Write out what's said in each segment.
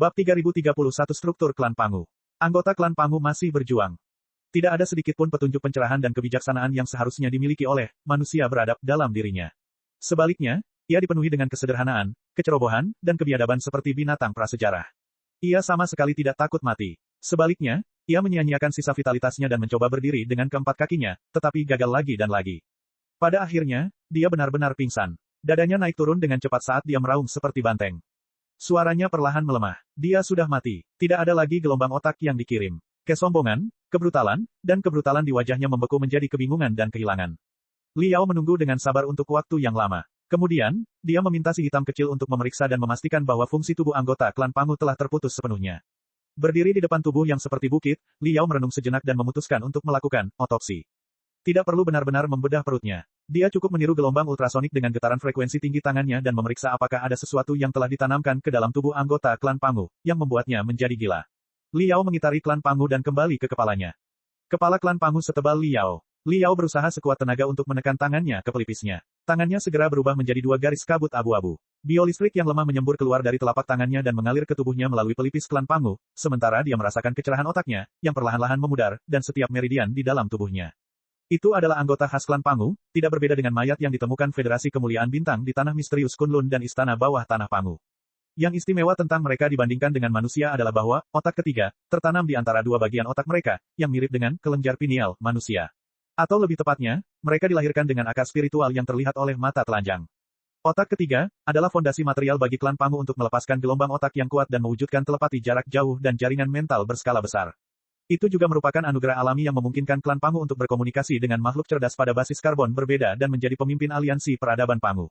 Bab 3031 Struktur Klan Pangu. Anggota Klan Pangu masih berjuang. Tidak ada sedikit pun petunjuk pencerahan dan kebijaksanaan yang seharusnya dimiliki oleh manusia beradab dalam dirinya. Sebaliknya, ia dipenuhi dengan kesederhanaan, kecerobohan, dan kebiadaban seperti binatang prasejarah. Ia sama sekali tidak takut mati. Sebaliknya, ia menyia-nyiakan sisa vitalitasnya dan mencoba berdiri dengan keempat kakinya, tetapi gagal lagi dan lagi. Pada akhirnya, dia benar-benar pingsan. Dadanya naik turun dengan cepat saat dia meraung seperti banteng. Suaranya perlahan melemah. Dia sudah mati. Tidak ada lagi gelombang otak yang dikirim. Kesombongan, kebrutalan, dan kebrutalan di wajahnya membeku menjadi kebingungan dan kehilangan. Liao menunggu dengan sabar untuk waktu yang lama. Kemudian, dia meminta si hitam kecil untuk memeriksa dan memastikan bahwa fungsi tubuh anggota klan Pangu telah terputus sepenuhnya. Berdiri di depan tubuh yang seperti bukit, Liao merenung sejenak dan memutuskan untuk melakukan otopsi. Tidak perlu benar-benar membedah perutnya. Dia cukup meniru gelombang ultrasonik dengan getaran frekuensi tinggi tangannya dan memeriksa apakah ada sesuatu yang telah ditanamkan ke dalam tubuh anggota klan Pangu, yang membuatnya menjadi gila. Liao mengitari klan Pangu dan kembali ke kepalanya. Kepala klan Pangu setebal Liao. Liao berusaha sekuat tenaga untuk menekan tangannya ke pelipisnya. Tangannya segera berubah menjadi dua garis kabut abu-abu. Biolistrik yang lemah menyembur keluar dari telapak tangannya dan mengalir ke tubuhnya melalui pelipis klan Pangu, sementara dia merasakan kecerahan otaknya, yang perlahan-lahan memudar, dan setiap meridian di dalam tubuhnya. Itu adalah anggota khas klan Pangu, tidak berbeda dengan mayat yang ditemukan Federasi Kemuliaan Bintang di tanah misterius Kunlun dan istana bawah tanah Pangu. Yang istimewa tentang mereka dibandingkan dengan manusia adalah bahwa, otak ketiga, tertanam di antara dua bagian otak mereka, yang mirip dengan kelenjar pineal manusia. Atau lebih tepatnya, mereka dilahirkan dengan akar spiritual yang terlihat oleh mata telanjang. Otak ketiga, adalah fondasi material bagi klan Pangu untuk melepaskan gelombang otak yang kuat dan mewujudkan telepati jarak jauh dan jaringan mental berskala besar. Itu juga merupakan anugerah alami yang memungkinkan klan Pangu untuk berkomunikasi dengan makhluk cerdas pada basis karbon berbeda dan menjadi pemimpin aliansi peradaban Pangu.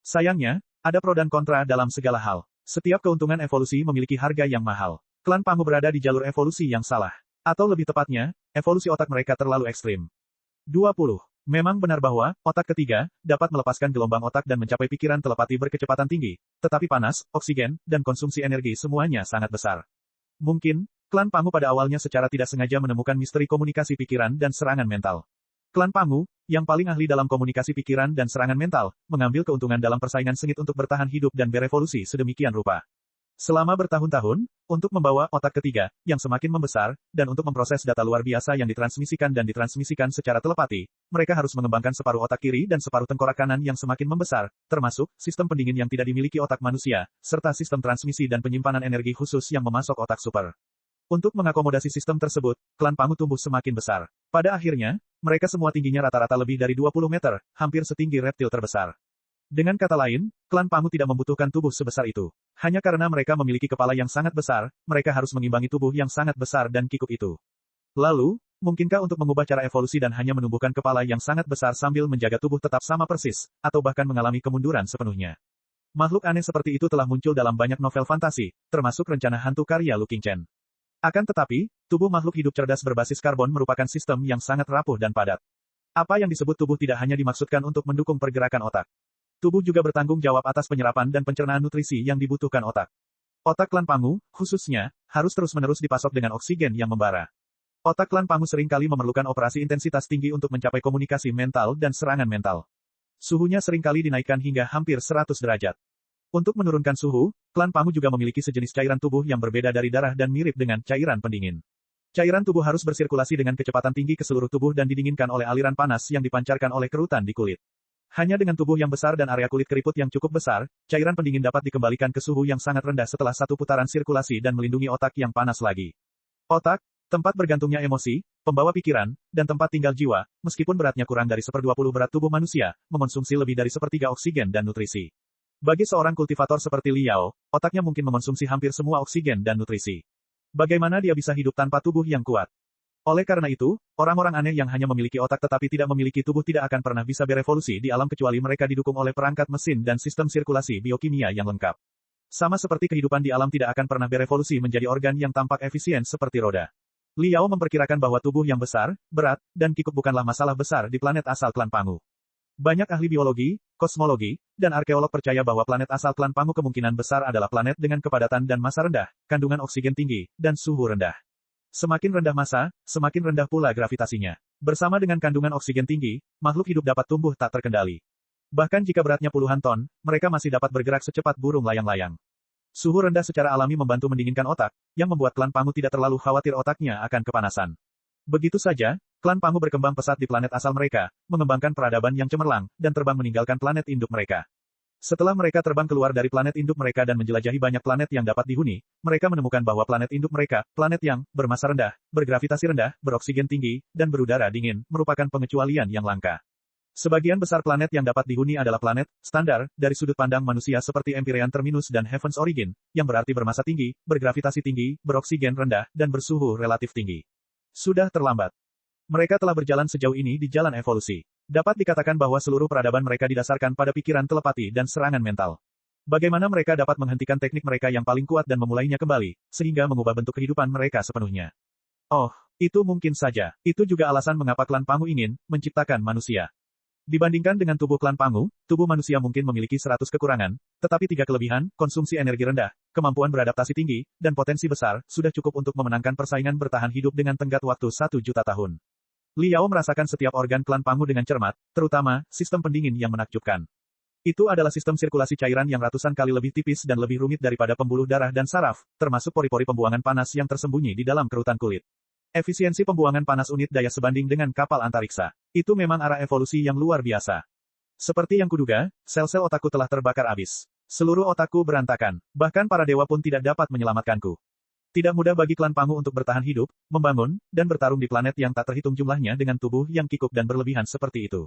Sayangnya, ada pro dan kontra dalam segala hal. Setiap keuntungan evolusi memiliki harga yang mahal. Klan Pangu berada di jalur evolusi yang salah. Atau lebih tepatnya, evolusi otak mereka terlalu ekstrim. 20. Memang benar bahwa, otak ketiga, dapat melepaskan gelombang otak dan mencapai pikiran telepati berkecepatan tinggi, tetapi panas, oksigen, dan konsumsi energi semuanya sangat besar. Mungkin, klan Pangu pada awalnya secara tidak sengaja menemukan misteri komunikasi pikiran dan serangan mental. Klan Pangu, yang paling ahli dalam komunikasi pikiran dan serangan mental, mengambil keuntungan dalam persaingan sengit untuk bertahan hidup dan berevolusi sedemikian rupa. Selama bertahun-tahun, untuk membawa otak ketiga, yang semakin membesar, dan untuk memproses data luar biasa yang ditransmisikan secara telepati, mereka harus mengembangkan separuh otak kiri dan separuh tengkorak kanan yang semakin membesar, termasuk sistem pendingin yang tidak dimiliki otak manusia, serta sistem transmisi dan penyimpanan energi khusus yang memasok otak super. Untuk mengakomodasi sistem tersebut, klan Pangu tumbuh semakin besar. Pada akhirnya, mereka semua tingginya rata-rata lebih dari 20 meter, hampir setinggi reptil terbesar. Dengan kata lain, klan Pangu tidak membutuhkan tubuh sebesar itu. Hanya karena mereka memiliki kepala yang sangat besar, mereka harus mengimbangi tubuh yang sangat besar dan kikuk itu. Lalu, mungkinkah untuk mengubah cara evolusi dan hanya menumbuhkan kepala yang sangat besar sambil menjaga tubuh tetap sama persis, atau bahkan mengalami kemunduran sepenuhnya? Makhluk aneh seperti itu telah muncul dalam banyak novel fantasi, termasuk rencana hantu karya Lu Qingchen. Akan tetapi, tubuh makhluk hidup cerdas berbasis karbon merupakan sistem yang sangat rapuh dan padat. Apa yang disebut tubuh tidak hanya dimaksudkan untuk mendukung pergerakan otak. Tubuh juga bertanggung jawab atas penyerapan dan pencernaan nutrisi yang dibutuhkan otak. Otak klan Pangu, khususnya, harus terus-menerus dipasok dengan oksigen yang membara. Otak klan Pangu seringkali memerlukan operasi intensitas tinggi untuk mencapai komunikasi mental dan serangan mental. Suhunya seringkali dinaikkan hingga hampir 100 derajat. Untuk menurunkan suhu, klan Pangu juga memiliki sejenis cairan tubuh yang berbeda dari darah dan mirip dengan cairan pendingin. Cairan tubuh harus bersirkulasi dengan kecepatan tinggi ke seluruh tubuh dan didinginkan oleh aliran panas yang dipancarkan oleh kerutan di kulit. Hanya dengan tubuh yang besar dan area kulit keriput yang cukup besar, cairan pendingin dapat dikembalikan ke suhu yang sangat rendah setelah satu putaran sirkulasi dan melindungi otak yang panas lagi. Otak, tempat bergantungnya emosi, pembawa pikiran, dan tempat tinggal jiwa, meskipun beratnya kurang dari 1/20 berat tubuh manusia, mengonsumsi lebih dari 1/3 oksigen dan nutrisi. Bagi seorang kultivator seperti Liao, otaknya mungkin mengonsumsi hampir semua oksigen dan nutrisi. Bagaimana dia bisa hidup tanpa tubuh yang kuat? Oleh karena itu, orang-orang aneh yang hanya memiliki otak tetapi tidak memiliki tubuh tidak akan pernah bisa berevolusi di alam kecuali mereka didukung oleh perangkat mesin dan sistem sirkulasi biokimia yang lengkap. Sama seperti kehidupan di alam tidak akan pernah berevolusi menjadi organ yang tampak efisien seperti roda. Liao memperkirakan bahwa tubuh yang besar, berat, dan kikuk bukanlah masalah besar di planet asal klan Pangu. Banyak ahli biologi, kosmologi, dan arkeolog percaya bahwa planet asal klan Pangu kemungkinan besar adalah planet dengan kepadatan dan massa rendah, kandungan oksigen tinggi, dan suhu rendah. Semakin rendah massa, semakin rendah pula gravitasinya. Bersama dengan kandungan oksigen tinggi, makhluk hidup dapat tumbuh tak terkendali. Bahkan jika beratnya puluhan ton, mereka masih dapat bergerak secepat burung layang-layang. Suhu rendah secara alami membantu mendinginkan otak, yang membuat klan Pangu tidak terlalu khawatir otaknya akan kepanasan. Begitu saja, klan Pangu berkembang pesat di planet asal mereka, mengembangkan peradaban yang cemerlang, dan terbang meninggalkan planet induk mereka. Setelah mereka terbang keluar dari planet induk mereka dan menjelajahi banyak planet yang dapat dihuni, mereka menemukan bahwa planet induk mereka, planet yang bermassa rendah, bergravitasi rendah, beroksigen tinggi, dan berudara dingin, merupakan pengecualian yang langka. Sebagian besar planet yang dapat dihuni adalah planet standar dari sudut pandang manusia seperti Empyrean Terminus dan Heaven's Origin, yang berarti bermassa tinggi, bergravitasi tinggi, beroksigen rendah, dan bersuhu relatif tinggi. Sudah terlambat. Mereka telah berjalan sejauh ini di jalan evolusi. Dapat dikatakan bahwa seluruh peradaban mereka didasarkan pada pikiran telepati dan serangan mental. Bagaimana mereka dapat menghentikan teknik mereka yang paling kuat dan memulainya kembali, sehingga mengubah bentuk kehidupan mereka sepenuhnya. Oh, itu mungkin saja. Itu juga alasan mengapa klan Pangu ingin menciptakan manusia. Dibandingkan dengan tubuh klan Pangu, tubuh manusia mungkin memiliki 100 kekurangan, tetapi 3 kelebihan, konsumsi energi rendah, kemampuan beradaptasi tinggi, dan potensi besar, sudah cukup untuk memenangkan persaingan bertahan hidup dengan tenggat waktu 1 juta tahun. Li Yao merasakan setiap organ klan Pangu dengan cermat, terutama sistem pendingin yang menakjubkan. Itu adalah sistem sirkulasi cairan yang ratusan kali lebih tipis dan lebih rumit daripada pembuluh darah dan saraf, termasuk pori-pori pembuangan panas yang tersembunyi di dalam kerutan kulit. Efisiensi pembuangan panas unit daya sebanding dengan kapal antariksa. Itu memang arah evolusi yang luar biasa. Seperti yang kuduga, sel-sel otakku telah terbakar habis. Seluruh otakku berantakan, bahkan para dewa pun tidak dapat menyelamatkanku. Tidak mudah bagi klan Pangu untuk bertahan hidup, membangun, dan bertarung di planet yang tak terhitung jumlahnya dengan tubuh yang kikuk dan berlebihan seperti itu.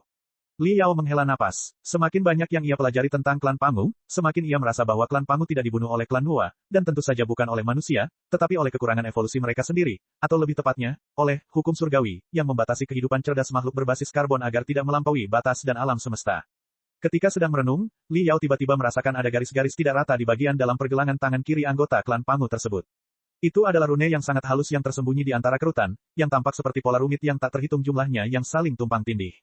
Li Yao menghela napas. Semakin banyak yang ia pelajari tentang klan Pangu, semakin ia merasa bahwa klan Pangu tidak dibunuh oleh klan Nuwa, dan tentu saja bukan oleh manusia, tetapi oleh kekurangan evolusi mereka sendiri, atau lebih tepatnya, oleh hukum surgawi, yang membatasi kehidupan cerdas makhluk berbasis karbon agar tidak melampaui batas dan alam semesta. Ketika sedang merenung, Li Yao tiba-tiba merasakan ada garis-garis tidak rata di bagian dalam pergelangan tangan kiri anggota klan Pangu tersebut. Itu adalah rune yang sangat halus yang tersembunyi di antara kerutan, yang tampak seperti pola rumit yang tak terhitung jumlahnya yang saling tumpang tindih.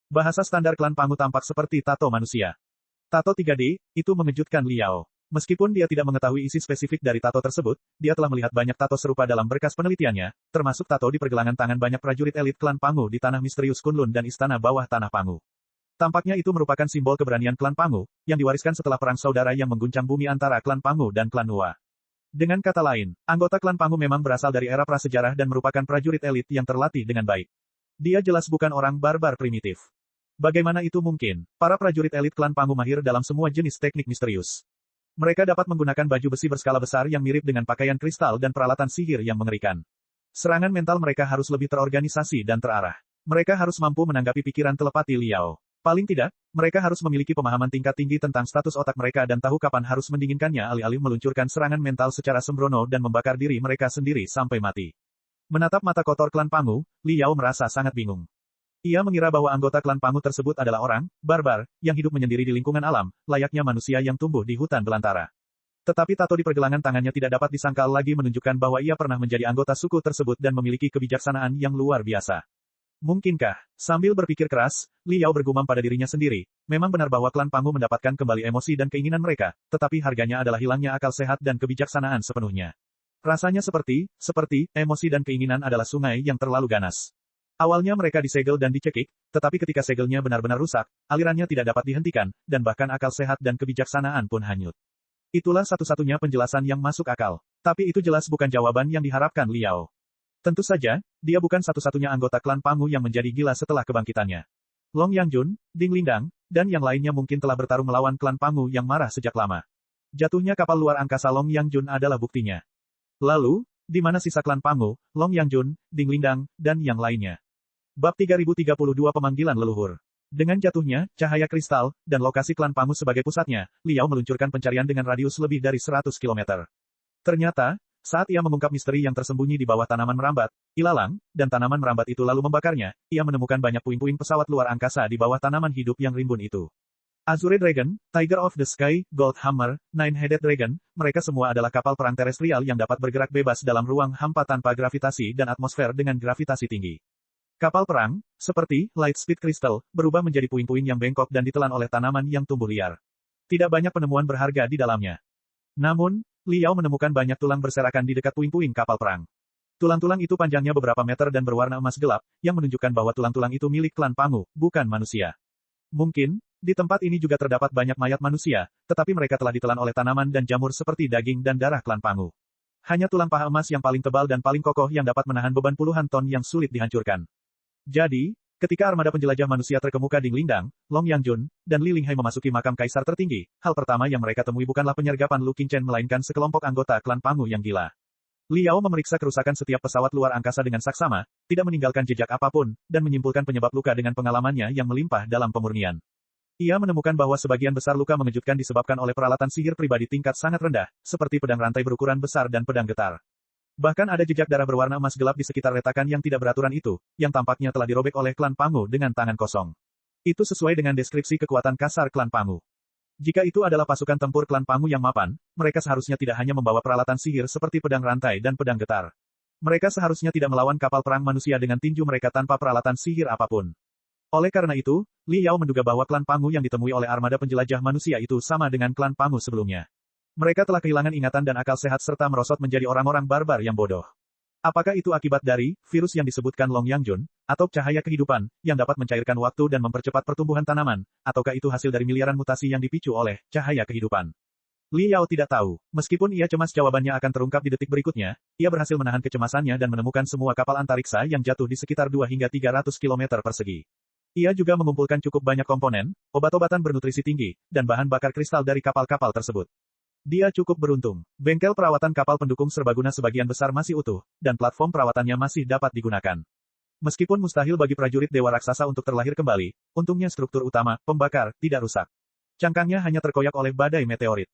Bahasa standar klan Pangu tampak seperti tato manusia. Tato 3D, itu mengejutkan Li Yao. Meskipun dia tidak mengetahui isi spesifik dari tato tersebut, dia telah melihat banyak tato serupa dalam berkas penelitiannya, termasuk tato di pergelangan tangan banyak prajurit elit klan Pangu di tanah misterius Kunlun dan istana bawah tanah Pangu. Tampaknya itu merupakan simbol keberanian klan Pangu, yang diwariskan setelah perang saudara yang mengguncang bumi antara klan Pangu dan klan Nuwa. Dengan kata lain, anggota klan Pangu memang berasal dari era prasejarah dan merupakan prajurit elit yang terlatih dengan baik. Dia jelas bukan orang barbar primitif. Bagaimana itu mungkin? Para prajurit elit klan Pangu mahir dalam semua jenis teknik misterius. Mereka dapat menggunakan baju besi berskala besar yang mirip dengan pakaian kristal dan peralatan sihir yang mengerikan. Serangan mental mereka harus lebih terorganisasi dan terarah. Mereka harus mampu menanggapi pikiran telepati Li Yao. Paling tidak, mereka harus memiliki pemahaman tingkat tinggi tentang status otak mereka dan tahu kapan harus mendinginkannya alih-alih meluncurkan serangan mental secara sembrono dan membakar diri mereka sendiri sampai mati. Menatap mata kotor klan Pangu, Li Yao merasa sangat bingung. Ia mengira bahwa anggota klan Pangu tersebut adalah orang, barbar, yang hidup menyendiri di lingkungan alam, layaknya manusia yang tumbuh di hutan belantara. Tetapi tato di pergelangan tangannya tidak dapat disangkal lagi menunjukkan bahwa ia pernah menjadi anggota suku tersebut dan memiliki kebijaksanaan yang luar biasa. Mungkinkah? Sambil berpikir keras, Li Yao bergumam pada dirinya sendiri. Memang benar bahwa klan Pangu mendapatkan kembali emosi dan keinginan mereka, tetapi harganya adalah hilangnya akal sehat dan kebijaksanaan sepenuhnya. Rasanya seperti, emosi dan keinginan adalah sungai yang terlalu ganas. Awalnya mereka disegel dan dicekik, tetapi ketika segelnya benar-benar rusak, alirannya tidak dapat dihentikan, dan bahkan akal sehat dan kebijaksanaan pun hanyut. Itulah satu-satunya penjelasan yang masuk akal. Tapi itu jelas bukan jawaban yang diharapkan Li Yao. Tentu saja, dia bukan satu-satunya anggota klan Pangu yang menjadi gila setelah kebangkitannya. Long Yangjun, Ding Lingdang, dan yang lainnya mungkin telah bertarung melawan klan Pangu yang marah sejak lama. Jatuhnya kapal luar angkasa Long Yangjun adalah buktinya. Lalu, di mana sisa klan Pangu, Long Yangjun, Ding Lingdang, dan yang lainnya? Bab 3032 Pemanggilan Leluhur. Dengan jatuhnya, cahaya kristal, dan lokasi klan Pangu sebagai pusatnya, Li Yao meluncurkan pencarian dengan radius lebih dari 100 km. Ternyata, saat ia mengungkap misteri yang tersembunyi di bawah tanaman merambat, ilalang, dan tanaman merambat itu lalu membakarnya, ia menemukan banyak puing-puing pesawat luar angkasa di bawah tanaman hidup yang rimbun itu. Azure Dragon, Tiger of the Sky, Gold Hammer, Nine-Headed Dragon, mereka semua adalah kapal perang terestrial yang dapat bergerak bebas dalam ruang hampa tanpa gravitasi dan atmosfer dengan gravitasi tinggi. Kapal perang, seperti Lightspeed Crystal, berubah menjadi puing-puing yang bengkok dan ditelan oleh tanaman yang tumbuh liar. Tidak banyak penemuan berharga di dalamnya. Namun, Li Yao menemukan banyak tulang berserakan di dekat puing-puing kapal perang. Tulang-tulang itu panjangnya beberapa meter dan berwarna emas gelap, yang menunjukkan bahwa tulang-tulang itu milik klan Pangu, bukan manusia. Mungkin, Di tempat ini juga terdapat banyak mayat manusia, tetapi mereka telah ditelan oleh tanaman dan jamur seperti daging dan darah klan Pangu. Hanya tulang paha emas yang paling tebal dan paling kokoh yang dapat menahan beban puluhan ton yang sulit dihancurkan. Jadi, ketika armada penjelajah manusia terkemuka Ding Lingdang, Long Yangjun, dan Li Linghai memasuki makam kaisar tertinggi, hal pertama yang mereka temui bukanlah penyergapan Lu Qingchen melainkan sekelompok anggota klan Pangu yang gila. Li Yao memeriksa kerusakan setiap pesawat luar angkasa dengan saksama, tidak meninggalkan jejak apapun, dan menyimpulkan penyebab luka dengan pengalamannya yang melimpah dalam pemurnian. Ia menemukan bahwa sebagian besar luka mengejutkan disebabkan oleh peralatan sihir pribadi tingkat sangat rendah, seperti pedang rantai berukuran besar dan pedang getar. Bahkan ada jejak darah berwarna emas gelap di sekitar retakan yang tidak beraturan itu, yang tampaknya telah dirobek oleh klan Pangu dengan tangan kosong. Itu sesuai dengan deskripsi kekuatan kasar klan Pangu. Jika itu adalah pasukan tempur klan Pangu yang mapan, mereka seharusnya tidak hanya membawa peralatan sihir seperti pedang rantai dan pedang getar. Mereka seharusnya tidak melawan kapal perang manusia dengan tinju mereka tanpa peralatan sihir apapun. Oleh karena itu, Li Yao menduga bahwa klan Pangu yang ditemui oleh armada penjelajah manusia itu sama dengan klan Pangu sebelumnya. Mereka telah kehilangan ingatan dan akal sehat serta merosot menjadi orang-orang barbar yang bodoh. Apakah itu akibat dari virus yang disebutkan Long Yangjun, atau cahaya kehidupan, yang dapat mencairkan waktu dan mempercepat pertumbuhan tanaman, ataukah itu hasil dari miliaran mutasi yang dipicu oleh cahaya kehidupan? Li Yao tidak tahu. Meskipun ia cemas jawabannya akan terungkap di detik berikutnya, ia berhasil menahan kecemasannya dan menemukan semua kapal antariksa yang jatuh di sekitar 2 hingga 300 km persegi. Ia juga mengumpulkan cukup banyak komponen, obat-obatan bernutrisi tinggi, dan bahan bakar kristal dari kapal-kapal tersebut. Dia cukup beruntung. Bengkel perawatan kapal pendukung serbaguna sebagian besar masih utuh, dan platform perawatannya masih dapat digunakan. Meskipun mustahil bagi prajurit dewa raksasa untuk terlahir kembali, untungnya struktur utama, pembakar, tidak rusak. Cangkangnya hanya terkoyak oleh badai meteorit.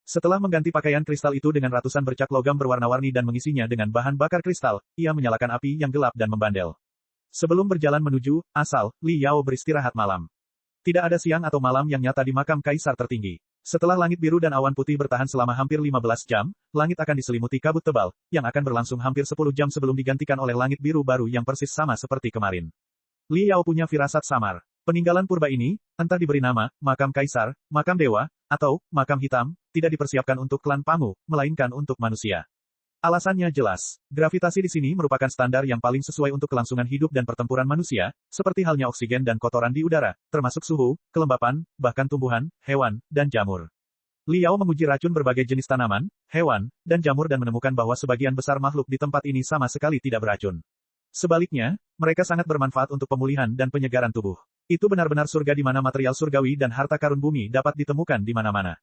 Setelah mengganti pakaian kristal itu dengan ratusan bercak logam berwarna-warni dan mengisinya dengan bahan bakar kristal, ia menyalakan api yang gelap dan membandel. Sebelum berjalan menuju asal, Li Yao beristirahat malam. Tidak ada siang atau malam yang nyata di makam kaisar tertinggi. Setelah langit biru dan awan putih bertahan selama hampir 15 jam, langit akan diselimuti kabut tebal, yang akan berlangsung hampir 10 jam sebelum digantikan oleh langit biru baru yang persis sama seperti kemarin. Li Yao punya firasat samar. Peninggalan purba ini, entah diberi nama, makam kaisar, makam dewa, atau makam hitam, tidak dipersiapkan untuk klan Pangu, melainkan untuk manusia. Alasannya jelas. Gravitasi di sini merupakan standar yang paling sesuai untuk kelangsungan hidup dan pertempuran manusia, seperti halnya oksigen dan kotoran di udara, termasuk suhu, kelembapan, bahkan tumbuhan, hewan, dan jamur. Li Yao menguji racun berbagai jenis tanaman, hewan, dan jamur dan menemukan bahwa sebagian besar makhluk di tempat ini sama sekali tidak beracun. Sebaliknya, mereka sangat bermanfaat untuk pemulihan dan penyegaran tubuh. Itu benar-benar surga di mana material surgawi dan harta karun bumi dapat ditemukan di mana-mana.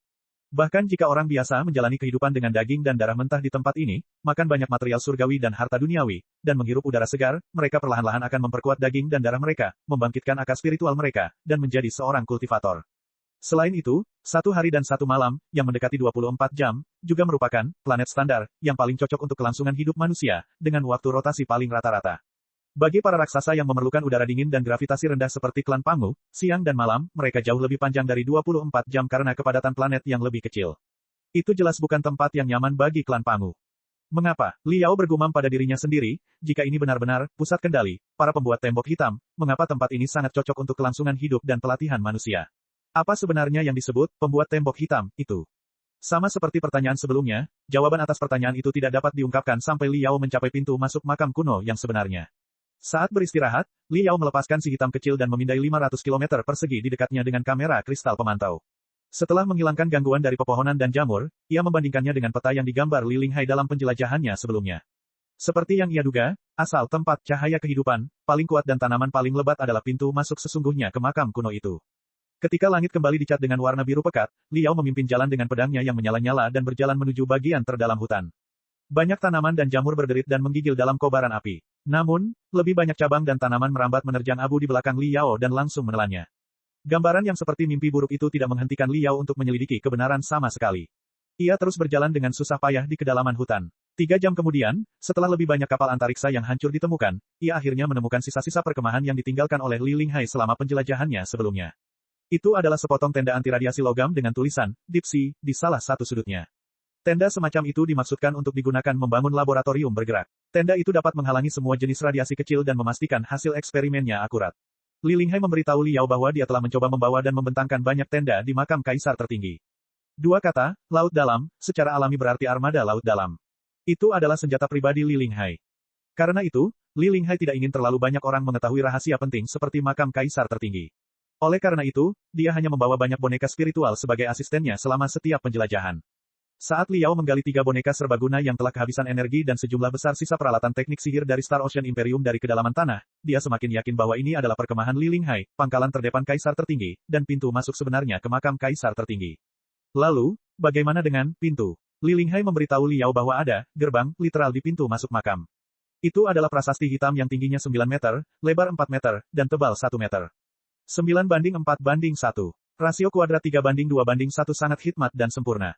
Bahkan jika orang biasa menjalani kehidupan dengan daging dan darah mentah di tempat ini, makan banyak material surgawi dan harta duniawi, dan menghirup udara segar, mereka perlahan-lahan akan memperkuat daging dan darah mereka, membangkitkan akar spiritual mereka, dan menjadi seorang kultivator. Selain itu, 1 hari dan 1 malam, yang mendekati 24 jam, juga merupakan planet standar, yang paling cocok untuk kelangsungan hidup manusia, dengan waktu rotasi paling rata-rata. Bagi para raksasa yang memerlukan udara dingin dan gravitasi rendah seperti klan Pangu, siang dan malam, mereka jauh lebih panjang dari 24 jam karena kepadatan planet yang lebih kecil. Itu jelas bukan tempat yang nyaman bagi klan Pangu. Mengapa? Li Yao bergumam pada dirinya sendiri, jika ini benar-benar pusat kendali, para pembuat tembok hitam, mengapa tempat ini sangat cocok untuk kelangsungan hidup dan pelatihan manusia? Apa sebenarnya yang disebut pembuat tembok hitam itu? Sama seperti pertanyaan sebelumnya, jawaban atas pertanyaan itu tidak dapat diungkapkan sampai Li Yao mencapai pintu masuk makam kuno yang sebenarnya. Saat beristirahat, Li Yao melepaskan si hitam kecil dan memindai 500 km persegi di dekatnya dengan kamera kristal pemantau. Setelah menghilangkan gangguan dari pepohonan dan jamur, ia membandingkannya dengan peta yang digambar Li Linghai dalam penjelajahannya sebelumnya. Seperti yang ia duga, asal tempat cahaya kehidupan, paling kuat dan tanaman paling lebat adalah pintu masuk sesungguhnya ke makam kuno itu. Ketika langit kembali dicat dengan warna biru pekat, Li Yao memimpin jalan dengan pedangnya yang menyala-nyala dan berjalan menuju bagian terdalam hutan. Banyak tanaman dan jamur berderit dan menggigil dalam kobaran api. Namun, lebih banyak cabang dan tanaman merambat menerjang abu di belakang Li Yao dan langsung menelannya. Gambaran yang seperti mimpi buruk itu tidak menghentikan Li Yao untuk menyelidiki kebenaran sama sekali. Ia terus berjalan dengan susah payah di kedalaman hutan. 3 jam kemudian, setelah lebih banyak kapal antariksa yang hancur ditemukan, ia akhirnya menemukan sisa-sisa perkemahan yang ditinggalkan oleh Li Linghai selama penjelajahannya sebelumnya. Itu adalah sepotong tenda anti radiasi logam dengan tulisan, Deep Sea, di salah satu sudutnya. Tenda semacam itu dimaksudkan untuk digunakan membangun laboratorium bergerak. Tenda itu dapat menghalangi semua jenis radiasi kecil dan memastikan hasil eksperimennya akurat. Li Linghai memberitahu Li Yao bahwa dia telah mencoba membawa dan membentangkan banyak tenda di makam kaisar tertinggi. 2 kata, laut dalam, secara alami berarti armada laut dalam. Itu adalah senjata pribadi Li Linghai. Karena itu, Li Linghai tidak ingin terlalu banyak orang mengetahui rahasia penting seperti makam kaisar tertinggi. Oleh karena itu, dia hanya membawa banyak boneka spiritual sebagai asistennya selama setiap penjelajahan. Saat Liao menggali 3 boneka serbaguna yang telah kehabisan energi dan sejumlah besar sisa peralatan teknik sihir dari Star Ocean Imperium dari kedalaman tanah, dia semakin yakin bahwa ini adalah perkemahan Li Linghai, pangkalan terdepan kaisar tertinggi, dan pintu masuk sebenarnya ke makam kaisar tertinggi. Lalu, bagaimana dengan pintu? Li Linghai memberitahu Liao bahwa ada gerbang literal di pintu masuk makam. Itu adalah prasasti hitam yang tingginya 9 meter, lebar 4 meter, dan tebal 1 meter. 9:4:1. Rasio kuadrat 3:2:1 sangat hikmat dan sempurna.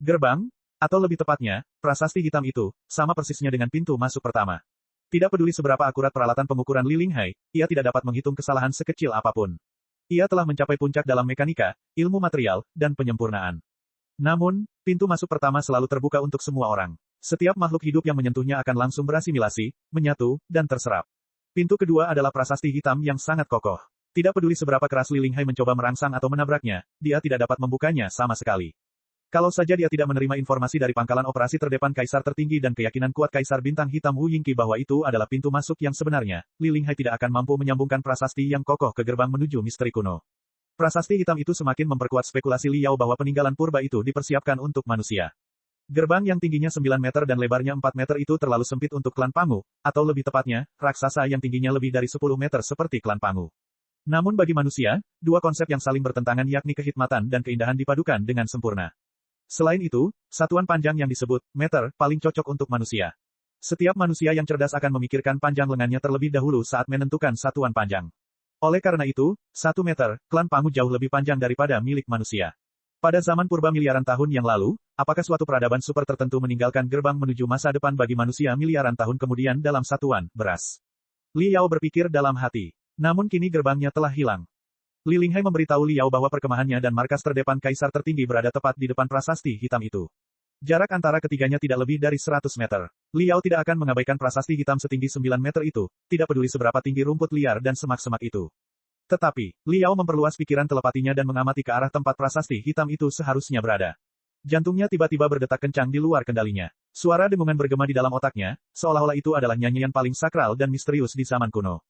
Gerbang, atau lebih tepatnya, prasasti hitam itu, sama persisnya dengan pintu masuk pertama. Tidak peduli seberapa akurat peralatan pengukuran Li Linghai, ia tidak dapat menghitung kesalahan sekecil apapun. Ia telah mencapai puncak dalam mekanika, ilmu material, dan penyempurnaan. Namun, pintu masuk pertama selalu terbuka untuk semua orang. Setiap makhluk hidup yang menyentuhnya akan langsung berasimilasi, menyatu, dan terserap. Pintu kedua adalah prasasti hitam yang sangat kokoh. Tidak peduli seberapa keras Li Linghai mencoba merangsang atau menabraknya, dia tidak dapat membukanya sama sekali. Kalau saja dia tidak menerima informasi dari pangkalan operasi terdepan kaisar tertinggi dan keyakinan kuat kaisar bintang hitam Wu Yingqi bahwa itu adalah pintu masuk yang sebenarnya, Li Linghai tidak akan mampu menyambungkan prasasti yang kokoh ke gerbang menuju misteri kuno. Prasasti hitam itu semakin memperkuat spekulasi Liao bahwa peninggalan purba itu dipersiapkan untuk manusia. Gerbang yang tingginya 9 meter dan lebarnya 4 meter itu terlalu sempit untuk klan Pangu, atau lebih tepatnya, raksasa yang tingginya lebih dari 10 meter seperti klan Pangu. Namun bagi manusia, dua konsep yang saling bertentangan yakni kehikmatan dan keindahan dipadukan dengan sempurna. Selain itu, satuan panjang yang disebut meter paling cocok untuk manusia. Setiap manusia yang cerdas akan memikirkan panjang lengannya terlebih dahulu saat menentukan satuan panjang. Oleh karena itu, 1 meter, klan Pangu jauh lebih panjang daripada milik manusia. Pada zaman purba miliaran tahun yang lalu, apakah suatu peradaban super tertentu meninggalkan gerbang menuju masa depan bagi manusia miliaran tahun kemudian dalam satuan beras? Liao berpikir dalam hati. Namun kini gerbangnya telah hilang. Li Linghai memberitahu Liao bahwa perkemahannya dan markas terdepan kaisar tertinggi berada tepat di depan prasasti hitam itu. Jarak antara ketiganya tidak lebih dari 100 meter. Liao tidak akan mengabaikan prasasti hitam setinggi 9 meter itu, tidak peduli seberapa tinggi rumput liar dan semak-semak itu. Tetapi, Liao memperluas pikiran telepatinya dan mengamati ke arah tempat prasasti hitam itu seharusnya berada. Jantungnya tiba-tiba berdetak kencang di luar kendalinya. Suara dengungan bergema di dalam otaknya, seolah-olah itu adalah nyanyian paling sakral dan misterius di zaman kuno.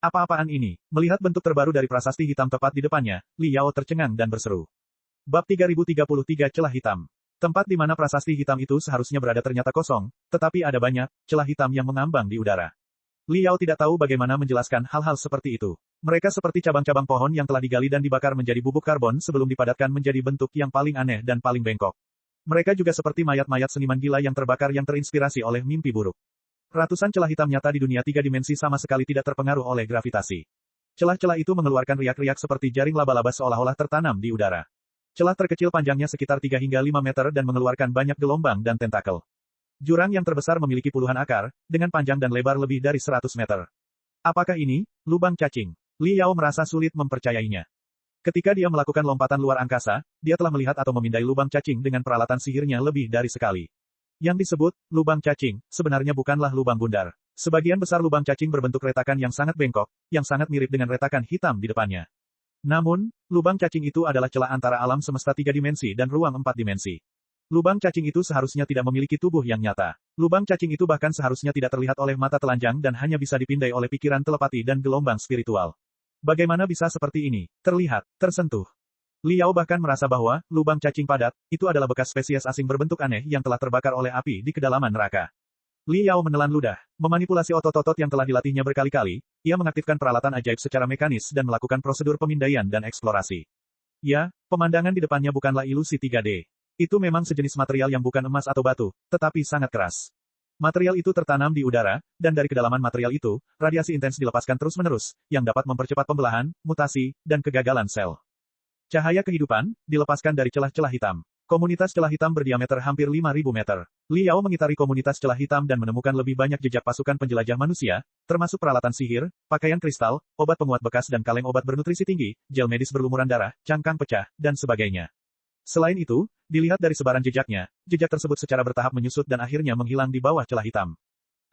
Apa-apaan ini? Melihat bentuk terbaru dari prasasti hitam tepat di depannya, Liao tercengang dan berseru. Bab 3033 Celah Hitam. Tempat di mana prasasti hitam itu seharusnya berada ternyata kosong, tetapi ada banyak celah hitam yang mengambang di udara. Liao tidak tahu bagaimana menjelaskan hal-hal seperti itu. Mereka seperti cabang-cabang pohon yang telah digali dan dibakar menjadi bubuk karbon sebelum dipadatkan menjadi bentuk yang paling aneh dan paling bengkok. Mereka juga seperti mayat-mayat seniman gila yang terbakar yang terinspirasi oleh mimpi buruk. Ratusan celah hitam nyata di dunia 3 dimensi sama sekali tidak terpengaruh oleh gravitasi. Celah-celah itu mengeluarkan riak-riak seperti jaring laba-laba seolah-olah tertanam di udara. Celah terkecil panjangnya sekitar 3 hingga 5 meter dan mengeluarkan banyak gelombang dan tentakel. Jurang yang terbesar memiliki puluhan akar, dengan panjang dan lebar lebih dari 100 meter. Apakah ini lubang cacing? Liao merasa sulit mempercayainya. Ketika dia melakukan lompatan luar angkasa, dia telah melihat atau memindai lubang cacing dengan peralatan sihirnya lebih dari sekali. Yang disebut lubang cacing sebenarnya bukanlah lubang bundar. Sebagian besar lubang cacing berbentuk retakan yang sangat bengkok, yang sangat mirip dengan retakan hitam di depannya. Namun, lubang cacing itu adalah celah antara alam semesta 3 dimensi dan ruang 4 dimensi. Lubang cacing itu seharusnya tidak memiliki tubuh yang nyata. Lubang cacing itu bahkan seharusnya tidak terlihat oleh mata telanjang dan hanya bisa dipindai oleh pikiran telepati dan gelombang spiritual. Bagaimana bisa seperti ini? Terlihat, tersentuh. Liao bahkan merasa bahwa, lubang cacing padat, itu adalah bekas spesies asing berbentuk aneh yang telah terbakar oleh api di kedalaman neraka. Liao menelan ludah, memanipulasi otot-otot yang telah dilatihnya berkali-kali, ia mengaktifkan peralatan ajaib secara mekanis dan melakukan prosedur pemindaian dan eksplorasi. Ya, pemandangan di depannya bukanlah ilusi 3D. Itu memang sejenis material yang bukan emas atau batu, tetapi sangat keras. Material itu tertanam di udara, dan dari kedalaman material itu, radiasi intens dilepaskan terus-menerus, yang dapat mempercepat pembelahan, mutasi, dan kegagalan sel. Cahaya kehidupan, dilepaskan dari celah-celah hitam. Komunitas celah hitam berdiameter hampir 5.000 meter. Liao mengitari komunitas celah hitam dan menemukan lebih banyak jejak pasukan penjelajah manusia, termasuk peralatan sihir, pakaian kristal, obat penguat bekas dan kaleng obat bernutrisi tinggi, gel medis berlumuran darah, cangkang pecah, dan sebagainya. Selain itu, dilihat dari sebaran jejaknya, jejak tersebut secara bertahap menyusut dan akhirnya menghilang di bawah celah hitam.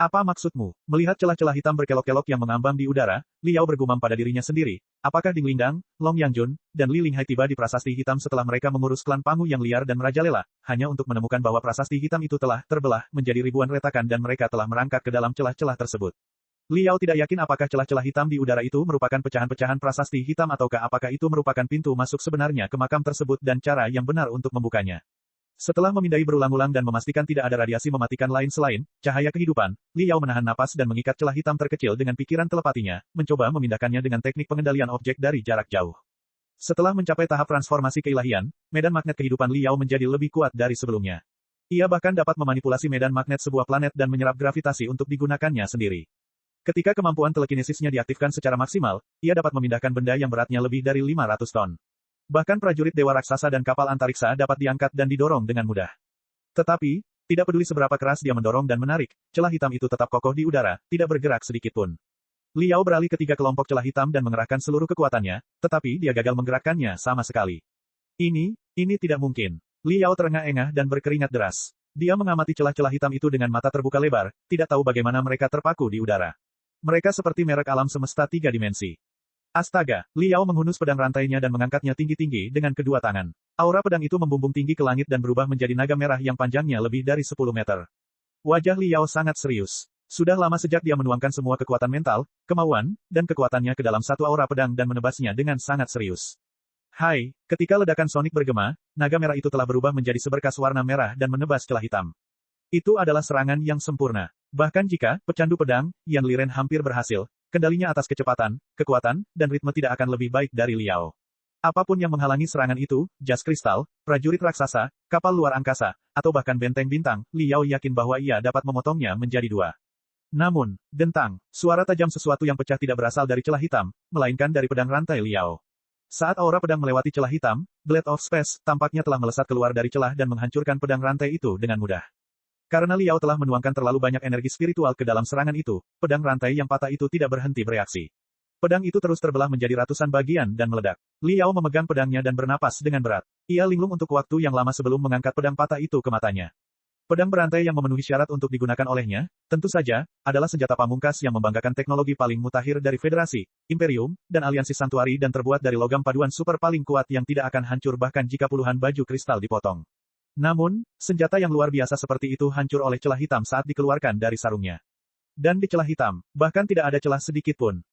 Apa maksudmu? Melihat celah-celah hitam berkelok-kelok yang mengambang di udara, Liao bergumam pada dirinya sendiri. Apakah Ding Lingdang, Long Yangjun, dan Li Linghai tiba di prasasti hitam setelah mereka mengurus klan Pangu yang liar dan merajalela, hanya untuk menemukan bahwa prasasti hitam itu telah terbelah menjadi ribuan retakan dan mereka telah merangkak ke dalam celah-celah tersebut? Liao tidak yakin apakah celah-celah hitam di udara itu merupakan pecahan-pecahan prasasti hitam ataukah apakah itu merupakan pintu masuk sebenarnya ke makam tersebut dan cara yang benar untuk membukanya. Setelah memindai berulang-ulang dan memastikan tidak ada radiasi mematikan lain selain cahaya kehidupan, Liao menahan napas dan mengikat celah hitam terkecil dengan pikiran telepatinya, mencoba memindahkannya dengan teknik pengendalian objek dari jarak jauh. Setelah mencapai tahap transformasi keilahian, medan magnet kehidupan Liao menjadi lebih kuat dari sebelumnya. Ia bahkan dapat memanipulasi medan magnet sebuah planet dan menyerap gravitasi untuk digunakannya sendiri. Ketika kemampuan telekinesisnya diaktifkan secara maksimal, ia dapat memindahkan benda yang beratnya lebih dari 500 ton. Bahkan prajurit dewa raksasa dan kapal antariksa dapat diangkat dan didorong dengan mudah. Tetapi, tidak peduli seberapa keras dia mendorong dan menarik, celah hitam itu tetap kokoh di udara, tidak bergerak sedikitpun. Liao beralih ke 3 kelompok celah hitam dan mengerahkan seluruh kekuatannya, tetapi dia gagal menggerakkannya sama sekali. Ini tidak mungkin. Liao terengah-engah dan berkeringat deras. Dia mengamati celah-celah hitam itu dengan mata terbuka lebar, tidak tahu bagaimana mereka terpaku di udara. Mereka seperti merek alam semesta 3 dimensi. Astaga, Liao menghunus pedang rantainya dan mengangkatnya tinggi-tinggi dengan kedua tangan. Aura pedang itu membumbung tinggi ke langit dan berubah menjadi naga merah yang panjangnya lebih dari 10 meter. Wajah Liao sangat serius. Sudah lama sejak dia menuangkan semua kekuatan mental, kemauan, dan kekuatannya ke dalam satu aura pedang dan menebasnya dengan sangat serius. Hai, ketika ledakan sonik bergema, naga merah itu telah berubah menjadi seberkas warna merah dan menebas celah hitam. Itu adalah serangan yang sempurna. Bahkan jika pecandu pedang, Yan Liren hampir berhasil, kendalinya atas kecepatan, kekuatan, dan ritme tidak akan lebih baik dari Liao. Apapun yang menghalangi serangan itu, jas kristal, prajurit raksasa, kapal luar angkasa, atau bahkan benteng bintang, Liao yakin bahwa ia dapat memotongnya menjadi 2. Namun, dentang, suara tajam sesuatu yang pecah tidak berasal dari celah hitam, melainkan dari pedang rantai Liao. Saat aura pedang melewati celah hitam, Blade of Space tampaknya telah melesat keluar dari celah dan menghancurkan pedang rantai itu dengan mudah. Karena Liao telah menuangkan terlalu banyak energi spiritual ke dalam serangan itu, pedang rantai yang patah itu tidak berhenti bereaksi. Pedang itu terus terbelah menjadi ratusan bagian dan meledak. Liao memegang pedangnya dan bernapas dengan berat. Ia linglung untuk waktu yang lama sebelum mengangkat pedang patah itu ke matanya. Pedang berantai yang memenuhi syarat untuk digunakan olehnya, tentu saja, adalah senjata pamungkas yang membanggakan teknologi paling mutakhir dari Federasi, Imperium, dan Aliansi Santuari dan terbuat dari logam paduan super paling kuat yang tidak akan hancur bahkan jika puluhan baju kristal dipotong. Namun, senjata yang luar biasa seperti itu hancur oleh celah hitam saat dikeluarkan dari sarungnya. Dan di celah hitam, bahkan tidak ada celah sedikit pun.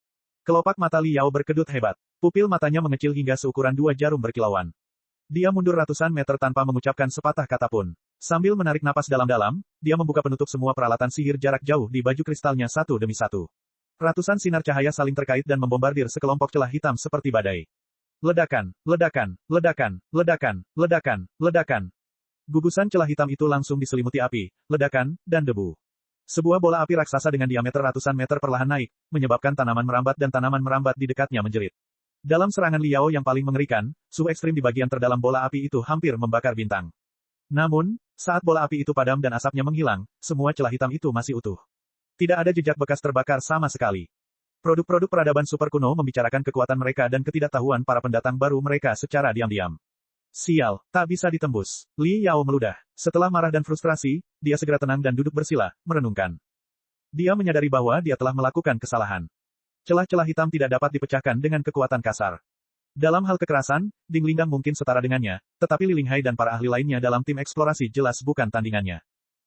Kelopak mata Liao berkedut hebat. Pupil matanya mengecil hingga seukuran 2 jarum berkilauan. Dia mundur ratusan meter tanpa mengucapkan sepatah kata pun. Sambil menarik napas dalam-dalam, dia membuka penutup semua peralatan sihir jarak jauh di baju kristalnya satu demi satu. Ratusan sinar cahaya saling terkait dan membombardir sekelompok celah hitam seperti badai. Ledakan, ledakan, ledakan, ledakan, ledakan, ledakan. Gugusan celah hitam itu langsung diselimuti api, ledakan, dan debu. Sebuah bola api raksasa dengan diameter ratusan meter perlahan naik, menyebabkan tanaman merambat dan tanaman merambat di dekatnya menjerit. Dalam serangan Liao yang paling mengerikan, suhu ekstrim di bagian terdalam bola api itu hampir membakar bintang. Namun, saat bola api itu padam dan asapnya menghilang, semua celah hitam itu masih utuh. Tidak ada jejak bekas terbakar sama sekali. Produk-produk peradaban super kuno membicarakan kekuatan mereka dan ketidaktahuan para pendatang baru mereka secara diam-diam. Sial, tak bisa ditembus. Li Yao meludah. Setelah marah dan frustrasi, dia segera tenang dan duduk bersila, merenungkan. Dia menyadari bahwa dia telah melakukan kesalahan. Celah-celah hitam tidak dapat dipecahkan dengan kekuatan kasar. Dalam hal kekerasan, Ding Lingdang mungkin setara dengannya, tetapi Li Linghai dan para ahli lainnya dalam tim eksplorasi jelas bukan tandingannya.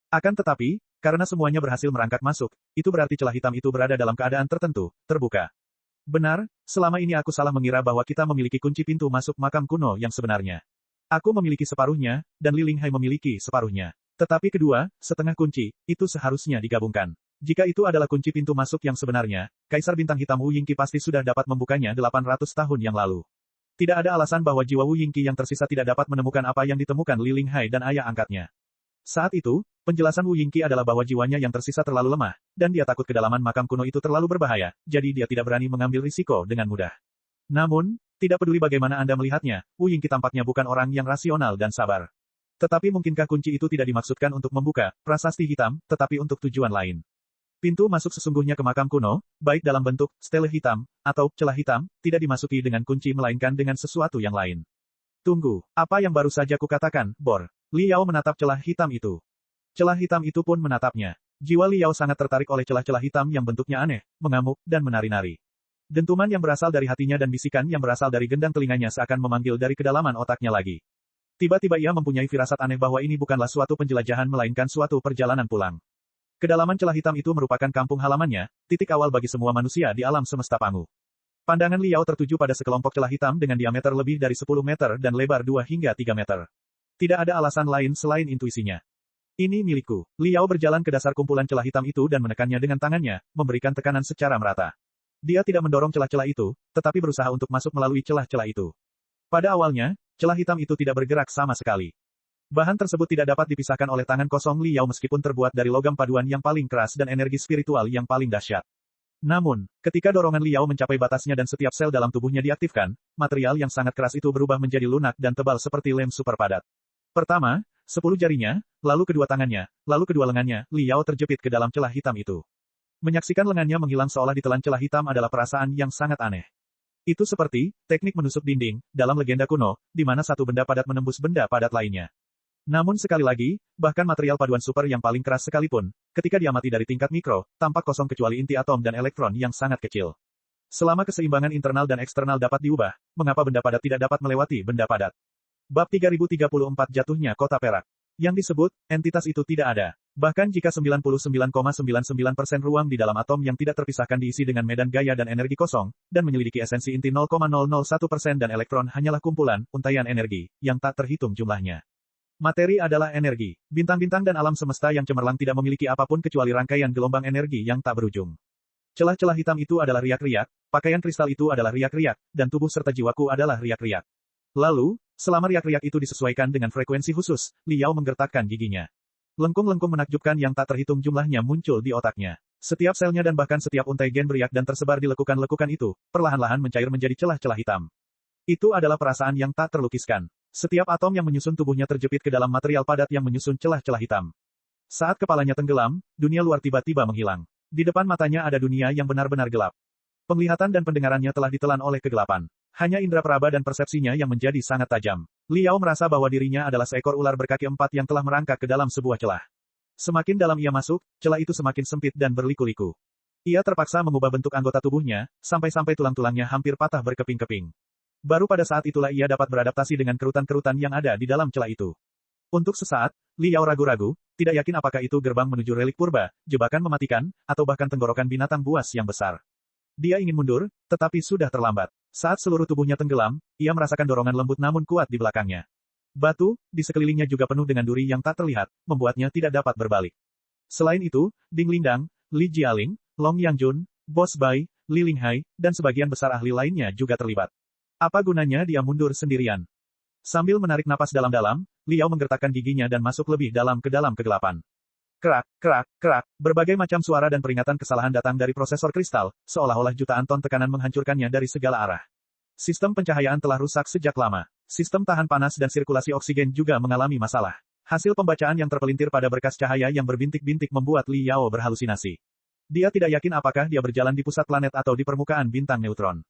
Akan tetapi, karena semuanya berhasil merangkak masuk, itu berarti celah hitam itu berada dalam keadaan tertentu, terbuka. Benar, selama ini aku salah mengira bahwa kita memiliki kunci pintu masuk makam kuno yang sebenarnya. Aku memiliki separuhnya, dan Li Linghai memiliki separuhnya. Tetapi kedua, setengah kunci, itu seharusnya digabungkan. Jika itu adalah kunci pintu masuk yang sebenarnya, Kaisar Bintang Hitam Wu Yingqi pasti sudah dapat membukanya 800 tahun yang lalu. Tidak ada alasan bahwa jiwa Wu Yingqi yang tersisa tidak dapat menemukan apa yang ditemukan Li Linghai dan ayah angkatnya. Saat itu, penjelasan Wu Yingqi adalah bahwa jiwanya yang tersisa terlalu lemah, dan dia takut kedalaman makam kuno itu terlalu berbahaya, jadi dia tidak berani mengambil risiko dengan mudah. Namun, tidak peduli bagaimana Anda melihatnya, Wu Yingqi tampaknya bukan orang yang rasional dan sabar. Tetapi mungkinkah kunci itu tidak dimaksudkan untuk membuka prasasti hitam, tetapi untuk tujuan lain? Pintu masuk sesungguhnya ke makam kuno, baik dalam bentuk stele hitam, atau celah hitam, tidak dimasuki dengan kunci melainkan dengan sesuatu yang lain. Tunggu, apa yang baru saja kukatakan, Bor? Li Yao menatap celah hitam itu. Celah hitam itu pun menatapnya. Jiwa Li Yao sangat tertarik oleh celah-celah hitam yang bentuknya aneh, mengamuk, dan menari-nari. Dentuman yang berasal dari hatinya dan bisikan yang berasal dari gendang telinganya seakan memanggil dari kedalaman otaknya lagi. Tiba-tiba ia mempunyai firasat aneh bahwa ini bukanlah suatu penjelajahan melainkan suatu perjalanan pulang. Kedalaman celah hitam itu merupakan kampung halamannya, titik awal bagi semua manusia di alam semesta Pangu. Pandangan Liao tertuju pada sekelompok celah hitam dengan diameter lebih dari 10 meter dan lebar 2 hingga 3 meter. Tidak ada alasan lain selain intuisinya. Ini milikku. Liao berjalan ke dasar kumpulan celah hitam itu dan menekannya dengan tangannya, memberikan tekanan secara merata. Dia tidak mendorong celah-celah itu, tetapi berusaha untuk masuk melalui celah-celah itu. Pada awalnya, celah hitam itu tidak bergerak sama sekali. Bahan tersebut tidak dapat dipisahkan oleh tangan kosong Liao meskipun terbuat dari logam paduan yang paling keras dan energi spiritual yang paling dahsyat. Namun, ketika dorongan Liao mencapai batasnya dan setiap sel dalam tubuhnya diaktifkan, material yang sangat keras itu berubah menjadi lunak dan tebal seperti lem super padat. Pertama, 10 jarinya, lalu kedua tangannya, lalu kedua lengannya, Liao terjepit ke dalam celah hitam itu. Menyaksikan lengannya menghilang seolah ditelan celah hitam adalah perasaan yang sangat aneh. Itu seperti teknik menusuk dinding dalam legenda kuno, di mana satu benda padat menembus benda padat lainnya. Namun sekali lagi, bahkan material paduan super yang paling keras sekalipun, ketika diamati dari tingkat mikro, tampak kosong kecuali inti atom dan elektron yang sangat kecil. Selama keseimbangan internal dan eksternal dapat diubah, mengapa benda padat tidak dapat melewati benda padat? Bab 3034 Jatuhnya Kota Perak. Yang disebut, entitas itu tidak ada. Bahkan jika 99,99% ruang di dalam atom yang tidak terpisahkan diisi dengan medan gaya dan energi kosong, dan menyelidiki esensi inti 0,001% dan elektron hanyalah kumpulan, untaian energi, yang tak terhitung jumlahnya. Materi adalah energi. Bintang-bintang dan alam semesta yang cemerlang tidak memiliki apapun kecuali rangkaian gelombang energi yang tak berujung. Celah-celah hitam itu adalah riak-riak, pakaian kristal itu adalah riak-riak, dan tubuh serta jiwaku adalah riak-riak. Lalu, selama riak-riak itu disesuaikan dengan frekuensi khusus, Liao menggertakkan giginya. Lengkung-lengkung menakjubkan yang tak terhitung jumlahnya muncul di otaknya. Setiap selnya dan bahkan setiap untai gen beriak dan tersebar di lekukan-lekukan itu, perlahan-lahan mencair menjadi celah-celah hitam. Itu adalah perasaan yang tak terlukiskan. Setiap atom yang menyusun tubuhnya terjepit ke dalam material padat yang menyusun celah-celah hitam. Saat kepalanya tenggelam, dunia luar tiba-tiba menghilang. Di depan matanya ada dunia yang benar-benar gelap. Penglihatan dan pendengarannya telah ditelan oleh kegelapan. Hanya indera peraba dan persepsinya yang menjadi sangat tajam. Liao merasa bahwa dirinya adalah seekor ular berkaki 4 yang telah merangkak ke dalam sebuah celah. Semakin dalam ia masuk, celah itu semakin sempit dan berliku-liku. Ia terpaksa mengubah bentuk anggota tubuhnya, sampai-sampai tulang-tulangnya hampir patah berkeping-keping. Baru pada saat itulah ia dapat beradaptasi dengan kerutan-kerutan yang ada di dalam celah itu. Untuk sesaat, Liao ragu-ragu, tidak yakin apakah itu gerbang menuju relik purba, jebakan mematikan, atau bahkan tenggorokan binatang buas yang besar. Dia ingin mundur, tetapi sudah terlambat. Saat seluruh tubuhnya tenggelam, ia merasakan dorongan lembut namun kuat di belakangnya. Batu, di sekelilingnya juga penuh dengan duri yang tak terlihat, membuatnya tidak dapat berbalik. Selain itu, Ding Lindang, Li Jialing, Long Yangjun, Boss Bai, Li Linghai, dan sebagian besar ahli lainnya juga terlibat. Apa gunanya dia mundur sendirian? Sambil menarik napas dalam-dalam, Liao menggertakkan giginya dan masuk lebih dalam ke dalam kegelapan. Kerak, kerak, kerak, berbagai macam suara dan peringatan kesalahan datang dari prosesor kristal, seolah-olah jutaan ton tekanan menghancurkannya dari segala arah. Sistem pencahayaan telah rusak sejak lama. Sistem tahan panas dan sirkulasi oksigen juga mengalami masalah. Hasil pembacaan yang terpelintir pada berkas cahaya yang berbintik-bintik membuat Liao berhalusinasi. Dia tidak yakin apakah dia berjalan di pusat planet atau di permukaan bintang neutron.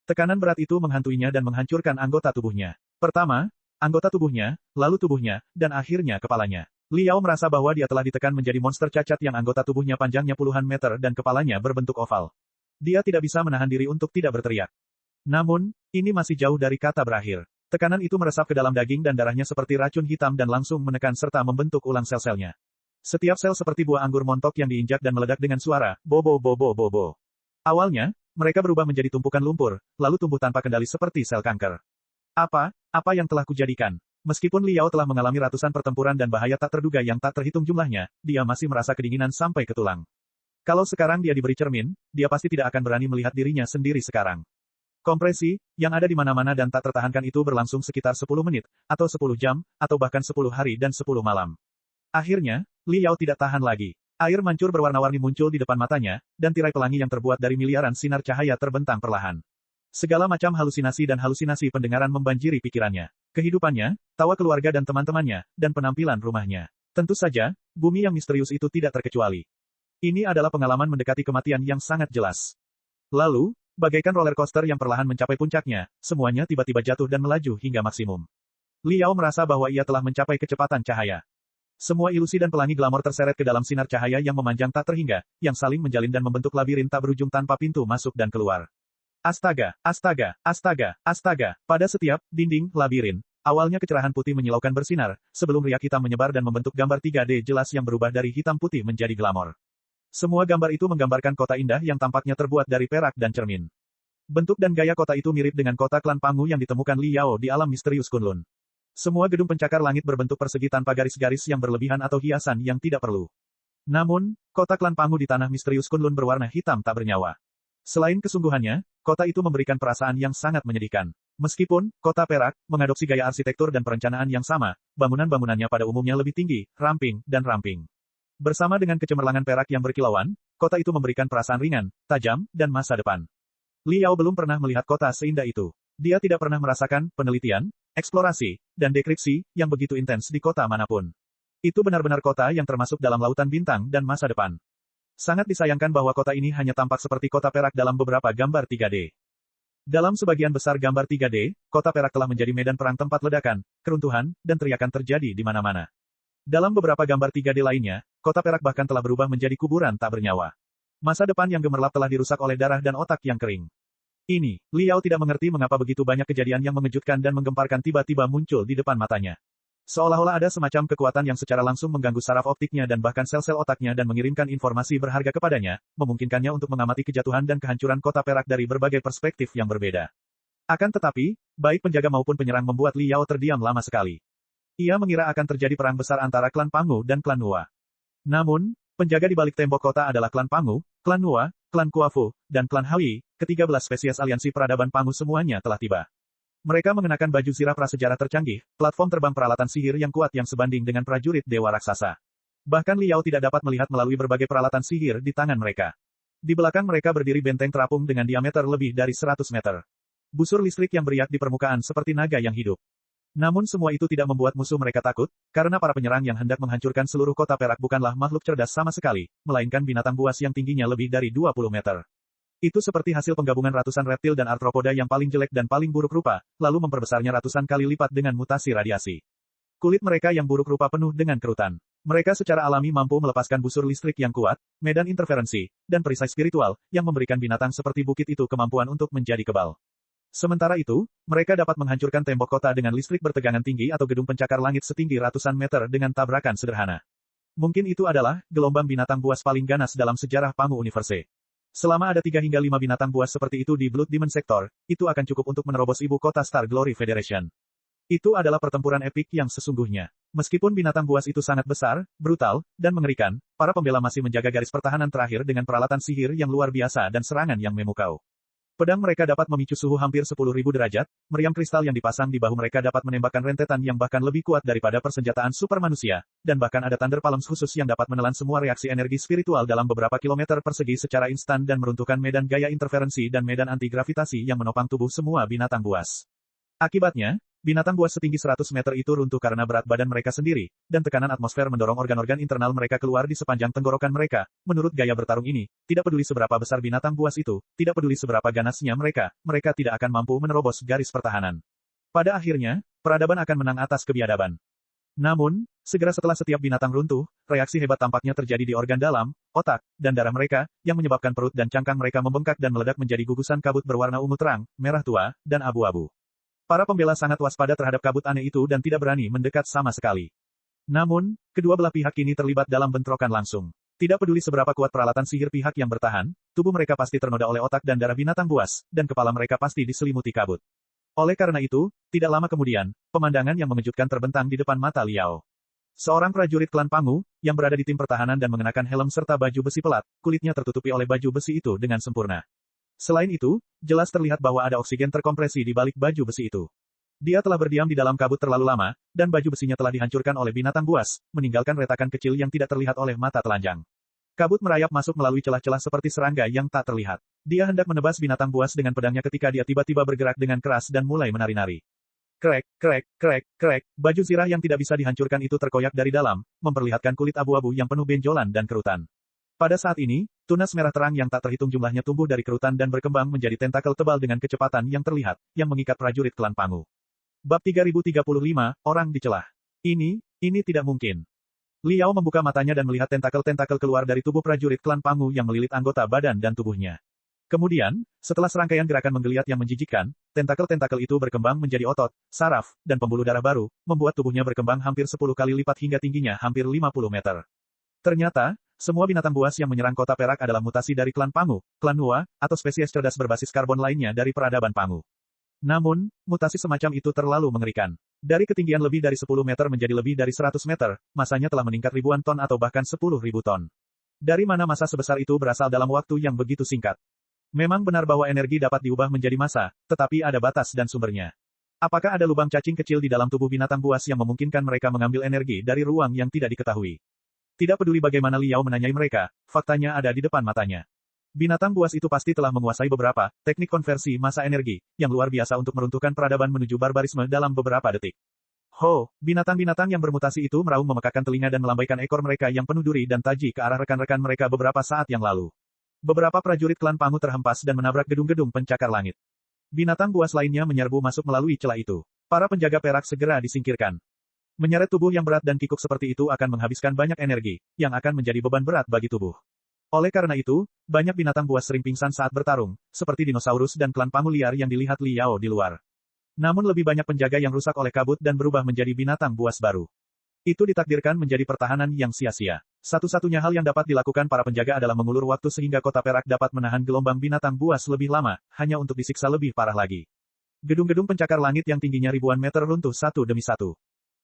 Tekanan berat itu menghantuinya dan menghancurkan anggota tubuhnya. Pertama, anggota tubuhnya, lalu tubuhnya, dan akhirnya kepalanya. Liao merasa bahwa dia telah ditekan menjadi monster cacat yang anggota tubuhnya panjangnya puluhan meter dan kepalanya berbentuk oval. Dia tidak bisa menahan diri untuk tidak berteriak. Namun, ini masih jauh dari kata berakhir. Tekanan itu meresap ke dalam daging dan darahnya seperti racun hitam dan langsung menekan serta membentuk ulang sel-selnya. Setiap sel seperti buah anggur montok yang diinjak dan meledak dengan suara, bobo. Awalnya, mereka berubah menjadi tumpukan lumpur, lalu tumbuh tanpa kendali seperti sel kanker. Apa yang telah kujadikan? Meskipun Liao telah mengalami ratusan pertempuran dan bahaya tak terduga yang tak terhitung jumlahnya, dia masih merasa kedinginan sampai ke tulang. Kalau sekarang dia diberi cermin, dia pasti tidak akan berani melihat dirinya sendiri sekarang. Kompresi, yang ada di mana-mana dan tak tertahankan itu berlangsung sekitar 10 menit, atau 10 jam, atau bahkan 10 hari dan 10 malam. Akhirnya, Liao tidak tahan lagi. Air mancur berwarna-warni muncul di depan matanya, dan tirai pelangi yang terbuat dari miliaran sinar cahaya terbentang perlahan. Segala macam halusinasi dan halusinasi pendengaran membanjiri pikirannya. Kehidupannya, tawa keluarga dan teman-temannya, dan penampilan rumahnya. Tentu saja, bumi yang misterius itu tidak terkecuali. Ini adalah pengalaman mendekati kematian yang sangat jelas. Lalu, bagaikan roller coaster yang perlahan mencapai puncaknya, semuanya tiba-tiba jatuh dan melaju hingga maksimum. Liao merasa bahwa ia telah mencapai kecepatan cahaya. Semua ilusi dan pelangi glamor terseret ke dalam sinar cahaya yang memanjang tak terhingga, yang saling menjalin dan membentuk labirin tak berujung tanpa pintu masuk dan keluar. Astaga, astaga, astaga, astaga. Pada setiap dinding labirin, Awalnya kecerahan putih menyilaukan bersinar, sebelum riak hitam menyebar dan membentuk gambar 3D jelas yang berubah dari hitam putih menjadi glamor. Semua gambar itu menggambarkan kota indah yang tampaknya terbuat dari perak dan cermin. Bentuk dan gaya kota itu mirip dengan kota klan Pangu yang ditemukan Li Yao di alam misterius Kunlun. Semua gedung pencakar langit berbentuk persegi tanpa garis-garis yang berlebihan atau hiasan yang tidak perlu. Namun, kota klan Pangu di tanah misterius Kunlun berwarna hitam tak bernyawa. Selain kesungguhannya, kota itu memberikan perasaan yang sangat menyedihkan. Meskipun, kota perak, mengadopsi gaya arsitektur dan perencanaan yang sama, bangunan-bangunannya pada umumnya lebih tinggi, ramping, dan ramping. Bersama dengan kecemerlangan perak yang berkilauan, kota itu memberikan perasaan ringan, tajam, dan masa depan. Li Yao belum pernah melihat kota seindah itu. Dia tidak pernah merasakan penelitian, eksplorasi, dan dekripsi yang begitu intens di kota manapun. Itu benar-benar kota yang termasuk dalam lautan bintang dan masa depan. Sangat disayangkan bahwa kota ini hanya tampak seperti kota perak dalam beberapa gambar 3D. Dalam sebagian besar gambar 3D, kota perak telah menjadi medan perang tempat ledakan, keruntuhan, dan teriakan terjadi di mana-mana. Dalam beberapa gambar 3D lainnya, kota perak bahkan telah berubah menjadi kuburan tak bernyawa. Masa depan yang gemerlap telah dirusak oleh darah dan otak yang kering. Ini, Li Yao tidak mengerti mengapa begitu banyak kejadian yang mengejutkan dan menggemparkan tiba-tiba muncul di depan matanya. Seolah-olah ada semacam kekuatan yang secara langsung mengganggu saraf optiknya dan bahkan sel-sel otaknya dan mengirimkan informasi berharga kepadanya, memungkinkannya untuk mengamati kejatuhan dan kehancuran kota perak dari berbagai perspektif yang berbeda. Akan tetapi, baik penjaga maupun penyerang membuat Li Yao terdiam lama sekali. Ia mengira akan terjadi perang besar antara klan Pangu dan klan Nua. Namun, penjaga di balik tembok kota adalah klan Pangu, klan Nua, klan Kuafu, dan klan Hawi, ke-13 spesies aliansi peradaban Pangu semuanya telah tiba. Mereka mengenakan baju zirah prasejarah tercanggih, platform terbang peralatan sihir yang kuat yang sebanding dengan prajurit dewa raksasa. Bahkan Li Yao tidak dapat melihat melalui berbagai peralatan sihir di tangan mereka. Di belakang mereka berdiri benteng terapung dengan diameter lebih dari 100 meter. Busur listrik yang beriak di permukaan seperti naga yang hidup. Namun semua itu tidak membuat musuh mereka takut, karena para penyerang yang hendak menghancurkan seluruh kota perak bukanlah makhluk cerdas sama sekali, melainkan binatang buas yang tingginya lebih dari 20 meter. Itu seperti hasil penggabungan ratusan reptil dan arthropoda yang paling jelek dan paling buruk rupa, lalu memperbesarnya ratusan kali lipat dengan mutasi radiasi. Kulit mereka yang buruk rupa penuh dengan kerutan. Mereka secara alami mampu melepaskan busur listrik yang kuat, medan interferensi, dan perisai spiritual, yang memberikan binatang seperti bukit itu kemampuan untuk menjadi kebal. Sementara itu, mereka dapat menghancurkan tembok kota dengan listrik bertegangan tinggi atau gedung pencakar langit setinggi ratusan meter dengan tabrakan sederhana. Mungkin itu adalah gelombang binatang buas paling ganas dalam sejarah Pangu Universe. Selama ada 3 hingga 5 binatang buas seperti itu di Blood Demon Sector, itu akan cukup untuk menerobos ibu kota Star Glory Federation. Itu adalah pertempuran epik yang sesungguhnya. Meskipun binatang buas itu sangat besar, brutal, dan mengerikan, para pembela masih menjaga garis pertahanan terakhir dengan peralatan sihir yang luar biasa dan serangan yang memukau. Pedang mereka dapat memicu suhu hampir 10.000 derajat, meriam kristal yang dipasang di bahu mereka dapat menembakkan rentetan yang bahkan lebih kuat daripada persenjataan super manusia, dan bahkan ada Thunder Palms khusus yang dapat menelan semua reaksi energi spiritual dalam beberapa kilometer persegi secara instan dan meruntuhkan medan gaya interferensi dan medan anti-gravitasi yang menopang tubuh semua binatang buas. Akibatnya, binatang buas setinggi 100 meter itu runtuh karena berat badan mereka sendiri, dan tekanan atmosfer mendorong organ-organ internal mereka keluar di sepanjang tenggorokan mereka. Menurut gaya bertarung ini, tidak peduli seberapa besar binatang buas itu, tidak peduli seberapa ganasnya mereka tidak akan mampu menerobos garis pertahanan. Pada akhirnya, peradaban akan menang atas kebiadaban. Namun, segera setelah setiap binatang runtuh, reaksi hebat tampaknya terjadi di organ dalam, otak, dan darah mereka, yang menyebabkan perut dan cangkang mereka membengkak dan meledak menjadi gugusan kabut berwarna ungu terang, merah tua, dan abu-abu. Para pembela sangat waspada terhadap kabut aneh itu dan tidak berani mendekat sama sekali. Namun, kedua belah pihak kini terlibat dalam bentrokan langsung. Tidak peduli seberapa kuat peralatan sihir pihak yang bertahan, tubuh mereka pasti ternoda oleh otak dan darah binatang buas, dan kepala mereka pasti diselimuti kabut. Oleh karena itu, tidak lama kemudian, pemandangan yang mengejutkan terbentang di depan mata Li Yao. Seorang prajurit klan Pangu, yang berada di tim pertahanan dan mengenakan helm serta baju besi pelat, kulitnya tertutupi oleh baju besi itu dengan sempurna. Selain itu, jelas terlihat bahwa ada oksigen terkompresi di balik baju besi itu. Dia telah berdiam di dalam kabut terlalu lama, dan baju besinya telah dihancurkan oleh binatang buas, meninggalkan retakan kecil yang tidak terlihat oleh mata telanjang. Kabut merayap masuk melalui celah-celah seperti serangga yang tak terlihat. Dia hendak menebas binatang buas dengan pedangnya ketika dia tiba-tiba bergerak dengan keras dan mulai menari-nari. Krek, krek, krek, krek, baju zirah yang tidak bisa dihancurkan itu terkoyak dari dalam, memperlihatkan kulit abu-abu yang penuh benjolan dan kerutan. Pada saat ini, tunas merah terang yang tak terhitung jumlahnya tumbuh dari kerutan dan berkembang menjadi tentakel tebal dengan kecepatan yang terlihat, yang mengikat prajurit klan Pangu. Bab 3035, Orang Dicelah. Ini tidak mungkin. Li Yao membuka matanya dan melihat tentakel-tentakel keluar dari tubuh prajurit klan Pangu yang melilit anggota badan dan tubuhnya. Kemudian, setelah serangkaian gerakan menggeliat yang menjijikkan, tentakel-tentakel itu berkembang menjadi otot, saraf, dan pembuluh darah baru, membuat tubuhnya berkembang hampir 10 kali lipat hingga tingginya hampir 50 meter. Ternyata, semua binatang buas yang menyerang kota perak adalah mutasi dari klan Pangu, klan Nua, atau spesies cerdas berbasis karbon lainnya dari peradaban Pangu. Namun, mutasi semacam itu terlalu mengerikan. Dari ketinggian lebih dari 10 meter menjadi lebih dari 100 meter, masanya telah meningkat ribuan ton atau bahkan 10.000 ton. Dari mana massa sebesar itu berasal dalam waktu yang begitu singkat? Memang benar bahwa energi dapat diubah menjadi massa, tetapi ada batas dan sumbernya. Apakah ada lubang cacing kecil di dalam tubuh binatang buas yang memungkinkan mereka mengambil energi dari ruang yang tidak diketahui? Tidak peduli bagaimana Liao menanyai mereka, faktanya ada di depan matanya. Binatang buas itu pasti telah menguasai beberapa teknik konversi massa energi yang luar biasa untuk meruntuhkan peradaban menuju barbarisme dalam beberapa detik. Ho, binatang-binatang yang bermutasi itu meraung memekakkan telinga dan melambaikan ekor mereka yang penuh duri dan taji ke arah rekan-rekan mereka beberapa saat yang lalu. Beberapa prajurit klan Pangu terhempas dan menabrak gedung-gedung pencakar langit. Binatang buas lainnya menyerbu masuk melalui celah itu. Para penjaga perak segera disingkirkan. Menyeret tubuh yang berat dan kikuk seperti itu akan menghabiskan banyak energi, yang akan menjadi beban berat bagi tubuh. Oleh karena itu, banyak binatang buas sering pingsan saat bertarung, seperti dinosaurus dan klan Pangu liar yang dilihat Liao di luar. Namun lebih banyak penjaga yang rusak oleh kabut dan berubah menjadi binatang buas baru. Itu ditakdirkan menjadi pertahanan yang sia-sia. Satu-satunya hal yang dapat dilakukan para penjaga adalah mengulur waktu sehingga kota perak dapat menahan gelombang binatang buas lebih lama, hanya untuk disiksa lebih parah lagi. Gedung-gedung pencakar langit yang tingginya ribuan meter runtuh satu demi satu.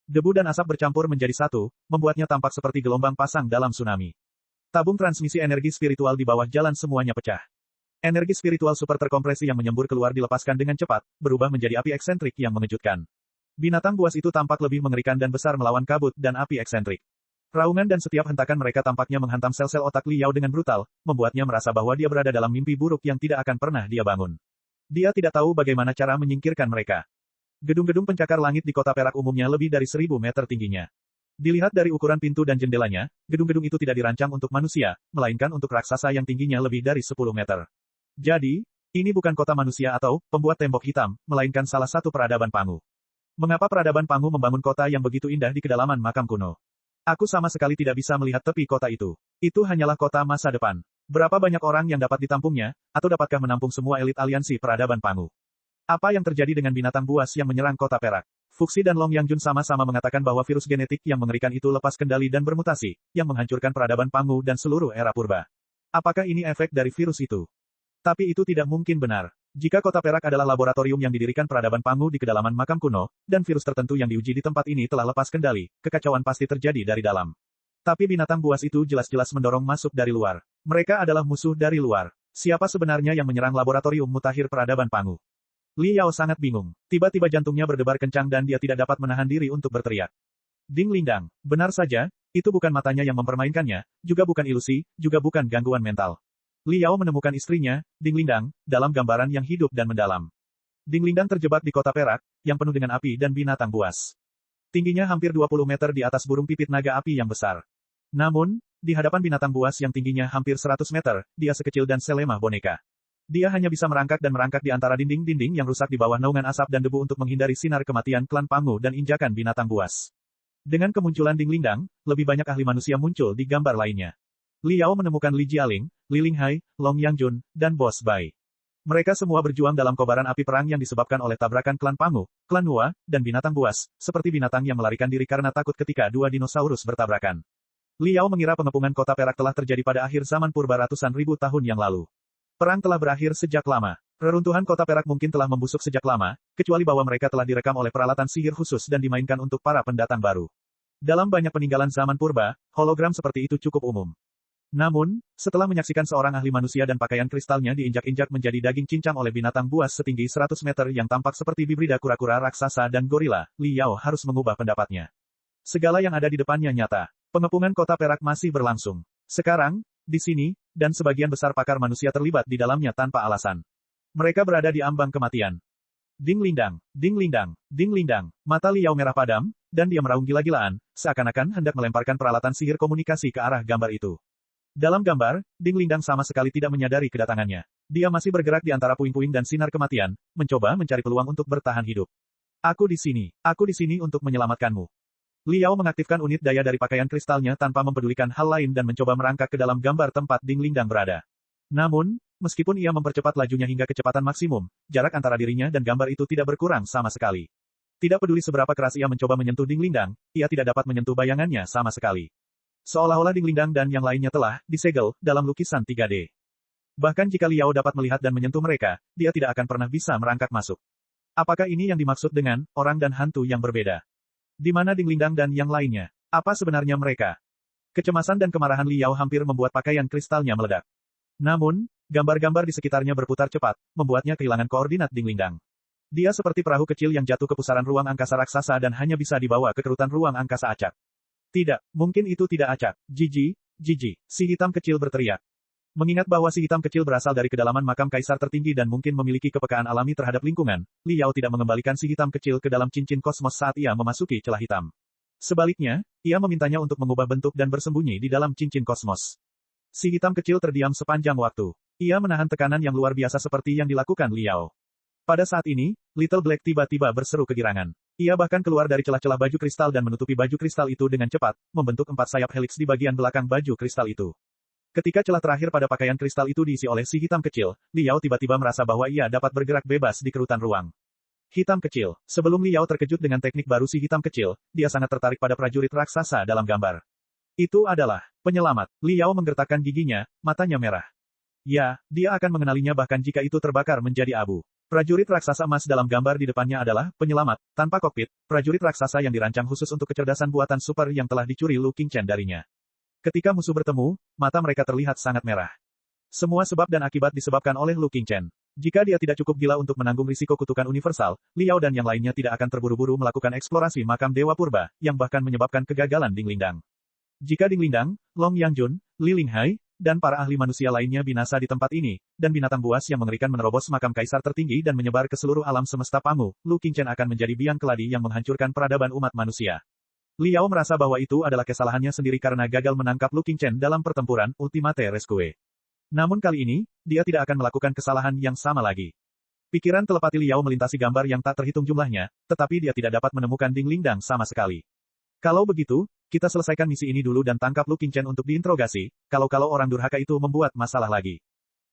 Debu dan asap bercampur menjadi satu, membuatnya tampak seperti gelombang pasang dalam tsunami. Tabung transmisi energi spiritual di bawah jalan semuanya pecah. Energi spiritual super terkompresi yang menyembur keluar dilepaskan dengan cepat, berubah menjadi api eksentrik yang mengejutkan. Binatang buas itu tampak lebih mengerikan dan besar melawan kabut dan api eksentrik. Raungan dan setiap hentakan mereka tampaknya menghantam sel-sel otak Liao dengan brutal, membuatnya merasa bahwa dia berada dalam mimpi buruk yang tidak akan pernah dia bangun. Dia tidak tahu bagaimana cara menyingkirkan mereka. Gedung-gedung pencakar langit di kota perak umumnya lebih dari 1000 meter tingginya. Dilihat dari ukuran pintu dan jendelanya, gedung-gedung itu tidak dirancang untuk manusia, melainkan untuk raksasa yang tingginya lebih dari 10 meter. Jadi, ini bukan kota manusia atau pembuat tembok hitam, melainkan salah satu peradaban Pangu. Mengapa peradaban Pangu membangun kota yang begitu indah di kedalaman makam kuno? Aku sama sekali tidak bisa melihat tepi kota itu. Itu hanyalah kota masa depan. Berapa banyak orang yang dapat ditampungnya, atau dapatkah menampung semua elit aliansi peradaban Pangu? Apa yang terjadi dengan binatang buas yang menyerang kota perak? Fuxi dan Long Yangjun sama-sama mengatakan bahwa virus genetik yang mengerikan itu lepas kendali dan bermutasi, yang menghancurkan peradaban Pangu dan seluruh era purba. Apakah ini efek dari virus itu? Tapi itu tidak mungkin benar. Jika kota perak adalah laboratorium yang didirikan peradaban Pangu di kedalaman makam kuno, dan virus tertentu yang diuji di tempat ini telah lepas kendali, kekacauan pasti terjadi dari dalam. Tapi binatang buas itu jelas-jelas mendorong masuk dari luar. Mereka adalah musuh dari luar. Siapa sebenarnya yang menyerang laboratorium mutakhir peradaban Pangu? Li Yao sangat bingung. Tiba-tiba jantungnya berdebar kencang dan dia tidak dapat menahan diri untuk berteriak. Ding Lingdang. Benar saja, itu bukan matanya yang mempermainkannya, juga bukan ilusi, juga bukan gangguan mental. Li Yao menemukan istrinya, Ding Lingdang, dalam gambaran yang hidup dan mendalam. Ding Lingdang terjebak di kota perak, yang penuh dengan api dan binatang buas. Tingginya hampir 20 meter di atas burung pipit naga api yang besar. Namun, di hadapan binatang buas yang tingginya hampir 100 meter, dia sekecil dan selemah boneka. Dia hanya bisa merangkak dan merangkak di antara dinding-dinding yang rusak di bawah naungan asap dan debu untuk menghindari sinar kematian klan Pangu dan injakan binatang buas. Dengan kemunculan Ding Lingdang, lebih banyak ahli manusia muncul di gambar lainnya. Li Yao menemukan Li Jialing, Li Linghai, Long Yangjun, dan Boss Bai. Mereka semua berjuang dalam kobaran api perang yang disebabkan oleh tabrakan klan Pangu, klan Nua, dan binatang buas, seperti binatang yang melarikan diri karena takut ketika dua dinosaurus bertabrakan. Li Yao mengira pengepungan kota perak telah terjadi pada akhir zaman purba ratusan ribu tahun yang lalu. Perang telah berakhir sejak lama. Reruntuhan kota perak mungkin telah membusuk sejak lama, kecuali bahwa mereka telah direkam oleh peralatan sihir khusus dan dimainkan untuk para pendatang baru. Dalam banyak peninggalan zaman purba, hologram seperti itu cukup umum. Namun, setelah menyaksikan seorang ahli manusia dan pakaian kristalnya diinjak-injak menjadi daging cincang oleh binatang buas setinggi 100 meter yang tampak seperti hibrida kura-kura raksasa dan gorila, Li Yao harus mengubah pendapatnya. Segala yang ada di depannya nyata. Pengepungan kota perak masih berlangsung. Sekarang, di sini, dan sebagian besar pakar manusia terlibat di dalamnya tanpa alasan. Mereka berada di ambang kematian. Ding Lingdang, Ding Lingdang, Ding Lingdang. Mata Li Yao merah padam, dan dia meraung gila-gilaan, seakan-akan hendak melemparkan peralatan sihir komunikasi ke arah gambar itu. Dalam gambar, Ding Lingdang sama sekali tidak menyadari kedatangannya. Dia masih bergerak di antara puing-puing dan sinar kematian, mencoba mencari peluang untuk bertahan hidup. Aku di sini untuk menyelamatkanmu. Li Yao mengaktifkan unit daya dari pakaian kristalnya tanpa mempedulikan hal lain dan mencoba merangkak ke dalam gambar tempat Ding Lingdang berada. Namun, meskipun ia mempercepat lajunya hingga kecepatan maksimum, jarak antara dirinya dan gambar itu tidak berkurang sama sekali. Tidak peduli seberapa keras ia mencoba menyentuh Ding Lingdang, ia tidak dapat menyentuh bayangannya sama sekali. Seolah-olah Ding Lingdang dan yang lainnya telah disegel dalam lukisan 3D. Bahkan jika Liao dapat melihat dan menyentuh mereka, dia tidak akan pernah bisa merangkak masuk. Apakah ini yang dimaksud dengan orang dan hantu yang berbeda? Di mana Ding Lingdang dan yang lainnya? Apa sebenarnya mereka? Kecemasan dan kemarahan Liao hampir membuat pakaian kristalnya meledak. Namun, gambar-gambar di sekitarnya berputar cepat, membuatnya kehilangan koordinat Ding Lingdang. Dia seperti perahu kecil yang jatuh ke pusaran ruang angkasa raksasa dan hanya bisa dibawa ke kerutan ruang angkasa acak. Tidak, mungkin itu tidak acak. Jiji, si hitam kecil berteriak. Mengingat bahwa si hitam kecil berasal dari kedalaman makam kaisar tertinggi dan mungkin memiliki kepekaan alami terhadap lingkungan, Liao tidak mengembalikan si hitam kecil ke dalam cincin kosmos saat ia memasuki celah hitam. Sebaliknya, ia memintanya untuk mengubah bentuk dan bersembunyi di dalam cincin kosmos. Si hitam kecil terdiam sepanjang waktu. Ia menahan tekanan yang luar biasa seperti yang dilakukan Liao. Pada saat ini, Little Black tiba-tiba berseru kegirangan. Ia bahkan keluar dari celah-celah baju kristal dan menutupi baju kristal itu dengan cepat, membentuk 4 sayap heliks di bagian belakang baju kristal itu. Ketika celah terakhir pada pakaian kristal itu diisi oleh si hitam kecil, Liao tiba-tiba merasa bahwa ia dapat bergerak bebas di kerutan ruang. Hitam kecil. Sebelum Liao terkejut dengan teknik baru si hitam kecil, dia sangat tertarik pada prajurit raksasa dalam gambar. Itu adalah penyelamat. Liao menggertakkan giginya, matanya merah. Ya, dia akan mengenalinya bahkan jika itu terbakar menjadi abu. Prajurit raksasa emas dalam gambar di depannya adalah penyelamat, tanpa kokpit, prajurit raksasa yang dirancang khusus untuk kecerdasan buatan super yang telah dicuri Lu Qingchen darinya. Ketika musuh bertemu, mata mereka terlihat sangat merah. Semua sebab dan akibat disebabkan oleh Lu Qingchen. Jika dia tidak cukup gila untuk menanggung risiko kutukan universal, Liao dan yang lainnya tidak akan terburu-buru melakukan eksplorasi makam Dewa Purba, yang bahkan menyebabkan kegagalan Ding Lingdang. Jika Ding Lingdang, Long Yangjun, Li Linghai, dan para ahli manusia lainnya binasa di tempat ini, dan binatang buas yang mengerikan menerobos makam kaisar tertinggi dan menyebar ke seluruh alam semesta Pangu, Lu Qingchen akan menjadi biang keladi yang menghancurkan peradaban umat manusia. Liao merasa bahwa itu adalah kesalahannya sendiri karena gagal menangkap Lu Qingchen dalam pertempuran Ultimate Rescue. Namun kali ini, dia tidak akan melakukan kesalahan yang sama lagi. Pikiran telepati Liao melintasi gambar yang tak terhitung jumlahnya, tetapi dia tidak dapat menemukan Ding Lingdang sama sekali. Kalau begitu, kita selesaikan misi ini dulu dan tangkap Lu Qingchen untuk diinterogasi, kalau orang durhaka itu membuat masalah lagi.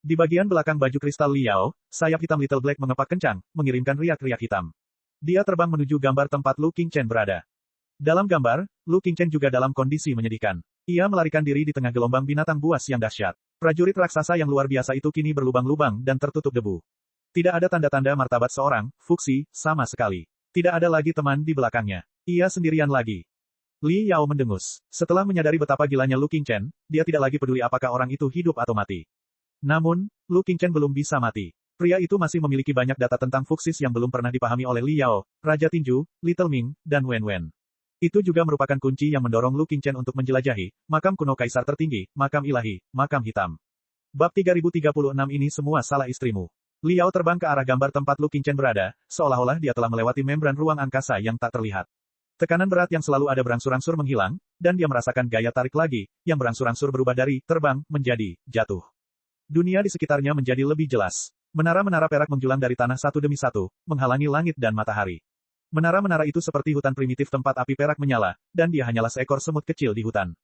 Di bagian belakang baju kristal Liao, sayap hitam Little Black mengepak kencang, mengirimkan riak-riak hitam. Dia terbang menuju gambar tempat Lu Qingchen berada. Dalam gambar, Lu Qingchen juga dalam kondisi menyedihkan. Ia melarikan diri di tengah gelombang binatang buas yang dahsyat. Prajurit raksasa yang luar biasa itu kini berlubang-lubang dan tertutup debu. Tidak ada tanda-tanda martabat seorang, Fuxi, sama sekali. Tidak ada lagi teman di belakangnya. Ia sendirian lagi. Li Yao mendengus. Setelah menyadari betapa gilanya Lu Qingchen, dia tidak lagi peduli apakah orang itu hidup atau mati. Namun, Lu Qingchen belum bisa mati. Pria itu masih memiliki banyak data tentang Fuxis yang belum pernah dipahami oleh Li Yao, Raja Tinju, Little Ming, dan Wen Wen. Itu juga merupakan kunci yang mendorong Lu Qingchen untuk menjelajahi makam kuno kaisar tertinggi, makam ilahi, makam hitam. Bab 3036 ini semua salah istrimu. Liao terbang ke arah gambar tempat Lu Qingchen berada, seolah-olah dia telah melewati membran ruang angkasa yang tak terlihat. Tekanan berat yang selalu ada berangsur-angsur menghilang, dan dia merasakan gaya tarik lagi, yang berangsur-angsur berubah dari terbang menjadi jatuh. Dunia di sekitarnya menjadi lebih jelas. Menara-menara perak menjulang dari tanah satu demi satu, menghalangi langit dan matahari. Menara-menara itu seperti hutan primitif tempat api perak menyala, dan dia hanyalah seekor semut kecil di hutan.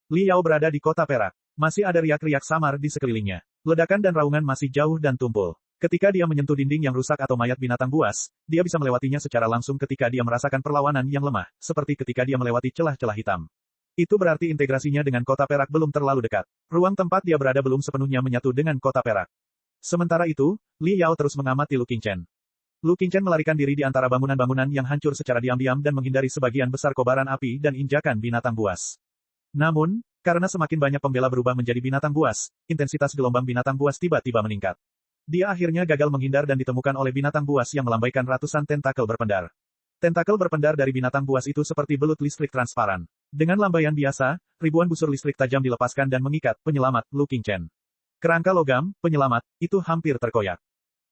Liao berada di kota perak. Masih ada riak-riak samar di sekelilingnya. Ledakan dan raungan masih jauh dan tumpul. Ketika dia menyentuh dinding yang rusak atau mayat binatang buas, dia bisa melewatinya secara langsung ketika dia merasakan perlawanan yang lemah, seperti ketika dia melewati celah-celah hitam. Itu berarti integrasinya dengan kota perak belum terlalu dekat. Ruang tempat dia berada belum sepenuhnya menyatu dengan kota perak. Sementara itu, Liao terus mengamati Lu Qingchen. Lu Qingchen melarikan diri di antara bangunan-bangunan yang hancur secara diam-diam dan menghindari sebagian besar kobaran api dan injakan binatang buas. Namun, karena semakin banyak pembela berubah menjadi binatang buas, intensitas gelombang binatang buas tiba-tiba meningkat. Dia akhirnya gagal menghindar dan ditemukan oleh binatang buas yang melambaikan ratusan tentakel berpendar. Tentakel berpendar dari binatang buas itu seperti belut listrik transparan. Dengan lambaian biasa, ribuan busur listrik tajam dilepaskan dan mengikat penyelamat Lu Qingchen. Kerangka logam, penyelamat, itu hampir terkoyak.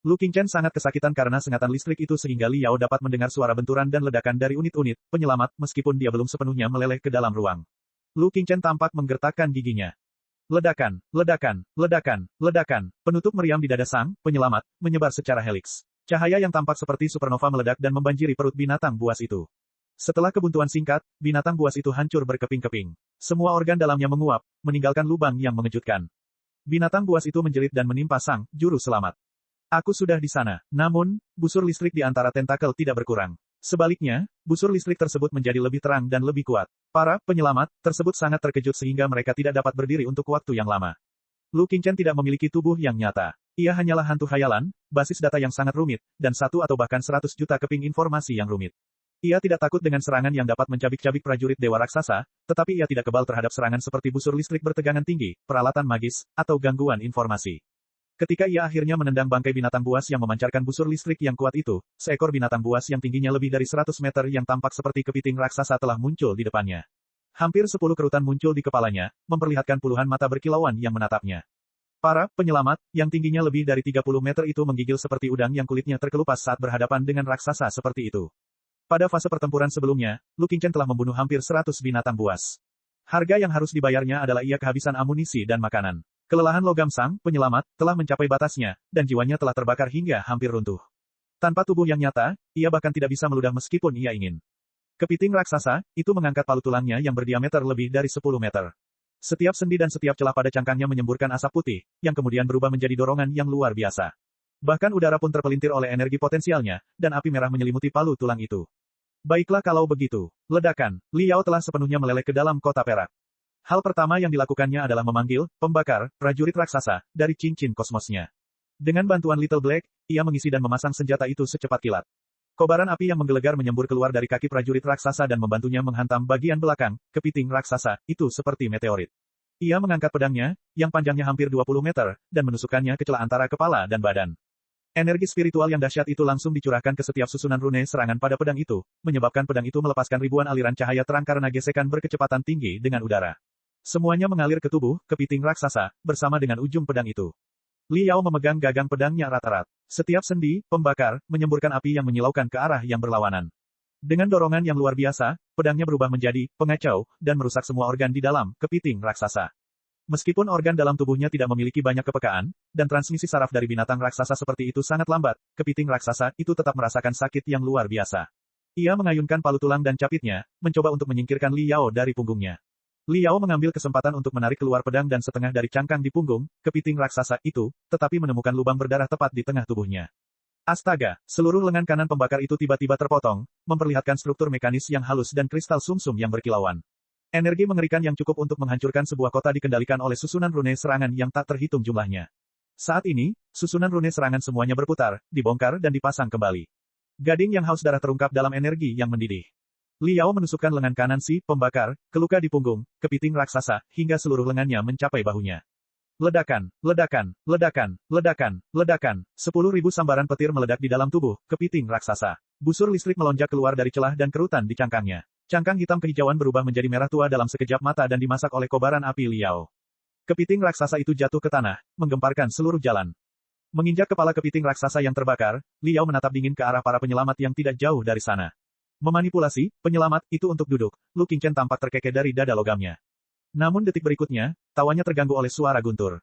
Lu Qingchen sangat kesakitan karena sengatan listrik itu sehingga Liao dapat mendengar suara benturan dan ledakan dari unit-unit penyelamat meskipun dia belum sepenuhnya meleleh ke dalam ruang. Lu Qingchen tampak menggertakkan giginya. Ledakan, ledakan, ledakan, ledakan, penutup meriam di dada sang penyelamat, menyebar secara heliks. Cahaya yang tampak seperti supernova meledak dan membanjiri perut binatang buas itu. Setelah kebuntuan singkat, binatang buas itu hancur berkeping-keping. Semua organ dalamnya menguap, meninggalkan lubang yang mengejutkan. Binatang buas itu menjerit dan menimpa sang juru selamat. Aku sudah di sana. Namun, busur listrik di antara tentakel tidak berkurang. Sebaliknya, busur listrik tersebut menjadi lebih terang dan lebih kuat. Para penyelamat tersebut sangat terkejut sehingga mereka tidak dapat berdiri untuk waktu yang lama. Lu Qingchen tidak memiliki tubuh yang nyata. Ia hanyalah hantu khayalan, basis data yang sangat rumit, dan 1 atau bahkan 100 juta keping informasi yang rumit. Ia tidak takut dengan serangan yang dapat mencabik-cabik prajurit dewa raksasa, tetapi ia tidak kebal terhadap serangan seperti busur listrik bertegangan tinggi, peralatan magis, atau gangguan informasi. Ketika ia akhirnya menendang bangkai binatang buas yang memancarkan busur listrik yang kuat itu, seekor binatang buas yang tingginya lebih dari 100 meter yang tampak seperti kepiting raksasa telah muncul di depannya. Hampir 10 kerutan muncul di kepalanya, memperlihatkan puluhan mata berkilauan yang menatapnya. Para penyelamat, yang tingginya lebih dari 30 meter itu menggigil seperti udang yang kulitnya terkelupas saat berhadapan dengan raksasa seperti itu. Pada fase pertempuran sebelumnya, Lu Qingchen telah membunuh hampir 100 binatang buas. Harga yang harus dibayarnya adalah ia kehabisan amunisi dan makanan. Kelelahan logam sang penyelamat telah mencapai batasnya, dan jiwanya telah terbakar hingga hampir runtuh. Tanpa tubuh yang nyata, ia bahkan tidak bisa meludah meskipun ia ingin. Kepiting raksasa, itu mengangkat palu tulangnya yang berdiameter lebih dari 10 meter. Setiap sendi dan setiap celah pada cangkangnya menyemburkan asap putih, yang kemudian berubah menjadi dorongan yang luar biasa. Bahkan udara pun terpelintir oleh energi potensialnya, dan api merah menyelimuti palu tulang itu. Baiklah kalau begitu. Ledakan. Liao telah sepenuhnya meleleh ke dalam kota perak. Hal pertama yang dilakukannya adalah memanggil pembakar prajurit raksasa dari cincin kosmosnya. Dengan bantuan Little Black, ia mengisi dan memasang senjata itu secepat kilat. Kobaran api yang menggelegar menyembur keluar dari kaki prajurit raksasa dan membantunya menghantam bagian belakang kepiting raksasa itu seperti meteorit. Ia mengangkat pedangnya, yang panjangnya hampir 20 meter, dan menusukkannya ke celah antara kepala dan badan. Energi spiritual yang dahsyat itu langsung dicurahkan ke setiap susunan rune serangan pada pedang itu, menyebabkan pedang itu melepaskan ribuan aliran cahaya terang karena gesekan berkecepatan tinggi dengan udara. Semuanya mengalir ke tubuh kepiting raksasa, bersama dengan ujung pedang itu. Liao memegang gagang pedangnya erat-erat. Setiap sendi, pembakar, menyemburkan api yang menyilaukan ke arah yang berlawanan. Dengan dorongan yang luar biasa, pedangnya berubah menjadi pengacau, dan merusak semua organ di dalam kepiting raksasa. Meskipun organ dalam tubuhnya tidak memiliki banyak kepekaan, dan transmisi saraf dari binatang raksasa seperti itu sangat lambat, kepiting raksasa itu tetap merasakan sakit yang luar biasa. Ia mengayunkan palu tulang dan capitnya, mencoba untuk menyingkirkan Liao dari punggungnya. Liao mengambil kesempatan untuk menarik keluar pedang dan setengah dari cangkang di punggung kepiting raksasa itu, tetapi menemukan lubang berdarah tepat di tengah tubuhnya. Astaga, seluruh lengan kanan pembakar itu tiba-tiba terpotong, memperlihatkan struktur mekanis yang halus dan kristal sumsum yang berkilauan. Energi mengerikan yang cukup untuk menghancurkan sebuah kota dikendalikan oleh susunan rune serangan yang tak terhitung jumlahnya. Saat ini, susunan rune serangan semuanya berputar, dibongkar dan dipasang kembali. Gading yang haus darah terungkap dalam energi yang mendidih. Liao menusukkan lengan kanan si pembakar, ke luka di punggung, kepiting raksasa, hingga seluruh lengannya mencapai bahunya. Ledakan, ledakan, ledakan, ledakan, ledakan, 10.000 sambaran petir meledak di dalam tubuh kepiting raksasa. Busur listrik melonjak keluar dari celah dan kerutan di cangkangnya. Cangkang hitam kehijauan berubah menjadi merah tua dalam sekejap mata dan dimasak oleh kobaran api Liao. Kepiting raksasa itu jatuh ke tanah, menggemparkan seluruh jalan. Menginjak kepala kepiting raksasa yang terbakar, Liao menatap dingin ke arah para penyelamat yang tidak jauh dari sana. Memanipulasi penyelamat itu untuk duduk, Lu Qingchen tampak terkekeh dari dada logamnya. Namun detik berikutnya, tawanya terganggu oleh suara guntur.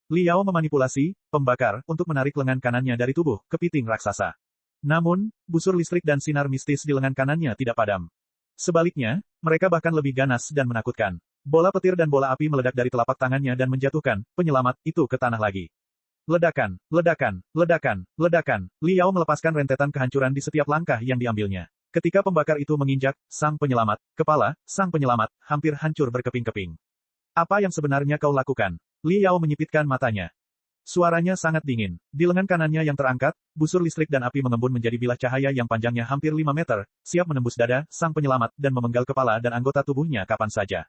Liao memanipulasi pembakar untuk menarik lengan kanannya dari tubuh kepiting raksasa. Namun, busur listrik dan sinar mistis di lengan kanannya tidak padam. Sebaliknya, mereka bahkan lebih ganas dan menakutkan. Bola petir dan bola api meledak dari telapak tangannya dan menjatuhkan penyelamat itu ke tanah lagi. Ledakan, ledakan, ledakan, ledakan. Liao melepaskan rentetan kehancuran di setiap langkah yang diambilnya. Ketika pembakar itu menginjak sang penyelamat, kepala sang penyelamat hampir hancur berkeping-keping. Apa yang sebenarnya kau lakukan? Liao menyipitkan matanya. Suaranya sangat dingin. Di lengan kanannya yang terangkat, busur listrik dan api mengembun menjadi bilah cahaya yang panjangnya hampir 5 meter, siap menembus dada sang penyelamat dan memenggal kepala dan anggota tubuhnya kapan saja.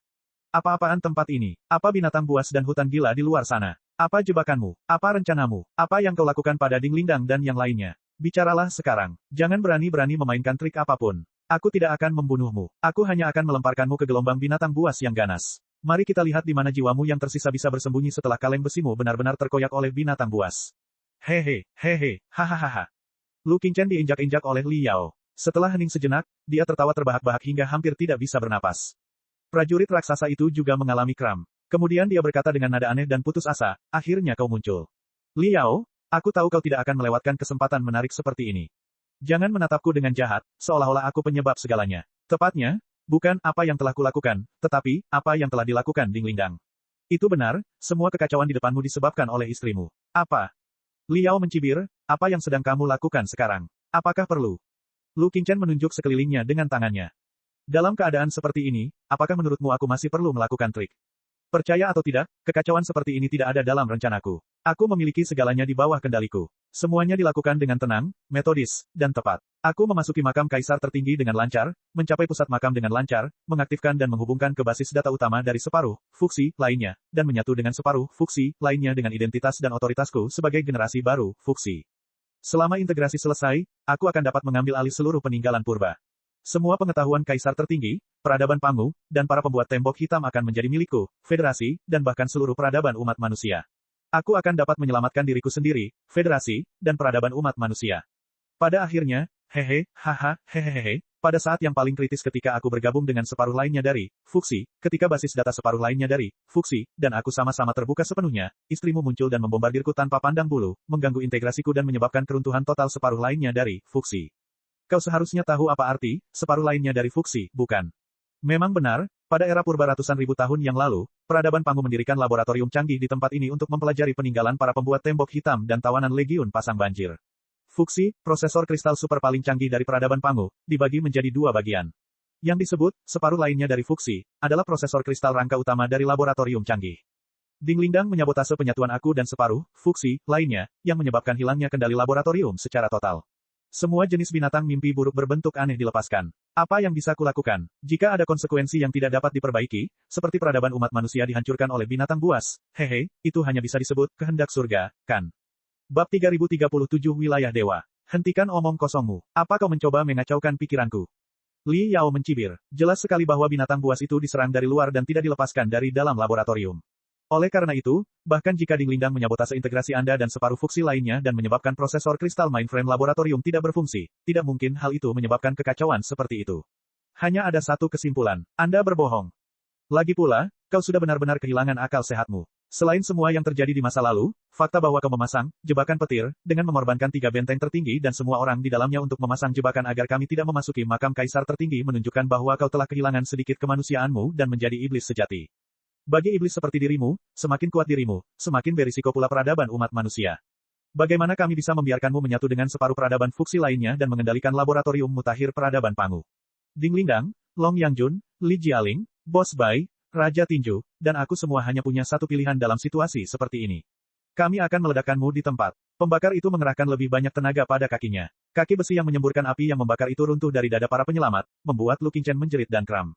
Apa-apaan tempat ini? Apa binatang buas dan hutan gila di luar sana? Apa jebakanmu? Apa rencanamu? Apa yang kau lakukan pada Ding Lingdang dan yang lainnya? Bicaralah sekarang. Jangan berani-berani memainkan trik apapun. Aku tidak akan membunuhmu. Aku hanya akan melemparkanmu ke gelombang binatang buas yang ganas. Mari kita lihat di mana jiwamu yang tersisa bisa bersembunyi setelah kaleng besimu benar-benar terkoyak oleh binatang buas. Hehe, hehe, hahaha. Lu Qingchen diinjak-injak oleh Liao. Setelah hening sejenak, dia tertawa terbahak-bahak hingga hampir tidak bisa bernapas. Prajurit raksasa itu juga mengalami kram. Kemudian dia berkata dengan nada aneh dan putus asa, akhirnya kau muncul. Liao, aku tahu kau tidak akan melewatkan kesempatan menarik seperti ini. Jangan menatapku dengan jahat, seolah-olah aku penyebab segalanya. Tepatnya, bukan apa yang telah kulakukan, tetapi apa yang telah dilakukan Ding Lingdang. Itu benar, semua kekacauan di depanmu disebabkan oleh istrimu. Apa? Liao mencibir, apa yang sedang kamu lakukan sekarang? Apakah perlu? Lu Qingchen menunjuk sekelilingnya dengan tangannya. Dalam keadaan seperti ini, apakah menurutmu aku masih perlu melakukan trik? Percaya atau tidak, kekacauan seperti ini tidak ada dalam rencanaku. Aku memiliki segalanya di bawah kendaliku. Semuanya dilakukan dengan tenang, metodis, dan tepat. Aku memasuki makam kaisar tertinggi dengan lancar, mencapai pusat makam dengan lancar, mengaktifkan dan menghubungkan ke basis data utama dari separuh Fuxi lainnya, dan menyatu dengan separuh Fuxi lainnya dengan identitas dan otoritasku sebagai generasi baru Fuxi. Selama integrasi selesai, aku akan dapat mengambil alih seluruh peninggalan purba. Semua pengetahuan kaisar tertinggi, peradaban Pangu, dan para pembuat tembok hitam akan menjadi milikku, federasi, dan bahkan seluruh peradaban umat manusia. Aku akan dapat menyelamatkan diriku sendiri, federasi, dan peradaban umat manusia. Pada akhirnya, hehehe, pada saat yang paling kritis ketika aku bergabung dengan separuh lainnya dari Fuxi, ketika basis data separuh lainnya dari Fuxi, dan aku sama-sama terbuka sepenuhnya, istrimu muncul dan membombardirku tanpa pandang bulu, mengganggu integrasiku dan menyebabkan keruntuhan total separuh lainnya dari Fuxi. Kau seharusnya tahu apa arti, separuh lainnya dari Fuxi, bukan? Memang benar, pada era purba ratusan ribu tahun yang lalu, peradaban Pangu mendirikan laboratorium canggih di tempat ini untuk mempelajari peninggalan para pembuat tembok hitam dan tawanan legiun pasang banjir. Fuxi, prosesor kristal super paling canggih dari peradaban Pangu, dibagi menjadi dua bagian. Yang disebut, separuh lainnya dari Fuxi, adalah prosesor kristal rangka utama dari laboratorium canggih. Ding Lingdang menyabotase penyatuan aku dan separuh Fuxi lainnya, yang menyebabkan hilangnya kendali laboratorium secara total. Semua jenis binatang mimpi buruk berbentuk aneh dilepaskan. Apa yang bisa kulakukan? Jika ada konsekuensi yang tidak dapat diperbaiki, seperti peradaban umat manusia dihancurkan oleh binatang buas, itu hanya bisa disebut kehendak surga, kan? Bab 3037 Wilayah Dewa. Hentikan omong kosongmu. Apa kau mencoba mengacaukan pikiranku? Li Yao mencibir. Jelas sekali bahwa binatang buas itu diserang dari luar dan tidak dilepaskan dari dalam laboratorium. Oleh karena itu, bahkan jika Ding Lingdang menyabotase integrasi Anda dan separuh Fuxi lainnya dan menyebabkan prosesor kristal mainframe laboratorium tidak berfungsi, tidak mungkin hal itu menyebabkan kekacauan seperti itu. Hanya ada satu kesimpulan. Anda berbohong. Lagi pula, kau sudah benar-benar kehilangan akal sehatmu. Selain semua yang terjadi di masa lalu, fakta bahwa kau memasang jebakan petir dengan mengorbankan 3 benteng tertinggi dan semua orang di dalamnya untuk memasang jebakan agar kami tidak memasuki makam kaisar tertinggi menunjukkan bahwa kau telah kehilangan sedikit kemanusiaanmu dan menjadi iblis sejati. Bagi iblis seperti dirimu, semakin kuat dirimu, semakin berisiko pula peradaban umat manusia. Bagaimana kami bisa membiarkanmu menyatu dengan separuh peradaban Fuxi lainnya dan mengendalikan laboratorium mutakhir peradaban Pangu? Ding Lingdang, Long Yangjun, Li Jialing, Bos Bai, Raja Tinju, dan aku semua hanya punya satu pilihan dalam situasi seperti ini. Kami akan meledakkanmu di tempat. Pembakar itu mengerahkan lebih banyak tenaga pada kakinya. Kaki besi yang menyemburkan api yang membakar itu runtuh dari dada para penyelamat, membuat Lu Qingchen menjerit dan kram.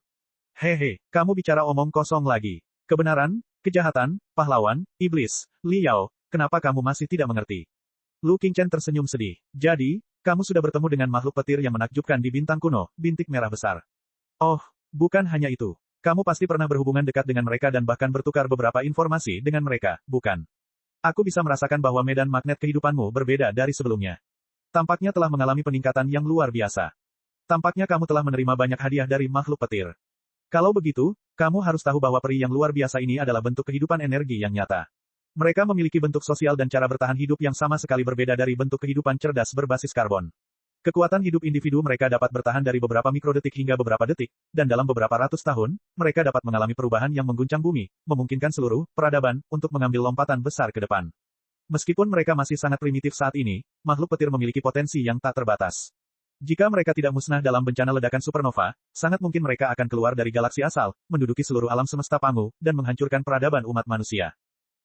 Kamu bicara omong kosong lagi. Kebenaran, kejahatan, pahlawan, iblis, Li Yao, kenapa kamu masih tidak mengerti? Lu Qingchen tersenyum sedih. Jadi, kamu sudah bertemu dengan makhluk petir yang menakjubkan di bintang kuno, bintik merah besar. Oh, bukan hanya itu. Kamu pasti pernah berhubungan dekat dengan mereka dan bahkan bertukar beberapa informasi dengan mereka, bukan? Aku bisa merasakan bahwa medan magnet kehidupanmu berbeda dari sebelumnya. Tampaknya telah mengalami peningkatan yang luar biasa. Tampaknya kamu telah menerima banyak hadiah dari makhluk petir. Kalau begitu, kamu harus tahu bahwa peri yang luar biasa ini adalah bentuk kehidupan energi yang nyata. Mereka memiliki bentuk sosial dan cara bertahan hidup yang sama sekali berbeda dari bentuk kehidupan cerdas berbasis karbon. Kekuatan hidup individu mereka dapat bertahan dari beberapa mikrodetik hingga beberapa detik, dan dalam beberapa ratus tahun, mereka dapat mengalami perubahan yang mengguncang bumi, memungkinkan seluruh peradaban untuk mengambil lompatan besar ke depan. Meskipun mereka masih sangat primitif saat ini, makhluk petir memiliki potensi yang tak terbatas. Jika mereka tidak musnah dalam bencana ledakan supernova, sangat mungkin mereka akan keluar dari galaksi asal, menduduki seluruh alam semesta Pangu, dan menghancurkan peradaban umat manusia.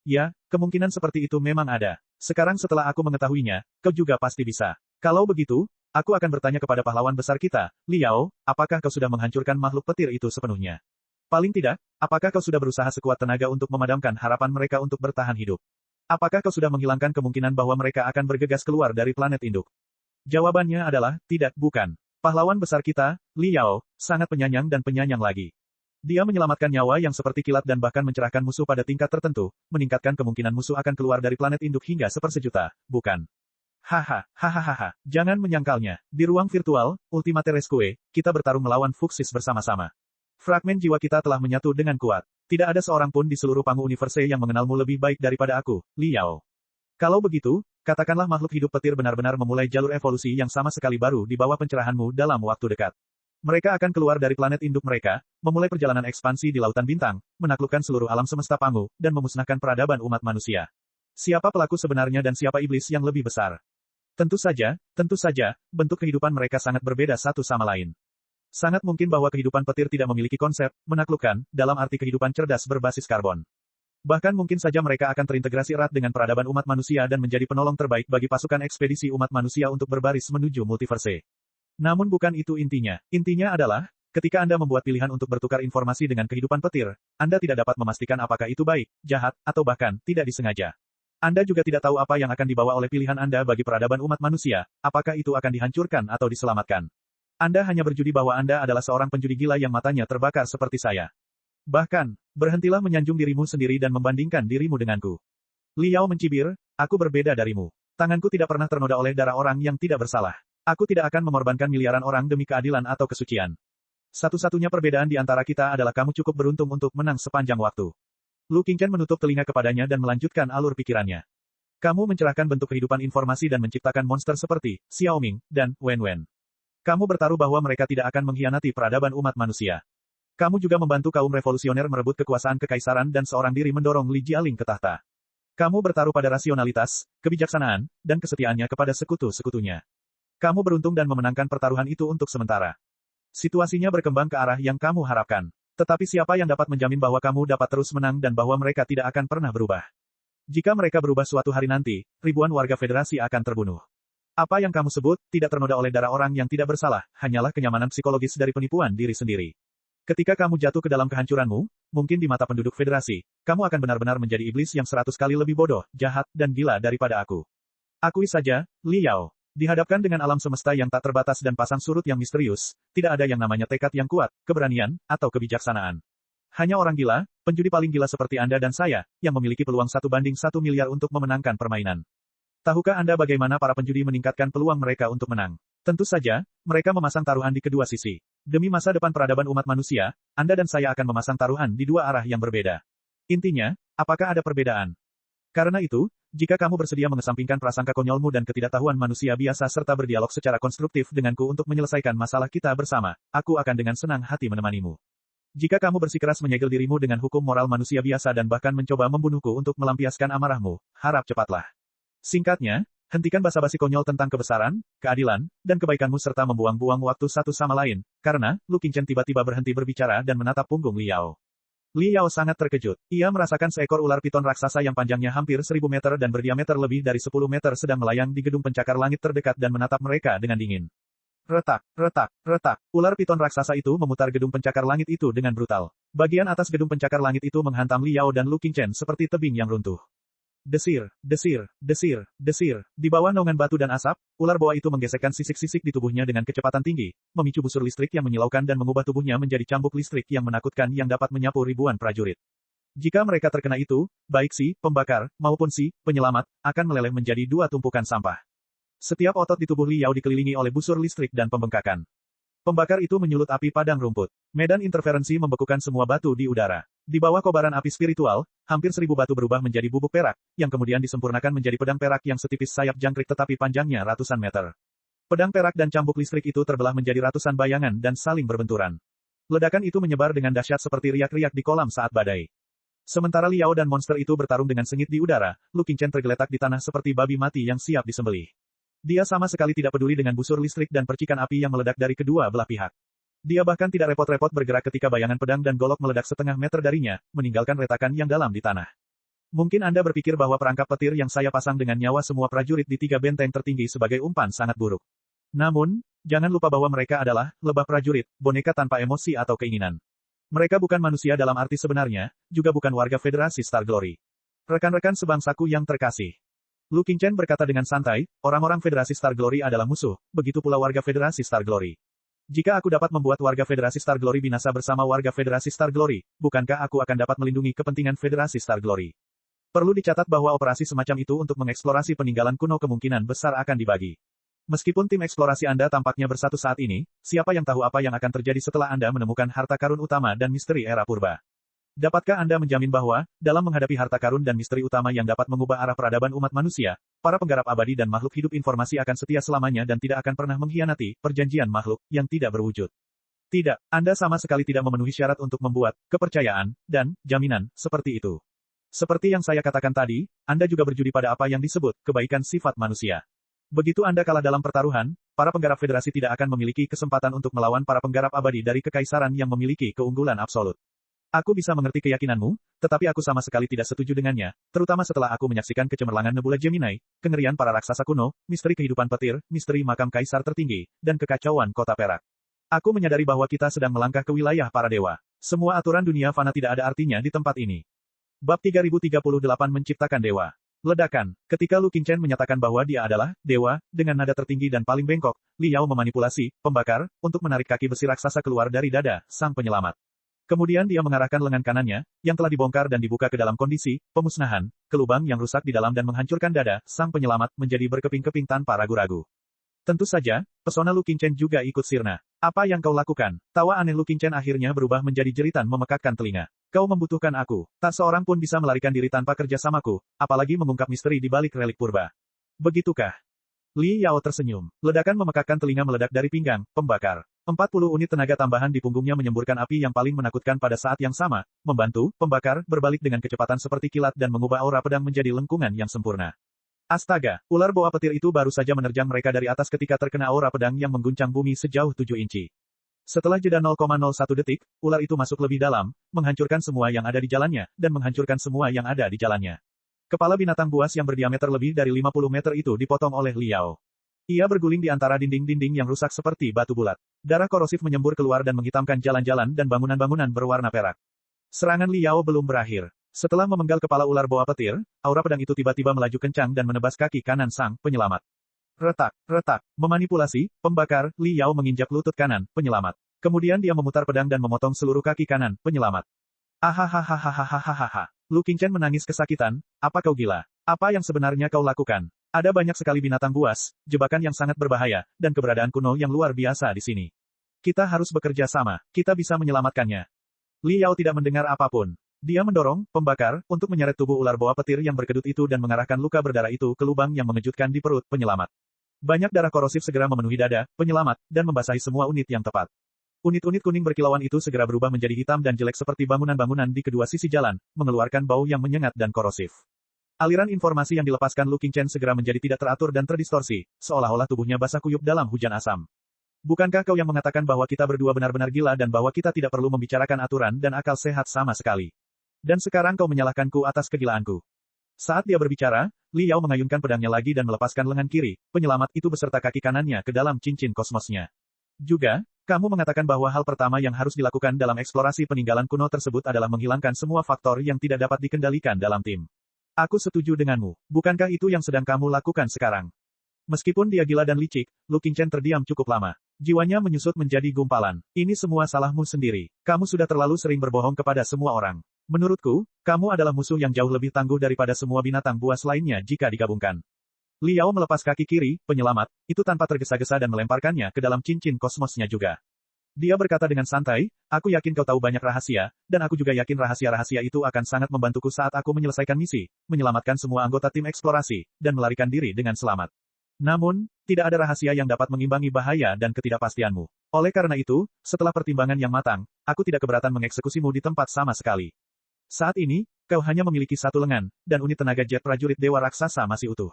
Ya, kemungkinan seperti itu memang ada. Sekarang setelah aku mengetahuinya, kau juga pasti bisa. Kalau begitu, aku akan bertanya kepada pahlawan besar kita, Li Yao, apakah kau sudah menghancurkan makhluk petir itu sepenuhnya? Paling tidak, apakah kau sudah berusaha sekuat tenaga untuk memadamkan harapan mereka untuk bertahan hidup? Apakah kau sudah menghilangkan kemungkinan bahwa mereka akan bergegas keluar dari planet induk? Jawabannya adalah, tidak, bukan. Pahlawan besar kita, Li Yao, sangat penyayang dan penyayang lagi. Dia menyelamatkan nyawa yang seperti kilat dan bahkan mencerahkan musuh pada tingkat tertentu, meningkatkan kemungkinan musuh akan keluar dari planet induk hingga sepersejuta, bukan? Hahaha, jangan menyangkalnya. Di ruang virtual, Ultimate Rescue, kita bertarung melawan Fuxis bersama-sama. Fragmen jiwa kita telah menyatu dengan kuat. Tidak ada seorang pun di seluruh Pangu Universe yang mengenalmu lebih baik daripada aku, Li Yao. Kalau begitu, katakanlah makhluk hidup petir benar-benar memulai jalur evolusi yang sama sekali baru di bawah pencerahanmu dalam waktu dekat. Mereka akan keluar dari planet induk mereka, memulai perjalanan ekspansi di lautan bintang, menaklukkan seluruh alam semesta Pangu, dan memusnahkan peradaban umat manusia. Siapa pelaku sebenarnya dan siapa iblis yang lebih besar? Tentu saja, bentuk kehidupan mereka sangat berbeda satu sama lain. Sangat mungkin bahwa kehidupan petir tidak memiliki konsep menaklukkan dalam arti kehidupan cerdas berbasis karbon. Bahkan mungkin saja mereka akan terintegrasi erat dengan peradaban umat manusia dan menjadi penolong terbaik bagi pasukan ekspedisi umat manusia untuk berbaris menuju multiverse. Namun bukan itu intinya. Intinya adalah, ketika Anda membuat pilihan untuk bertukar informasi dengan kehidupan petir, Anda tidak dapat memastikan apakah itu baik, jahat, atau bahkan tidak disengaja. Anda juga tidak tahu apa yang akan dibawa oleh pilihan Anda bagi peradaban umat manusia, apakah itu akan dihancurkan atau diselamatkan. Anda hanya berjudi bahwa Anda adalah seorang penjudi gila yang matanya terbakar seperti saya. Bahkan, berhentilah menyanjung dirimu sendiri dan membandingkan dirimu denganku. Liao mencibir, aku berbeda darimu. Tanganku tidak pernah ternoda oleh darah orang yang tidak bersalah. Aku tidak akan mengorbankan miliaran orang demi keadilan atau kesucian. Satu-satunya perbedaan di antara kita adalah kamu cukup beruntung untuk menang sepanjang waktu. Lu Qingchen menutup telinga kepadanya dan melanjutkan alur pikirannya. Kamu mencerahkan bentuk kehidupan informasi dan menciptakan monster seperti Xiaoming dan Wen Wen. Kamu bertaruh bahwa mereka tidak akan mengkhianati peradaban umat manusia. Kamu juga membantu kaum revolusioner merebut kekuasaan kekaisaran dan seorang diri mendorong Li Jialing ke tahta. Kamu bertaruh pada rasionalitas, kebijaksanaan, dan kesetiaannya kepada sekutu-sekutunya. Kamu beruntung dan memenangkan pertaruhan itu untuk sementara. Situasinya berkembang ke arah yang kamu harapkan. Tetapi siapa yang dapat menjamin bahwa kamu dapat terus menang dan bahwa mereka tidak akan pernah berubah? Jika mereka berubah suatu hari nanti, ribuan warga federasi akan terbunuh. Apa yang kamu sebut, tidak ternoda oleh darah orang yang tidak bersalah, hanyalah kenyamanan psikologis dari penipuan diri sendiri. Ketika kamu jatuh ke dalam kehancuranmu, mungkin di mata penduduk federasi, kamu akan benar-benar menjadi iblis yang 100 kali lebih bodoh, jahat, dan gila daripada aku. Akui saja, Liao. Dihadapkan dengan alam semesta yang tak terbatas dan pasang surut yang misterius, tidak ada yang namanya tekad yang kuat, keberanian, atau kebijaksanaan. Hanya orang gila, penjudi paling gila seperti Anda dan saya, yang memiliki peluang 1/1 miliar untuk memenangkan permainan. Tahukah Anda bagaimana para penjudi meningkatkan peluang mereka untuk menang? Tentu saja, mereka memasang taruhan di kedua sisi. Demi masa depan peradaban umat manusia, Anda dan saya akan memasang taruhan di dua arah yang berbeda. Intinya, apakah ada perbedaan? Karena itu, jika kamu bersedia mengesampingkan prasangka konyolmu dan ketidaktahuan manusia biasa serta berdialog secara konstruktif denganku untuk menyelesaikan masalah kita bersama, aku akan dengan senang hati menemanimu. Jika kamu bersikeras menyegel dirimu dengan hukum moral manusia biasa dan bahkan mencoba membunuhku untuk melampiaskan amarahmu, harap cepatlah. Singkatnya, hentikan basa-basi konyol tentang kebesaran, keadilan, dan kebaikanmu serta membuang-buang waktu satu sama lain, karena, Lu Qingchen tiba-tiba berhenti berbicara dan menatap punggung Liao. Liao sangat terkejut. Ia merasakan seekor ular piton raksasa yang panjangnya hampir 1000 meter dan berdiameter lebih dari 10 meter sedang melayang di gedung pencakar langit terdekat dan menatap mereka dengan dingin. Retak, retak, retak. Ular piton raksasa itu memutar gedung pencakar langit itu dengan brutal. Bagian atas gedung pencakar langit itu menghantam Liao dan Lu Qingchen seperti tebing yang runtuh. Desir, desir, desir, desir. Di bawah naungan batu dan asap, ular boa itu menggesekkan sisik-sisik di tubuhnya dengan kecepatan tinggi, memicu busur listrik yang menyilaukan dan mengubah tubuhnya menjadi cambuk listrik yang menakutkan yang dapat menyapu ribuan prajurit. Jika mereka terkena itu, baik si pembakar maupun si penyelamat akan meleleh menjadi dua tumpukan sampah. Setiap otot di tubuh Liao dikelilingi oleh busur listrik dan pembengkakan. Pembakar itu menyulut api padang rumput. Medan interferensi membekukan semua batu di udara. Di bawah kobaran api spiritual, hampir 1000 batu berubah menjadi bubuk perak, yang kemudian disempurnakan menjadi pedang perak yang setipis sayap jangkrik tetapi panjangnya ratusan meter. Pedang perak dan cambuk listrik itu terbelah menjadi ratusan bayangan dan saling berbenturan. Ledakan itu menyebar dengan dahsyat seperti riak-riak di kolam saat badai. Sementara Liao dan monster itu bertarung dengan sengit di udara, Lu Qingchen tergeletak di tanah seperti babi mati yang siap disembelih. Dia sama sekali tidak peduli dengan busur listrik dan percikan api yang meledak dari kedua belah pihak. Dia bahkan tidak repot-repot bergerak ketika bayangan pedang dan golok meledak setengah meter darinya, meninggalkan retakan yang dalam di tanah. Mungkin Anda berpikir bahwa perangkap petir yang saya pasang dengan nyawa semua prajurit di 3 benteng tertinggi sebagai umpan sangat buruk. Namun, jangan lupa bahwa mereka adalah lebah prajurit, boneka tanpa emosi atau keinginan. Mereka bukan manusia dalam arti sebenarnya, juga bukan warga Federasi Star Glory. Rekan-rekan sebangsaku yang terkasih. Lu Qingchen berkata dengan santai, orang-orang Federasi Star Glory adalah musuh, begitu pula warga Federasi Star Glory. Jika aku dapat membuat warga Federasi Star Glory binasa bersama warga Federasi Star Glory, bukankah aku akan dapat melindungi kepentingan Federasi Star Glory? Perlu dicatat bahwa operasi semacam itu untuk mengeksplorasi peninggalan kuno kemungkinan besar akan dibagi. Meskipun tim eksplorasi Anda tampaknya bersatu saat ini, siapa yang tahu apa yang akan terjadi setelah Anda menemukan harta karun utama dan misteri era purba? Dapatkah Anda menjamin bahwa, dalam menghadapi harta karun dan misteri utama yang dapat mengubah arah peradaban umat manusia, para penggarap abadi dan makhluk hidup informasi akan setia selamanya dan tidak akan pernah mengkhianati perjanjian makhluk yang tidak berwujud? Tidak, Anda sama sekali tidak memenuhi syarat untuk membuat kepercayaan dan jaminan seperti itu. Seperti yang saya katakan tadi, Anda juga berjudi pada apa yang disebut kebaikan sifat manusia. Begitu Anda kalah dalam pertaruhan, para penggarap federasi tidak akan memiliki kesempatan untuk melawan para penggarap abadi dari kekaisaran yang memiliki keunggulan absolut. Aku bisa mengerti keyakinanmu, tetapi aku sama sekali tidak setuju dengannya, terutama setelah aku menyaksikan kecemerlangan nebula Gemini, kengerian para raksasa kuno, misteri kehidupan petir, misteri makam kaisar tertinggi, dan kekacauan kota perak. Aku menyadari bahwa kita sedang melangkah ke wilayah para dewa. Semua aturan dunia fana tidak ada artinya di tempat ini. Bab 3038 Menciptakan Dewa. Ledakan. Ketika Lu Qingchen menyatakan bahwa dia adalah dewa, dengan nada tertinggi dan paling bengkok, Li Yao memanipulasi, pembakar, untuk menarik kaki besi raksasa keluar dari dada sang penyelamat. Kemudian dia mengarahkan lengan kanannya, yang telah dibongkar dan dibuka ke dalam kondisi pemusnahan, ke lubang yang rusak di dalam dan menghancurkan dada sang penyelamat menjadi berkeping-keping tanpa ragu-ragu. Tentu saja, pesona Lu Qingchen juga ikut sirna. Apa yang kau lakukan? Tawa aneh Lu Qingchen akhirnya berubah menjadi jeritan memekakkan telinga. Kau membutuhkan aku. Tak seorang pun bisa melarikan diri tanpa kerjasamaku, apalagi mengungkap misteri di balik relik purba. Begitukah? Li Yao tersenyum. Ledakan memekakkan telinga meledak dari pinggang, pembakar. 40 unit tenaga tambahan di punggungnya menyemburkan api yang paling menakutkan pada saat yang sama, membantu, pembakar, berbalik dengan kecepatan seperti kilat dan mengubah aura pedang menjadi lengkungan yang sempurna. Astaga, ular boa petir itu baru saja menerjang mereka dari atas ketika terkena aura pedang yang mengguncang bumi sejauh 7 inci. Setelah jeda 0,01 detik, ular itu masuk lebih dalam, menghancurkan semua yang ada di jalannya, dan menghancurkan semua yang ada di jalannya. Kepala binatang buas yang berdiameter lebih dari 50 meter itu dipotong oleh Li Yao. Ia berguling di antara dinding-dinding yang rusak seperti batu bulat. Darah korosif menyembur keluar dan menghitamkan jalan-jalan dan bangunan-bangunan berwarna perak. Serangan Li Yao belum berakhir. Setelah memenggal kepala ular boa petir, aura pedang itu tiba-tiba melaju kencang dan menebas kaki kanan sang penyelamat. Retak, retak, memanipulasi, pembakar, Li Yao menginjak lutut kanan penyelamat. Kemudian dia memutar pedang dan memotong seluruh kaki kanan penyelamat. Ahahaha. Lu Qingchen menangis kesakitan. Apa kau gila? Apa yang sebenarnya kau lakukan? Ada banyak sekali binatang buas, jebakan yang sangat berbahaya, dan keberadaan kuno yang luar biasa di sini. Kita harus bekerja sama. Kita bisa menyelamatkannya. Li Yao tidak mendengar apapun. Dia mendorong, pembakar, untuk menyeret tubuh ular boa petir yang berkedut itu dan mengarahkan luka berdarah itu ke lubang yang mengejutkan di perut penyelamat. Banyak darah korosif segera memenuhi dada penyelamat, dan membasahi semua unit yang tepat. Unit-unit kuning berkilauan itu segera berubah menjadi hitam dan jelek seperti bangunan-bangunan di kedua sisi jalan, mengeluarkan bau yang menyengat dan korosif. Aliran informasi yang dilepaskan Lu Qingchen segera menjadi tidak teratur dan terdistorsi, seolah-olah tubuhnya basah kuyup dalam hujan asam. Bukankah kau yang mengatakan bahwa kita berdua benar-benar gila dan bahwa kita tidak perlu membicarakan aturan dan akal sehat sama sekali? Dan sekarang kau menyalahkanku atas kegilaanku. Saat dia berbicara, Li Yao mengayunkan pedangnya lagi dan melepaskan lengan kiri, penyelamat itu beserta kaki kanannya ke dalam cincin kosmosnya. Juga, kamu mengatakan bahwa hal pertama yang harus dilakukan dalam eksplorasi peninggalan kuno tersebut adalah menghilangkan semua faktor yang tidak dapat dikendalikan dalam tim. Aku setuju denganmu. Bukankah itu yang sedang kamu lakukan sekarang? Meskipun dia gila dan licik, Lu Qingchen terdiam cukup lama. Jiwanya menyusut menjadi gumpalan. Ini semua salahmu sendiri. Kamu sudah terlalu sering berbohong kepada semua orang. Menurutku, kamu adalah musuh yang jauh lebih tangguh daripada semua binatang buas lainnya jika digabungkan. Li Yao melepas kaki kiri, penyelamat, itu tanpa tergesa-gesa dan melemparkannya ke dalam cincin kosmosnya juga. Dia berkata dengan santai, aku yakin kau tahu banyak rahasia, dan aku juga yakin rahasia-rahasia itu akan sangat membantuku saat aku menyelesaikan misi, menyelamatkan semua anggota tim eksplorasi, dan melarikan diri dengan selamat. Namun, tidak ada rahasia yang dapat mengimbangi bahaya dan ketidakpastianmu. Oleh karena itu, setelah pertimbangan yang matang, aku tidak keberatan mengeksekusimu di tempat sama sekali. Saat ini, kau hanya memiliki satu lengan, dan unit tenaga jet prajurit Dewa Raksasa masih utuh.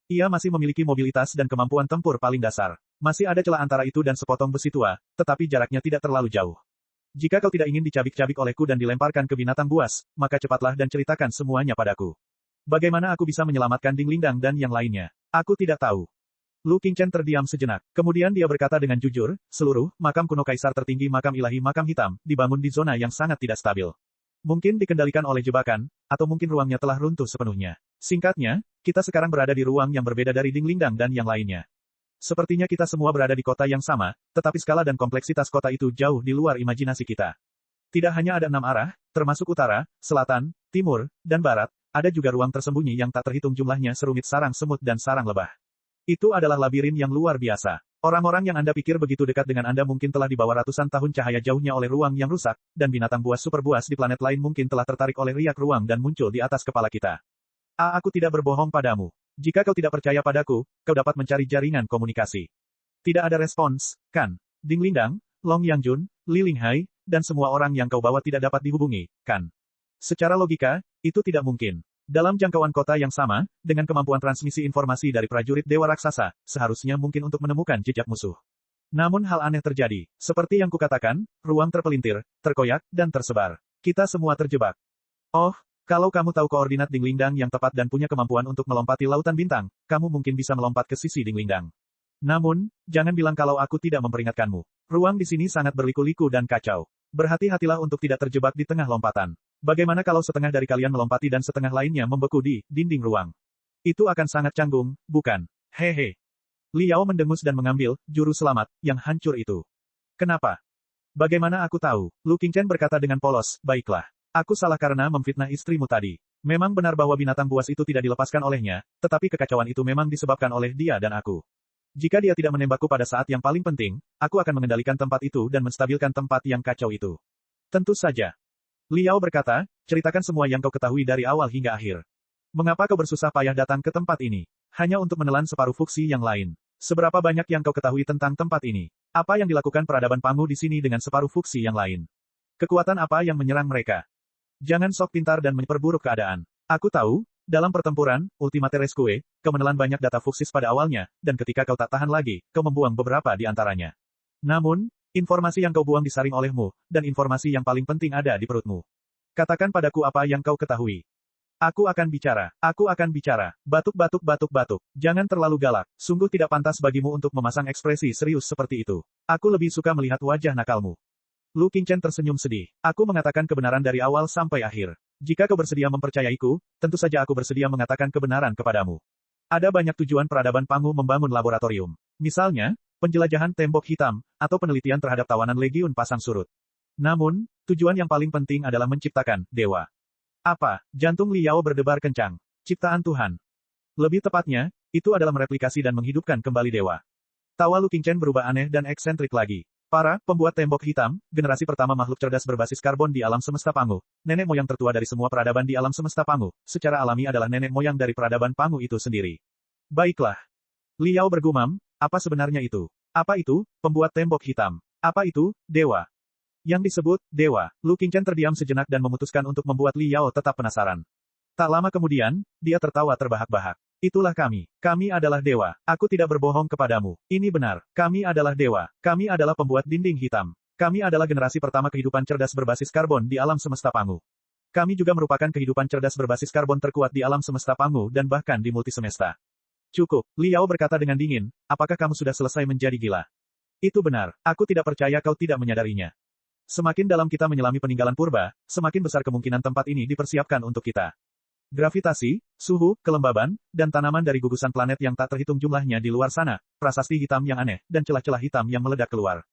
Ia masih memiliki mobilitas dan kemampuan tempur paling dasar. Masih ada celah antara itu dan sepotong besi tua, tetapi jaraknya tidak terlalu jauh. Jika kau tidak ingin dicabik-cabik olehku dan dilemparkan ke binatang buas, maka cepatlah dan ceritakan semuanya padaku. Bagaimana aku bisa menyelamatkan Ding Lindang dan yang lainnya? Aku tidak tahu. Lu Qingchen terdiam sejenak. Kemudian dia berkata dengan jujur, seluruh makam kuno kaisar tertinggi makam ilahi makam hitam, dibangun di zona yang sangat tidak stabil. Mungkin dikendalikan oleh jebakan, atau mungkin ruangnya telah runtuh sepenuhnya. Singkatnya, kita sekarang berada di ruang yang berbeda dari Ding Lindang dan yang lainnya. Sepertinya kita semua berada di kota yang sama, tetapi skala dan kompleksitas kota itu jauh di luar imajinasi kita. Tidak hanya ada 6 arah, termasuk utara, selatan, timur, dan barat, ada juga ruang tersembunyi yang tak terhitung jumlahnya serumit sarang semut dan sarang lebah. Itu adalah labirin yang luar biasa. Orang-orang yang Anda pikir begitu dekat dengan Anda mungkin telah dibawa ratusan tahun cahaya jauhnya oleh ruang yang rusak, dan binatang buas super buas di planet lain mungkin telah tertarik oleh riak ruang dan muncul di atas kepala kita. Aku tidak berbohong padamu. Jika kau tidak percaya padaku, kau dapat mencari jaringan komunikasi. Tidak ada respons, kan? Ding Lindang, Long Yangjun, Li Linghai, dan semua orang yang kau bawa tidak dapat dihubungi, kan? Secara logika, itu tidak mungkin. Dalam jangkauan kota yang sama, dengan kemampuan transmisi informasi dari prajurit Dewa Raksasa, seharusnya mungkin untuk menemukan jejak musuh. Namun hal aneh terjadi. Seperti yang kukatakan, ruang terpelintir, terkoyak, dan tersebar. Kita semua terjebak. Oh, kalau kamu tahu koordinat Dinglingdang yang tepat dan punya kemampuan untuk melompati lautan bintang, kamu mungkin bisa melompat ke sisi Dinglingdang. Namun, jangan bilang kalau aku tidak memperingatkanmu. Ruang di sini sangat berliku-liku dan kacau. Berhati-hatilah untuk tidak terjebak di tengah lompatan. Bagaimana kalau setengah dari kalian melompati dan setengah lainnya membeku di dinding ruang? Itu akan sangat canggung, bukan? Hehe. Liao mendengus dan mengambil juru selamat yang hancur itu. Kenapa? Bagaimana aku tahu? Lu Qingchen berkata dengan polos, baiklah. Aku salah karena memfitnah istrimu tadi. Memang benar bahwa binatang buas itu tidak dilepaskan olehnya, tetapi kekacauan itu memang disebabkan oleh dia dan aku. Jika dia tidak menembakku pada saat yang paling penting, aku akan mengendalikan tempat itu dan menstabilkan tempat yang kacau itu. Tentu saja. Liao berkata, ceritakan semua yang kau ketahui dari awal hingga akhir. Mengapa kau bersusah payah datang ke tempat ini? Hanya untuk menelan separuh fuksi yang lain. Seberapa banyak yang kau ketahui tentang tempat ini? Apa yang dilakukan peradaban Pangu di sini dengan separuh fuksi yang lain? Kekuatan apa yang menyerang mereka? Jangan sok pintar dan memperburuk keadaan. Aku tahu, dalam pertempuran, Ultimate Rescue, kau menelan banyak data fuksis pada awalnya, dan ketika kau tak tahan lagi, kau membuang beberapa di antaranya. Namun, informasi yang kau buang disaring olehmu, dan informasi yang paling penting ada di perutmu. Katakan padaku apa yang kau ketahui. Aku akan bicara. Aku akan bicara. Batuk-batuk batuk-batuk. Jangan terlalu galak. Sungguh tidak pantas bagimu untuk memasang ekspresi serius seperti itu. Aku lebih suka melihat wajah nakalmu. Lu Qingchen tersenyum sedih. Aku mengatakan kebenaran dari awal sampai akhir. Jika kau bersedia mempercayaiku, tentu saja aku bersedia mengatakan kebenaran kepadamu. Ada banyak tujuan peradaban Pangu membangun laboratorium. Misalnya, penjelajahan tembok hitam, atau penelitian terhadap tawanan legiun pasang surut. Namun, tujuan yang paling penting adalah menciptakan dewa. Apa? Jantung Liao berdebar kencang. Ciptaan Tuhan. Lebih tepatnya, itu adalah mereplikasi dan menghidupkan kembali dewa. Tawa Lu Qingchen berubah aneh dan eksentrik lagi. Para pembuat tembok hitam, generasi pertama makhluk cerdas berbasis karbon di alam semesta Pangu, nenek moyang tertua dari semua peradaban di alam semesta Pangu, secara alami adalah nenek moyang dari peradaban Pangu itu sendiri. Baiklah. Liao bergumam, apa sebenarnya itu? Apa itu, pembuat tembok hitam? Apa itu, dewa? Yang disebut, dewa. Lu Qingchen terdiam sejenak dan memutuskan untuk membuat Liao tetap penasaran. Tak lama kemudian, dia tertawa terbahak-bahak. Itulah kami. Kami adalah dewa. Aku tidak berbohong kepadamu. Ini benar. Kami adalah dewa. Kami adalah pembuat dinding hitam. Kami adalah generasi pertama kehidupan cerdas berbasis karbon di alam semesta Pangu. Kami juga merupakan kehidupan cerdas berbasis karbon terkuat di alam semesta Pangu dan bahkan di multisemesta. Cukup. Liao berkata dengan dingin, apakah kamu sudah selesai menjadi gila? Itu benar. Aku tidak percaya kau tidak menyadarinya. Semakin dalam kita menyelami peninggalan purba, semakin besar kemungkinan tempat ini dipersiapkan untuk kita. Gravitasi, suhu, kelembaban, dan tanaman dari gugusan planet yang tak terhitung jumlahnya di luar sana, prasasti hitam yang aneh, dan celah-celah hitam yang meledak keluar.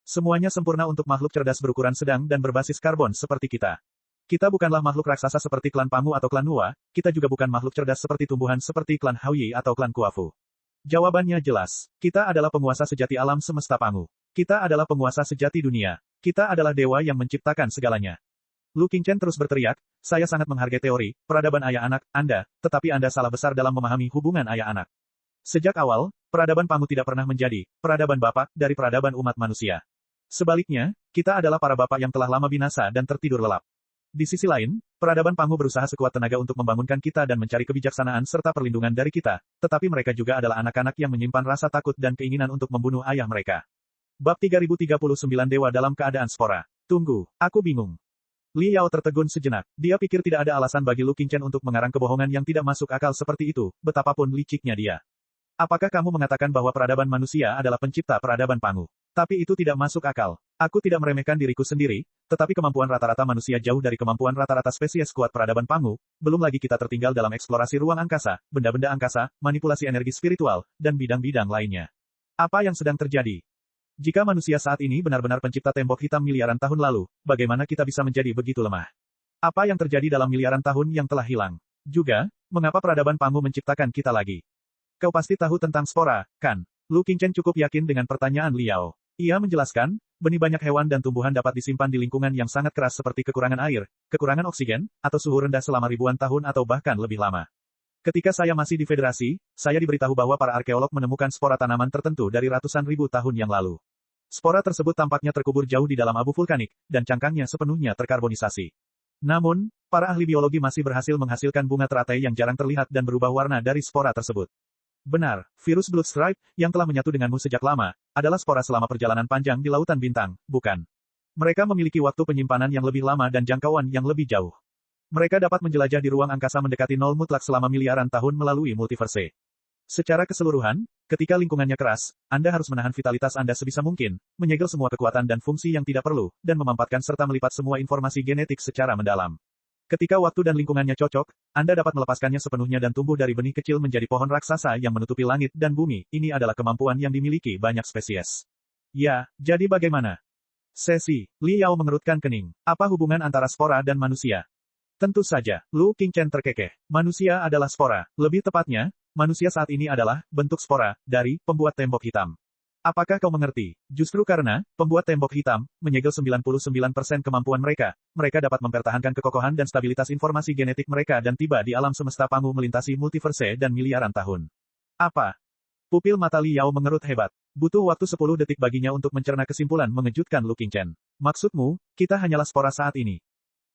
Semuanya sempurna untuk makhluk cerdas berukuran sedang dan berbasis karbon seperti kita. Kita bukanlah makhluk raksasa seperti klan Pangu atau klan Nua, kita juga bukan makhluk cerdas seperti tumbuhan seperti klan Haoyi atau klan Kuafu. Jawabannya jelas. Kita adalah penguasa sejati alam semesta Pangu. Kita adalah penguasa sejati dunia. Kita adalah dewa yang menciptakan segalanya. Lu Qingchen terus berteriak, saya sangat menghargai teori, peradaban ayah anak, Anda, tetapi Anda salah besar dalam memahami hubungan ayah anak. Sejak awal, peradaban Pangu tidak pernah menjadi peradaban bapak dari peradaban umat manusia. Sebaliknya, kita adalah para bapak yang telah lama binasa dan tertidur lelap. Di sisi lain, peradaban Pangu berusaha sekuat tenaga untuk membangunkan kita dan mencari kebijaksanaan serta perlindungan dari kita, tetapi mereka juga adalah anak-anak yang menyimpan rasa takut dan keinginan untuk membunuh ayah mereka. Bab 3039 Dewa dalam keadaan spora. Tunggu, aku bingung. Liao tertegun sejenak. Dia pikir tidak ada alasan bagi Lu Qingchen untuk mengarang kebohongan yang tidak masuk akal seperti itu, betapapun liciknya dia. Apakah kamu mengatakan bahwa peradaban manusia adalah pencipta peradaban Pangu? Tapi itu tidak masuk akal. Aku tidak meremehkan diriku sendiri, tetapi kemampuan rata-rata manusia jauh dari kemampuan rata-rata spesies kuat peradaban Pangu, belum lagi kita tertinggal dalam eksplorasi ruang angkasa, benda-benda angkasa, manipulasi energi spiritual, dan bidang-bidang lainnya. Apa yang sedang terjadi? Jika manusia saat ini benar-benar pencipta tembok hitam miliaran tahun lalu, bagaimana kita bisa menjadi begitu lemah? Apa yang terjadi dalam miliaran tahun yang telah hilang? Juga, mengapa peradaban Pangu menciptakan kita lagi? Kau pasti tahu tentang spora, kan? Lu Qingchen cukup yakin dengan pertanyaan Liao. Ia menjelaskan, benih banyak hewan dan tumbuhan dapat disimpan di lingkungan yang sangat keras seperti kekurangan air, kekurangan oksigen, atau suhu rendah selama ribuan tahun atau bahkan lebih lama. Ketika saya masih di Federasi, saya diberitahu bahwa para arkeolog menemukan spora tanaman tertentu dari ratusan ribu tahun yang lalu. Spora tersebut tampaknya terkubur jauh di dalam abu vulkanik, dan cangkangnya sepenuhnya terkarbonisasi. Namun, para ahli biologi masih berhasil menghasilkan bunga teratai yang jarang terlihat dan berubah warna dari spora tersebut. Benar, virus Blood Stripe, yang telah menyatu denganmu sejak lama, adalah spora selama perjalanan panjang di lautan bintang, bukan? Mereka memiliki waktu penyimpanan yang lebih lama dan jangkauan yang lebih jauh. Mereka dapat menjelajah di ruang angkasa mendekati nol mutlak selama miliaran tahun melalui multiverse. Secara keseluruhan, ketika lingkungannya keras, Anda harus menahan vitalitas Anda sebisa mungkin, menyegel semua kekuatan dan fungsi yang tidak perlu, dan memampatkan serta melipat semua informasi genetik secara mendalam. Ketika waktu dan lingkungannya cocok, Anda dapat melepaskannya sepenuhnya dan tumbuh dari benih kecil menjadi pohon raksasa yang menutupi langit dan bumi. Ini adalah kemampuan yang dimiliki banyak spesies. Ya, jadi bagaimana? Sesi, Li Yao mengerutkan kening. Apa hubungan antara spora dan manusia? Tentu saja, Lu Qingchen terkekeh. Manusia adalah spora. Lebih tepatnya, manusia saat ini adalah bentuk spora dari pembuat tembok hitam. Apakah kau mengerti? Justru karena pembuat tembok hitam menyegel 99% kemampuan mereka, mereka dapat mempertahankan kekokohan dan stabilitas informasi genetik mereka dan tiba di alam semesta Pangu melintasi multiverse dan miliaran tahun. Apa? Pupil mata Li Yao mengerut hebat. Butuh waktu 10 detik baginya untuk mencerna kesimpulan mengejutkan Lu Qingchen. Maksudmu, kita hanyalah spora saat ini.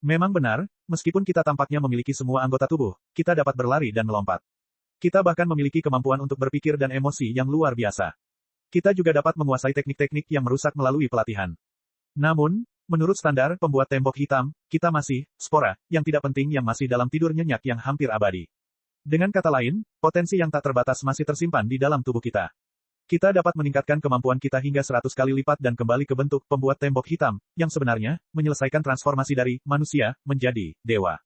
Memang benar, meskipun kita tampaknya memiliki semua anggota tubuh, kita dapat berlari dan melompat. Kita bahkan memiliki kemampuan untuk berpikir dan emosi yang luar biasa. Kita juga dapat menguasai teknik-teknik yang merusak melalui pelatihan. Namun, menurut standar pembuat tembok hitam, kita masih spora yang tidak penting yang masih dalam tidur nyenyak yang hampir abadi. Dengan kata lain, potensi yang tak terbatas masih tersimpan di dalam tubuh kita. Kita dapat meningkatkan kemampuan kita hingga 100 kali lipat dan kembali ke bentuk pembuat tembok hitam, yang sebenarnya menyelesaikan transformasi dari manusia menjadi dewa.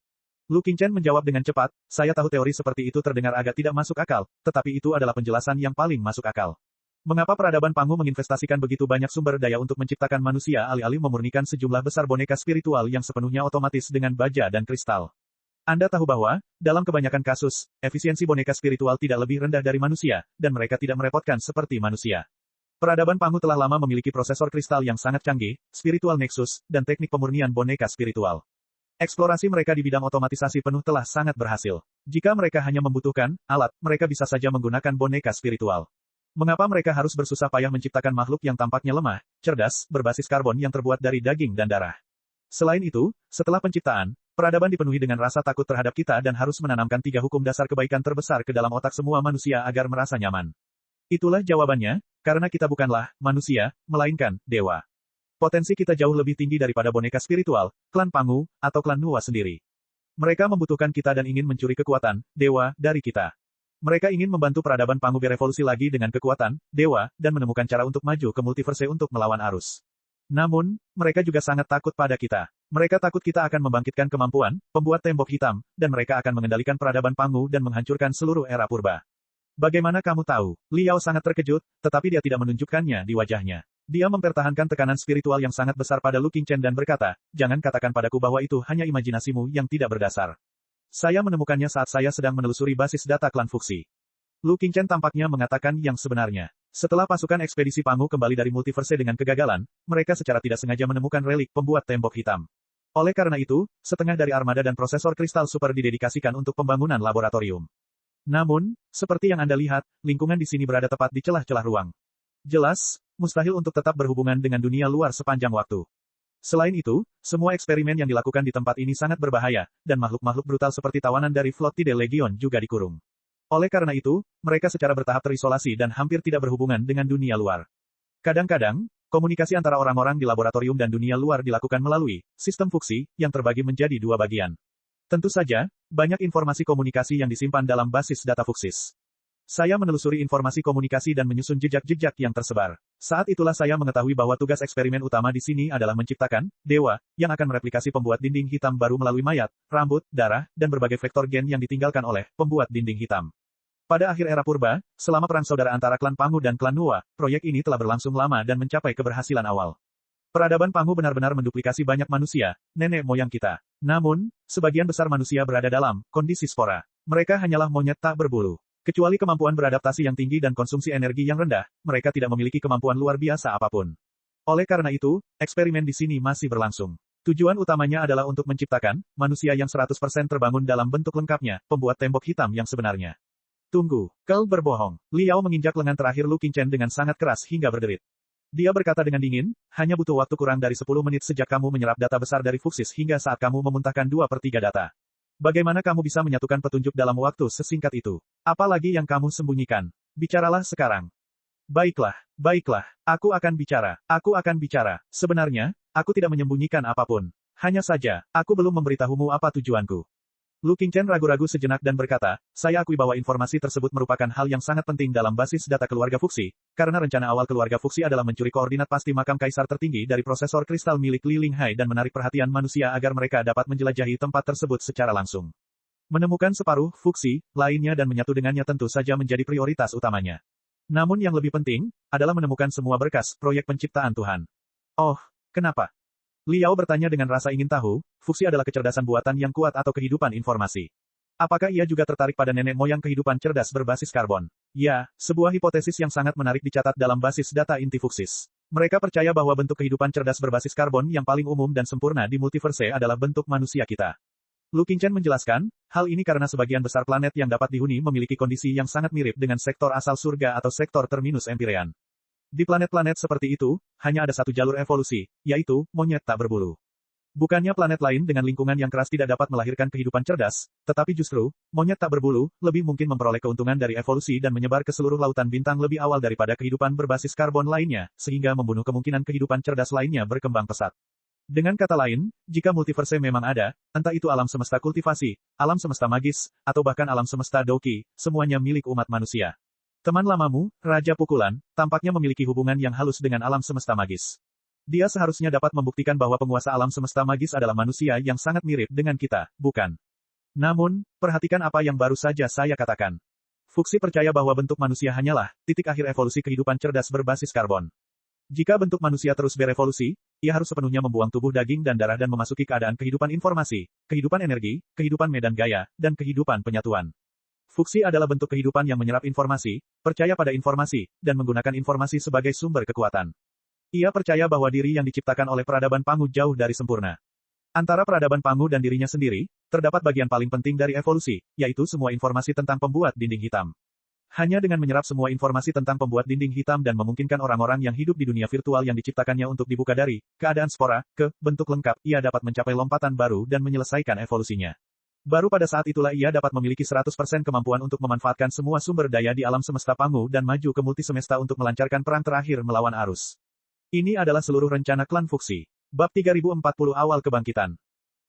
Lu Qingchen menjawab dengan cepat, saya tahu teori seperti itu terdengar agak tidak masuk akal, tetapi itu adalah penjelasan yang paling masuk akal. Mengapa peradaban Pangu menginvestasikan begitu banyak sumber daya untuk menciptakan manusia alih-alih memurnikan sejumlah besar boneka spiritual yang sepenuhnya otomatis dengan baja dan kristal? Anda tahu bahwa, dalam kebanyakan kasus, efisiensi boneka spiritual tidak lebih rendah dari manusia, dan mereka tidak merepotkan seperti manusia. Peradaban Pangu telah lama memiliki prosesor kristal yang sangat canggih, spiritual nexus, dan teknik pemurnian boneka spiritual. Eksplorasi mereka di bidang otomatisasi penuh telah sangat berhasil. Jika mereka hanya membutuhkan alat, mereka bisa saja menggunakan boneka spiritual. Mengapa mereka harus bersusah payah menciptakan makhluk yang tampaknya lemah, cerdas, berbasis karbon yang terbuat dari daging dan darah? Selain itu, setelah penciptaan, peradaban dipenuhi dengan rasa takut terhadap kita dan harus menanamkan 3 hukum dasar kebaikan terbesar ke dalam otak semua manusia agar merasa nyaman. Itulah jawabannya, karena kita bukanlah manusia, melainkan dewa. Potensi kita jauh lebih tinggi daripada boneka spiritual, klan Pangu, atau klan Nuwa sendiri. Mereka membutuhkan kita dan ingin mencuri kekuatan dewa dari kita. Mereka ingin membantu peradaban Pangu berevolusi lagi dengan kekuatan dewa, dan menemukan cara untuk maju ke multiverse untuk melawan arus. Namun, mereka juga sangat takut pada kita. Mereka takut kita akan membangkitkan kemampuan pembuat tembok hitam, dan mereka akan mengendalikan peradaban Pangu dan menghancurkan seluruh era purba. Bagaimana kamu tahu? Li Yao sangat terkejut, tetapi dia tidak menunjukkannya di wajahnya. Dia mempertahankan tekanan spiritual yang sangat besar pada Lu Qingchen dan berkata, jangan katakan padaku bahwa itu hanya imajinasimu yang tidak berdasar. Saya menemukannya saat saya sedang menelusuri basis data klan Fuxi. Lu Qingchen tampaknya mengatakan yang sebenarnya. Setelah pasukan ekspedisi Pangu kembali dari multiverse dengan kegagalan, mereka secara tidak sengaja menemukan relik pembuat tembok hitam. Oleh karena itu, setengah dari armada dan prosesor kristal super didedikasikan untuk pembangunan laboratorium. Namun, seperti yang Anda lihat, lingkungan di sini berada tepat di celah-celah ruang. Jelas, mustahil untuk tetap berhubungan dengan dunia luar sepanjang waktu. Selain itu, semua eksperimen yang dilakukan di tempat ini sangat berbahaya, dan makhluk-makhluk brutal seperti tawanan dari Flottide Legion juga dikurung. Oleh karena itu, mereka secara bertahap terisolasi dan hampir tidak berhubungan dengan dunia luar. Kadang-kadang, komunikasi antara orang-orang di laboratorium dan dunia luar dilakukan melalui sistem Fuxi, yang terbagi menjadi 2 bagian. Tentu saja, banyak informasi komunikasi yang disimpan dalam basis data Fuxis. Saya menelusuri informasi komunikasi dan menyusun jejak-jejak yang tersebar. Saat itulah saya mengetahui bahwa tugas eksperimen utama di sini adalah menciptakan dewa yang akan mereplikasi pembuat dinding hitam baru melalui mayat, rambut, darah, dan berbagai vektor gen yang ditinggalkan oleh pembuat dinding hitam. Pada akhir era purba, selama perang saudara antara klan Pangu dan klan Nuwa, proyek ini telah berlangsung lama dan mencapai keberhasilan awal. Peradaban Pangu benar-benar menduplikasi banyak manusia, nenek moyang kita. Namun, sebagian besar manusia berada dalam kondisi spora. Mereka hanyalah monyet tak berbulu. Kecuali kemampuan beradaptasi yang tinggi dan konsumsi energi yang rendah, mereka tidak memiliki kemampuan luar biasa apapun. Oleh karena itu, eksperimen di sini masih berlangsung. Tujuan utamanya adalah untuk menciptakan manusia yang 100% terbangun dalam bentuk lengkapnya, pembuat tembok hitam yang sebenarnya. Tunggu, kau berbohong. Li Yao menginjak lengan terakhir Lu Qingchen dengan sangat keras hingga berderit. Dia berkata dengan dingin, hanya butuh waktu kurang dari 10 menit sejak kamu menyerap data besar dari Fuxis hingga saat kamu memuntahkan 2/3 data. Bagaimana kamu bisa menyatukan petunjuk dalam waktu sesingkat itu? Apalagi yang kamu sembunyikan? Bicaralah sekarang. Baiklah, baiklah, aku akan bicara. Aku akan bicara. Sebenarnya, aku tidak menyembunyikan apapun. Hanya saja, aku belum memberitahumu apa tujuanku. Lu Qingchen ragu-ragu sejenak dan berkata, saya akui bahwa informasi tersebut merupakan hal yang sangat penting dalam basis data keluarga Fuxi, karena rencana awal keluarga Fuxi adalah mencuri koordinat pasti makam kaisar tertinggi dari prosesor kristal milik Li Linghai dan menarik perhatian manusia agar mereka dapat menjelajahi tempat tersebut secara langsung. Menemukan separuh Fuxi lainnya dan menyatu dengannya tentu saja menjadi prioritas utamanya. Namun yang lebih penting, adalah menemukan semua berkas proyek penciptaan Tuhan. Oh, kenapa? Liao bertanya dengan rasa ingin tahu, Fuxi adalah kecerdasan buatan yang kuat atau kehidupan informasi. Apakah ia juga tertarik pada nenek moyang kehidupan cerdas berbasis karbon? Ya, sebuah hipotesis yang sangat menarik dicatat dalam basis data inti Fuxis. Mereka percaya bahwa bentuk kehidupan cerdas berbasis karbon yang paling umum dan sempurna di multiverse adalah bentuk manusia kita. Lu Qingchen menjelaskan, hal ini karena sebagian besar planet yang dapat dihuni memiliki kondisi yang sangat mirip dengan sektor asal surga atau sektor terminus Empyrean. Di planet-planet seperti itu, hanya ada satu jalur evolusi, yaitu monyet tak berbulu. Bukannya planet lain dengan lingkungan yang keras tidak dapat melahirkan kehidupan cerdas, tetapi justru, monyet tak berbulu lebih mungkin memperoleh keuntungan dari evolusi dan menyebar ke seluruh lautan bintang lebih awal daripada kehidupan berbasis karbon lainnya, sehingga membunuh kemungkinan kehidupan cerdas lainnya berkembang pesat. Dengan kata lain, jika multiverse memang ada, entah itu alam semesta kultivasi, alam semesta magis, atau bahkan alam semesta Doki, semuanya milik umat manusia. Teman lamamu, Raja Pukulan, tampaknya memiliki hubungan yang halus dengan alam semesta magis. Dia seharusnya dapat membuktikan bahwa penguasa alam semesta magis adalah manusia yang sangat mirip dengan kita, bukan? Namun, perhatikan apa yang baru saja saya katakan. Fuxi percaya bahwa bentuk manusia hanyalah titik akhir evolusi kehidupan cerdas berbasis karbon. Jika bentuk manusia terus berevolusi, ia harus sepenuhnya membuang tubuh daging dan darah dan memasuki keadaan kehidupan informasi, kehidupan energi, kehidupan medan gaya, dan kehidupan penyatuan. Fuxi adalah bentuk kehidupan yang menyerap informasi, percaya pada informasi, dan menggunakan informasi sebagai sumber kekuatan. Ia percaya bahwa diri yang diciptakan oleh peradaban Pangu jauh dari sempurna. Antara peradaban Pangu dan dirinya sendiri, terdapat bagian paling penting dari evolusi, yaitu semua informasi tentang pembuat dinding hitam. Hanya dengan menyerap semua informasi tentang pembuat dinding hitam dan memungkinkan orang-orang yang hidup di dunia virtual yang diciptakannya untuk dibuka dari keadaan spora ke bentuk lengkap, ia dapat mencapai lompatan baru dan menyelesaikan evolusinya. Baru pada saat itulah ia dapat memiliki 100% kemampuan untuk memanfaatkan semua sumber daya di alam semesta Pangu dan maju ke multisemesta untuk melancarkan perang terakhir melawan arus. Ini adalah seluruh rencana klan Fuxi. Bab 3040 Awal Kebangkitan.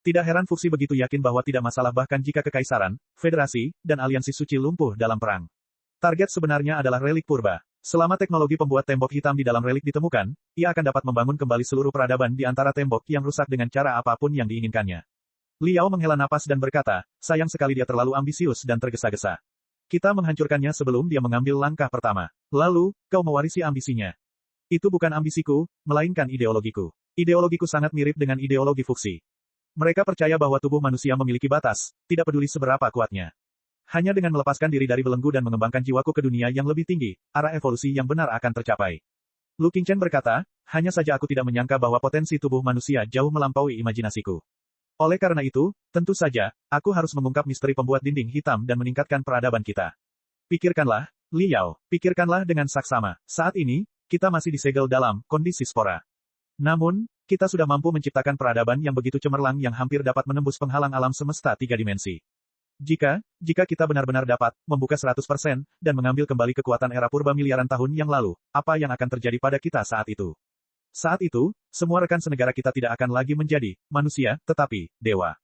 Tidak heran Fuxi begitu yakin bahwa tidak masalah bahkan jika kekaisaran, federasi, dan aliansi suci lumpuh dalam perang. Target sebenarnya adalah relik purba. Selama teknologi pembuat tembok hitam di dalam relik ditemukan, ia akan dapat membangun kembali seluruh peradaban di antara tembok yang rusak dengan cara apapun yang diinginkannya. Liao menghela napas dan berkata, sayang sekali dia terlalu ambisius dan tergesa-gesa. Kita menghancurkannya sebelum dia mengambil langkah pertama. Lalu, kau mewarisi ambisinya. Itu bukan ambisiku, melainkan ideologiku. Ideologiku sangat mirip dengan ideologi Fuxi. Mereka percaya bahwa tubuh manusia memiliki batas, tidak peduli seberapa kuatnya. Hanya dengan melepaskan diri dari belenggu dan mengembangkan jiwaku ke dunia yang lebih tinggi, arah evolusi yang benar akan tercapai. Lu Qingchen berkata, hanya saja aku tidak menyangka bahwa potensi tubuh manusia jauh melampaui imajinasiku. Oleh karena itu, tentu saja, aku harus mengungkap misteri pembuat dinding hitam dan meningkatkan peradaban kita. Pikirkanlah, Liao, pikirkanlah dengan saksama. Saat ini, kita masih disegel dalam kondisi spora. Namun, kita sudah mampu menciptakan peradaban yang begitu cemerlang yang hampir dapat menembus penghalang alam semesta 3 dimensi. Jika kita benar-benar dapat membuka 100% dan mengambil kembali kekuatan era purba miliaran tahun yang lalu, apa yang akan terjadi pada kita saat itu? Saat itu, semua rekan senegara kita tidak akan lagi menjadi manusia, tetapi dewa.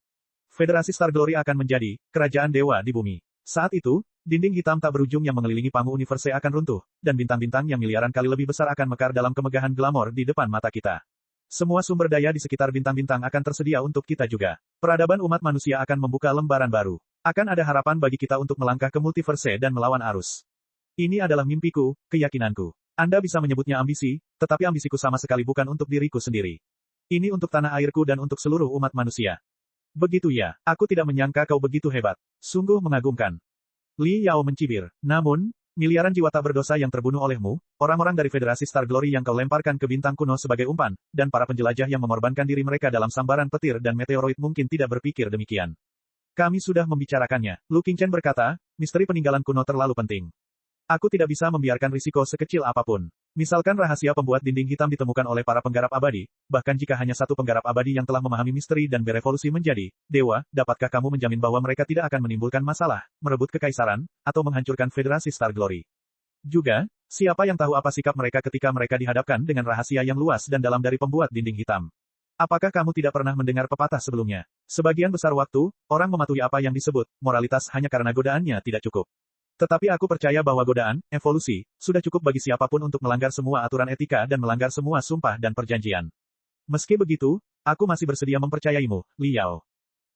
Federasi Star Glory akan menjadi kerajaan dewa di bumi. Saat itu, dinding hitam tak berujung yang mengelilingi Pangu Universe akan runtuh, dan bintang-bintang yang miliaran kali lebih besar akan mekar dalam kemegahan glamor di depan mata kita. Semua sumber daya di sekitar bintang-bintang akan tersedia untuk kita juga. Peradaban umat manusia akan membuka lembaran baru. Akan ada harapan bagi kita untuk melangkah ke multiverse dan melawan arus. Ini adalah mimpiku, keyakinanku. Anda bisa menyebutnya ambisi, tetapi ambisiku sama sekali bukan untuk diriku sendiri. Ini untuk tanah airku dan untuk seluruh umat manusia. Begitu ya, aku tidak menyangka kau begitu hebat. Sungguh mengagumkan. Li Yao mencibir. Namun, miliaran jiwa tak berdosa yang terbunuh olehmu, orang-orang dari Federasi Star Glory yang kau lemparkan ke bintang kuno sebagai umpan, dan para penjelajah yang mengorbankan diri mereka dalam sambaran petir dan meteoroid mungkin tidak berpikir demikian. Kami sudah membicarakannya. Lu Qingchen berkata, misteri peninggalan kuno terlalu penting. Aku tidak bisa membiarkan risiko sekecil apapun. Misalkan rahasia pembuat dinding hitam ditemukan oleh para penggarap abadi, bahkan jika hanya satu penggarap abadi yang telah memahami misteri dan berevolusi menjadi dewa, dapatkah kamu menjamin bahwa mereka tidak akan menimbulkan masalah, merebut kekaisaran, atau menghancurkan Federasi Star Glory? Juga, siapa yang tahu apa sikap mereka ketika mereka dihadapkan dengan rahasia yang luas dan dalam dari pembuat dinding hitam? Apakah kamu tidak pernah mendengar pepatah sebelumnya? Sebagian besar waktu, orang mematuhi apa yang disebut moralitas hanya karena godaannya tidak cukup. Tetapi aku percaya bahwa godaan, evolusi, sudah cukup bagi siapapun untuk melanggar semua aturan etika dan melanggar semua sumpah dan perjanjian. Meski begitu, aku masih bersedia mempercayaimu, Li Yao.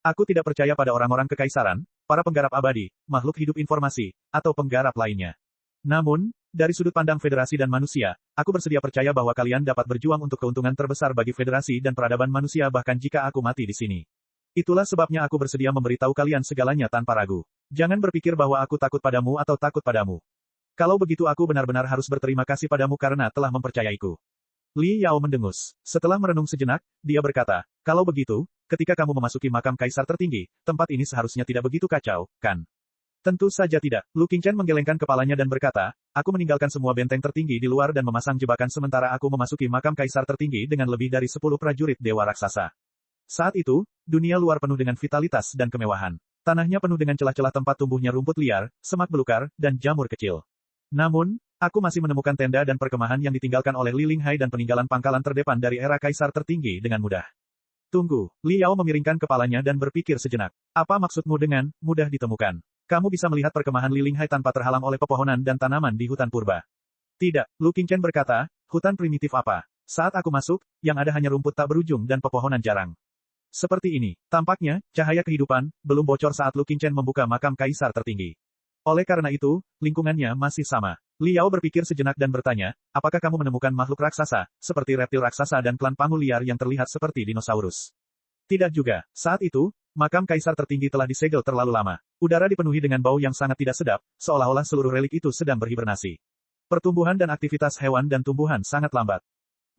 Aku tidak percaya pada orang-orang kekaisaran, para penggarap abadi, makhluk hidup informasi, atau penggarap lainnya. Namun, dari sudut pandang federasi dan manusia, aku bersedia percaya bahwa kalian dapat berjuang untuk keuntungan terbesar bagi federasi dan peradaban manusia bahkan jika aku mati di sini. Itulah sebabnya aku bersedia memberitahu kalian segalanya tanpa ragu. Jangan berpikir bahwa aku takut padamu atau takut padamu. Kalau begitu aku benar-benar harus berterima kasih padamu karena telah mempercayaiku. Li Yao mendengus. Setelah merenung sejenak, dia berkata, kalau begitu, ketika kamu memasuki makam kaisar tertinggi, tempat ini seharusnya tidak begitu kacau, kan? Tentu saja tidak. Lu Qingchen menggelengkan kepalanya dan berkata, aku meninggalkan semua benteng tertinggi di luar dan memasang jebakan sementara aku memasuki makam kaisar tertinggi dengan lebih dari 10 prajurit dewa raksasa. Saat itu, dunia luar penuh dengan vitalitas dan kemewahan. Tanahnya penuh dengan celah-celah tempat tumbuhnya rumput liar, semak belukar, dan jamur kecil. Namun, aku masih menemukan tenda dan perkemahan yang ditinggalkan oleh Li Linghai dan peninggalan pangkalan terdepan dari era kaisar tertinggi dengan mudah. Tunggu, Li Yao memiringkan kepalanya dan berpikir sejenak. Apa maksudmu dengan mudah ditemukan? Kamu bisa melihat perkemahan Li Linghai tanpa terhalang oleh pepohonan dan tanaman di hutan purba. Tidak, Lu Qingchen berkata, hutan primitif apa? Saat aku masuk, yang ada hanya rumput tak berujung dan pepohonan jarang. Seperti ini, tampaknya, cahaya kehidupan, belum bocor saat Lu Qingchen membuka makam kaisar tertinggi. Oleh karena itu, lingkungannya masih sama. Li Yao berpikir sejenak dan bertanya, apakah kamu menemukan makhluk raksasa, seperti reptil raksasa dan klan pangu liar yang terlihat seperti dinosaurus? Tidak juga. Saat itu, makam kaisar tertinggi telah disegel terlalu lama. Udara dipenuhi dengan bau yang sangat tidak sedap, seolah-olah seluruh relik itu sedang berhibernasi. Pertumbuhan dan aktivitas hewan dan tumbuhan sangat lambat.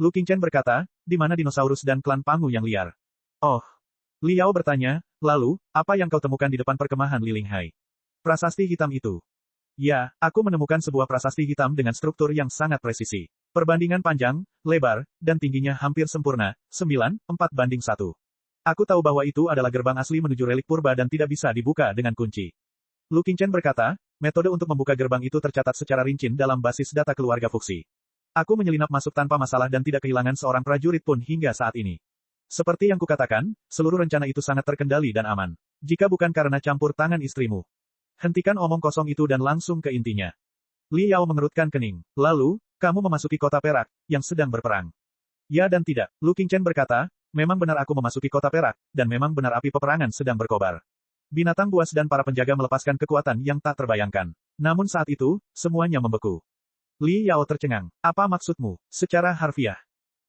Lu Qingchen berkata, di mana dinosaurus dan klan pangu yang liar? Oh. Li Yao bertanya, lalu, apa yang kau temukan di depan perkemahan Li Linghai? Prasasti hitam itu. Ya, aku menemukan sebuah prasasti hitam dengan struktur yang sangat presisi. Perbandingan panjang, lebar, dan tingginya hampir sempurna, 9:4:1. Aku tahu bahwa itu adalah gerbang asli menuju relik purba dan tidak bisa dibuka dengan kunci. Lu Qingchen berkata, metode untuk membuka gerbang itu tercatat secara rinci dalam basis data keluarga Fuxi. Aku menyelinap masuk tanpa masalah dan tidak kehilangan seorang prajurit pun hingga saat ini. Seperti yang kukatakan, seluruh rencana itu sangat terkendali dan aman. Jika bukan karena campur tangan istrimu. Hentikan omong kosong itu dan langsung ke intinya. Li Yao mengerutkan kening. Lalu, kamu memasuki kota perak, yang sedang berperang. Ya dan tidak. Lu Qingchen berkata, memang benar aku memasuki kota perak, dan memang benar api peperangan sedang berkobar. Binatang buas dan para penjaga melepaskan kekuatan yang tak terbayangkan. Namun saat itu, semuanya membeku. Li Yao tercengang. Apa maksudmu? Secara harfiah.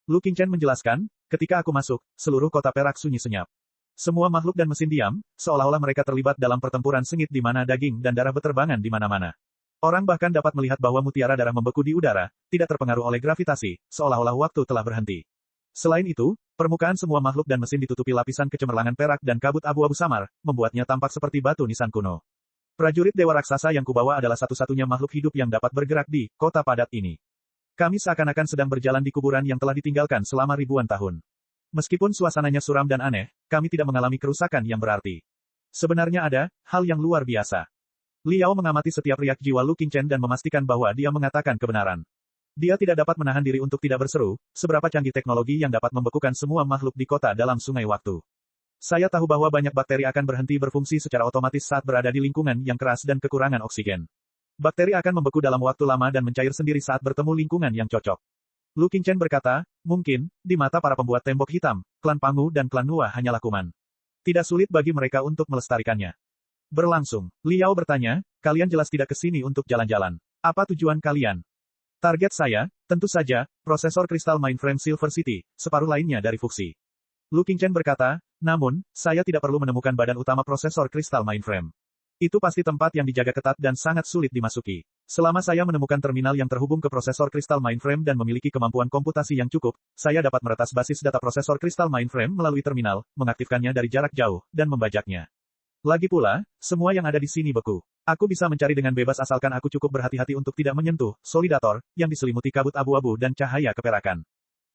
Lu Qingchen menjelaskan, ketika aku masuk, seluruh kota perak sunyi senyap. Semua makhluk dan mesin diam, seolah-olah mereka terlibat dalam pertempuran sengit di mana daging dan darah beterbangan di mana-mana. Orang bahkan dapat melihat bahwa mutiara darah membeku di udara, tidak terpengaruh oleh gravitasi, seolah-olah waktu telah berhenti. Selain itu, permukaan semua makhluk dan mesin ditutupi lapisan kecemerlangan perak dan kabut abu-abu samar, membuatnya tampak seperti batu nisan kuno. Prajurit dewa raksasa yang kubawa adalah satu-satunya makhluk hidup yang dapat bergerak di kota padat ini. Kami seakan-akan sedang berjalan di kuburan yang telah ditinggalkan selama ribuan tahun. Meskipun suasananya suram dan aneh, kami tidak mengalami kerusakan yang berarti. Sebenarnya ada hal yang luar biasa. Li Yao mengamati setiap riak jiwa Lu Qingchen dan memastikan bahwa dia mengatakan kebenaran. Dia tidak dapat menahan diri untuk tidak berseru, seberapa canggih teknologi yang dapat membekukan semua makhluk di kota dalam sungai waktu. Saya tahu bahwa banyak bakteri akan berhenti berfungsi secara otomatis saat berada di lingkungan yang keras dan kekurangan oksigen. Bakteri akan membeku dalam waktu lama dan mencair sendiri saat bertemu lingkungan yang cocok. Lu Qingchen berkata, mungkin, di mata para pembuat tembok hitam, klan Pangu dan klan Nua hanyalah kuman. Tidak sulit bagi mereka untuk melestarikannya. Berlangsung. Li Yao bertanya, kalian jelas tidak ke sini untuk jalan-jalan. Apa tujuan kalian? Target saya, tentu saja, prosesor kristal mainframe Silver City, separuh lainnya dari Fuxi. Lu Qingchen berkata, namun, saya tidak perlu menemukan badan utama prosesor kristal mainframe. Itu pasti tempat yang dijaga ketat dan sangat sulit dimasuki. Selama saya menemukan terminal yang terhubung ke prosesor kristal mainframe dan memiliki kemampuan komputasi yang cukup, saya dapat meretas basis data prosesor kristal mainframe melalui terminal, mengaktifkannya dari jarak jauh, dan membajaknya. Lagi pula, semua yang ada di sini beku. Aku bisa mencari dengan bebas asalkan aku cukup berhati-hati untuk tidak menyentuh solidator yang diselimuti kabut abu-abu dan cahaya keperakan.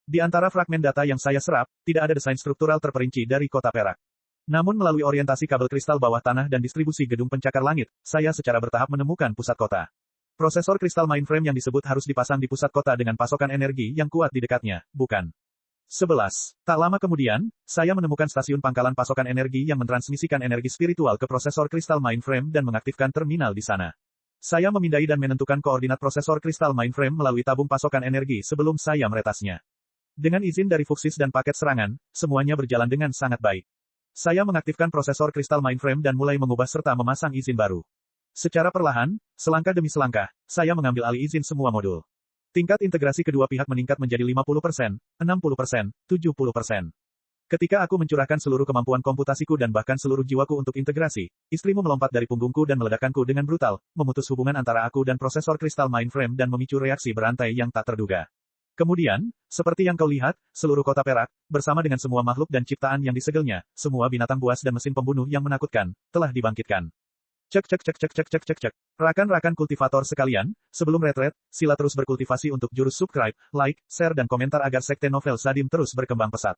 Di antara fragmen data yang saya serap, tidak ada desain struktural terperinci dari kota perak. Namun melalui orientasi kabel kristal bawah tanah dan distribusi gedung pencakar langit, saya secara bertahap menemukan pusat kota. Prosesor kristal mainframe yang disebut harus dipasang di pusat kota dengan pasokan energi yang kuat di dekatnya, bukan? 11. Tak lama kemudian, saya menemukan stasiun pangkalan pasokan energi yang mentransmisikan energi spiritual ke prosesor kristal mainframe dan mengaktifkan terminal di sana. Saya memindai dan menentukan koordinat prosesor kristal mainframe melalui tabung pasokan energi sebelum saya meretasnya. Dengan izin dari Fuxis dan paket serangan, semuanya berjalan dengan sangat baik. Saya mengaktifkan prosesor kristal mainframe dan mulai mengubah serta memasang izin baru. Secara perlahan, selangkah demi selangkah, saya mengambil alih izin semua modul. Tingkat integrasi kedua pihak meningkat menjadi 50%, 60%, 70%. Ketika aku mencurahkan seluruh kemampuan komputasiku dan bahkan seluruh jiwaku untuk integrasi, istrimu melompat dari punggungku dan meledakkanku dengan brutal, memutus hubungan antara aku dan prosesor kristal mainframe dan memicu reaksi berantai yang tak terduga. Kemudian, seperti yang kau lihat, seluruh kota perak, bersama dengan semua makhluk dan ciptaan yang disegelnya, semua binatang buas dan mesin pembunuh yang menakutkan, telah dibangkitkan. Cek cek cek cek cek cek cek cek. Rakan-rakan kultivator sekalian, sebelum retret, sila terus berkultivasi untuk jurus subscribe, like, share dan komentar agar sekte novel Sadim terus berkembang pesat.